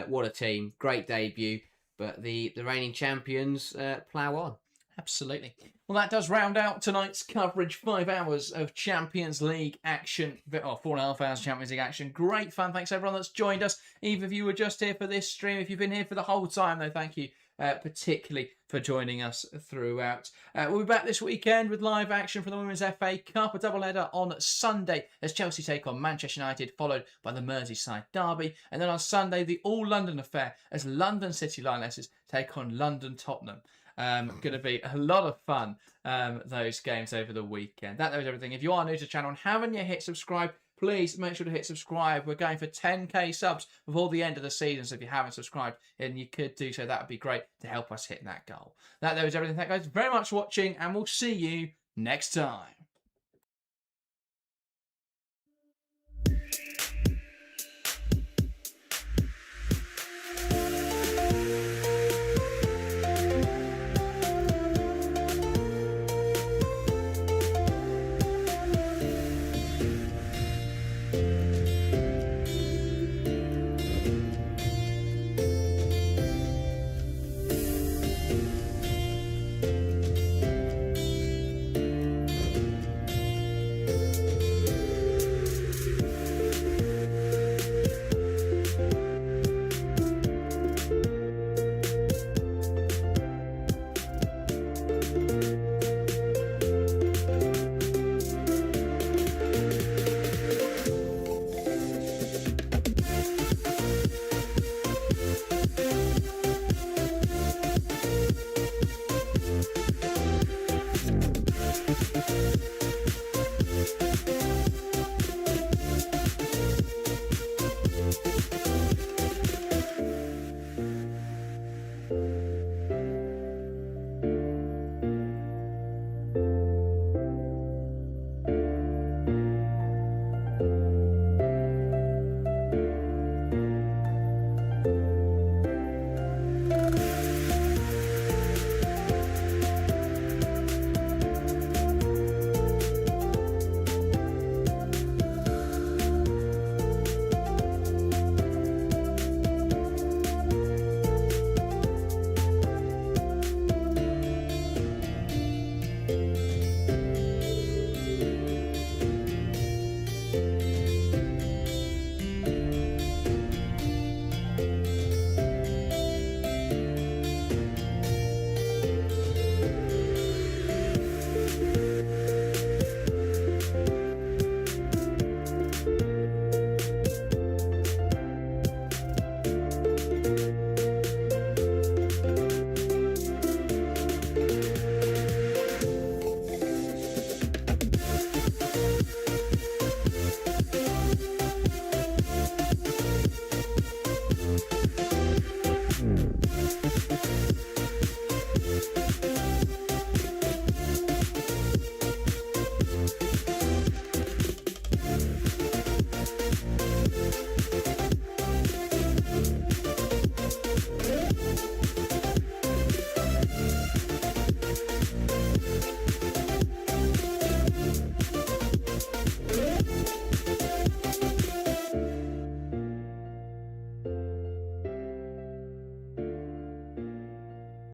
What a team. Great debut. But the reigning champions plough on. Absolutely. Well, that does round out tonight's coverage. 5 hours of Champions League action. 4.5 hours of Champions League action. Great fun. Thanks everyone that's joined us. Even if you were just here for this stream, if you've been here for the whole time, though, thank you particularly for joining us throughout. We'll be back this weekend with live action from the Women's FA Cup, a doubleheader on Sunday as Chelsea take on Manchester United, followed by the Merseyside derby. And then on Sunday, the all-London affair as London City Lionesses take on London Tottenham. Going to be a lot of fun, those games over the weekend. That was everything. If you are new to the channel and haven't yet hit subscribe, please make sure to hit subscribe. We're going for 10k subs before the end of the season, so if you haven't subscribed and you could do so, that would be great to help us hit that goal. That was everything. Thank you guys very much for watching, and we'll see you next time. Bye.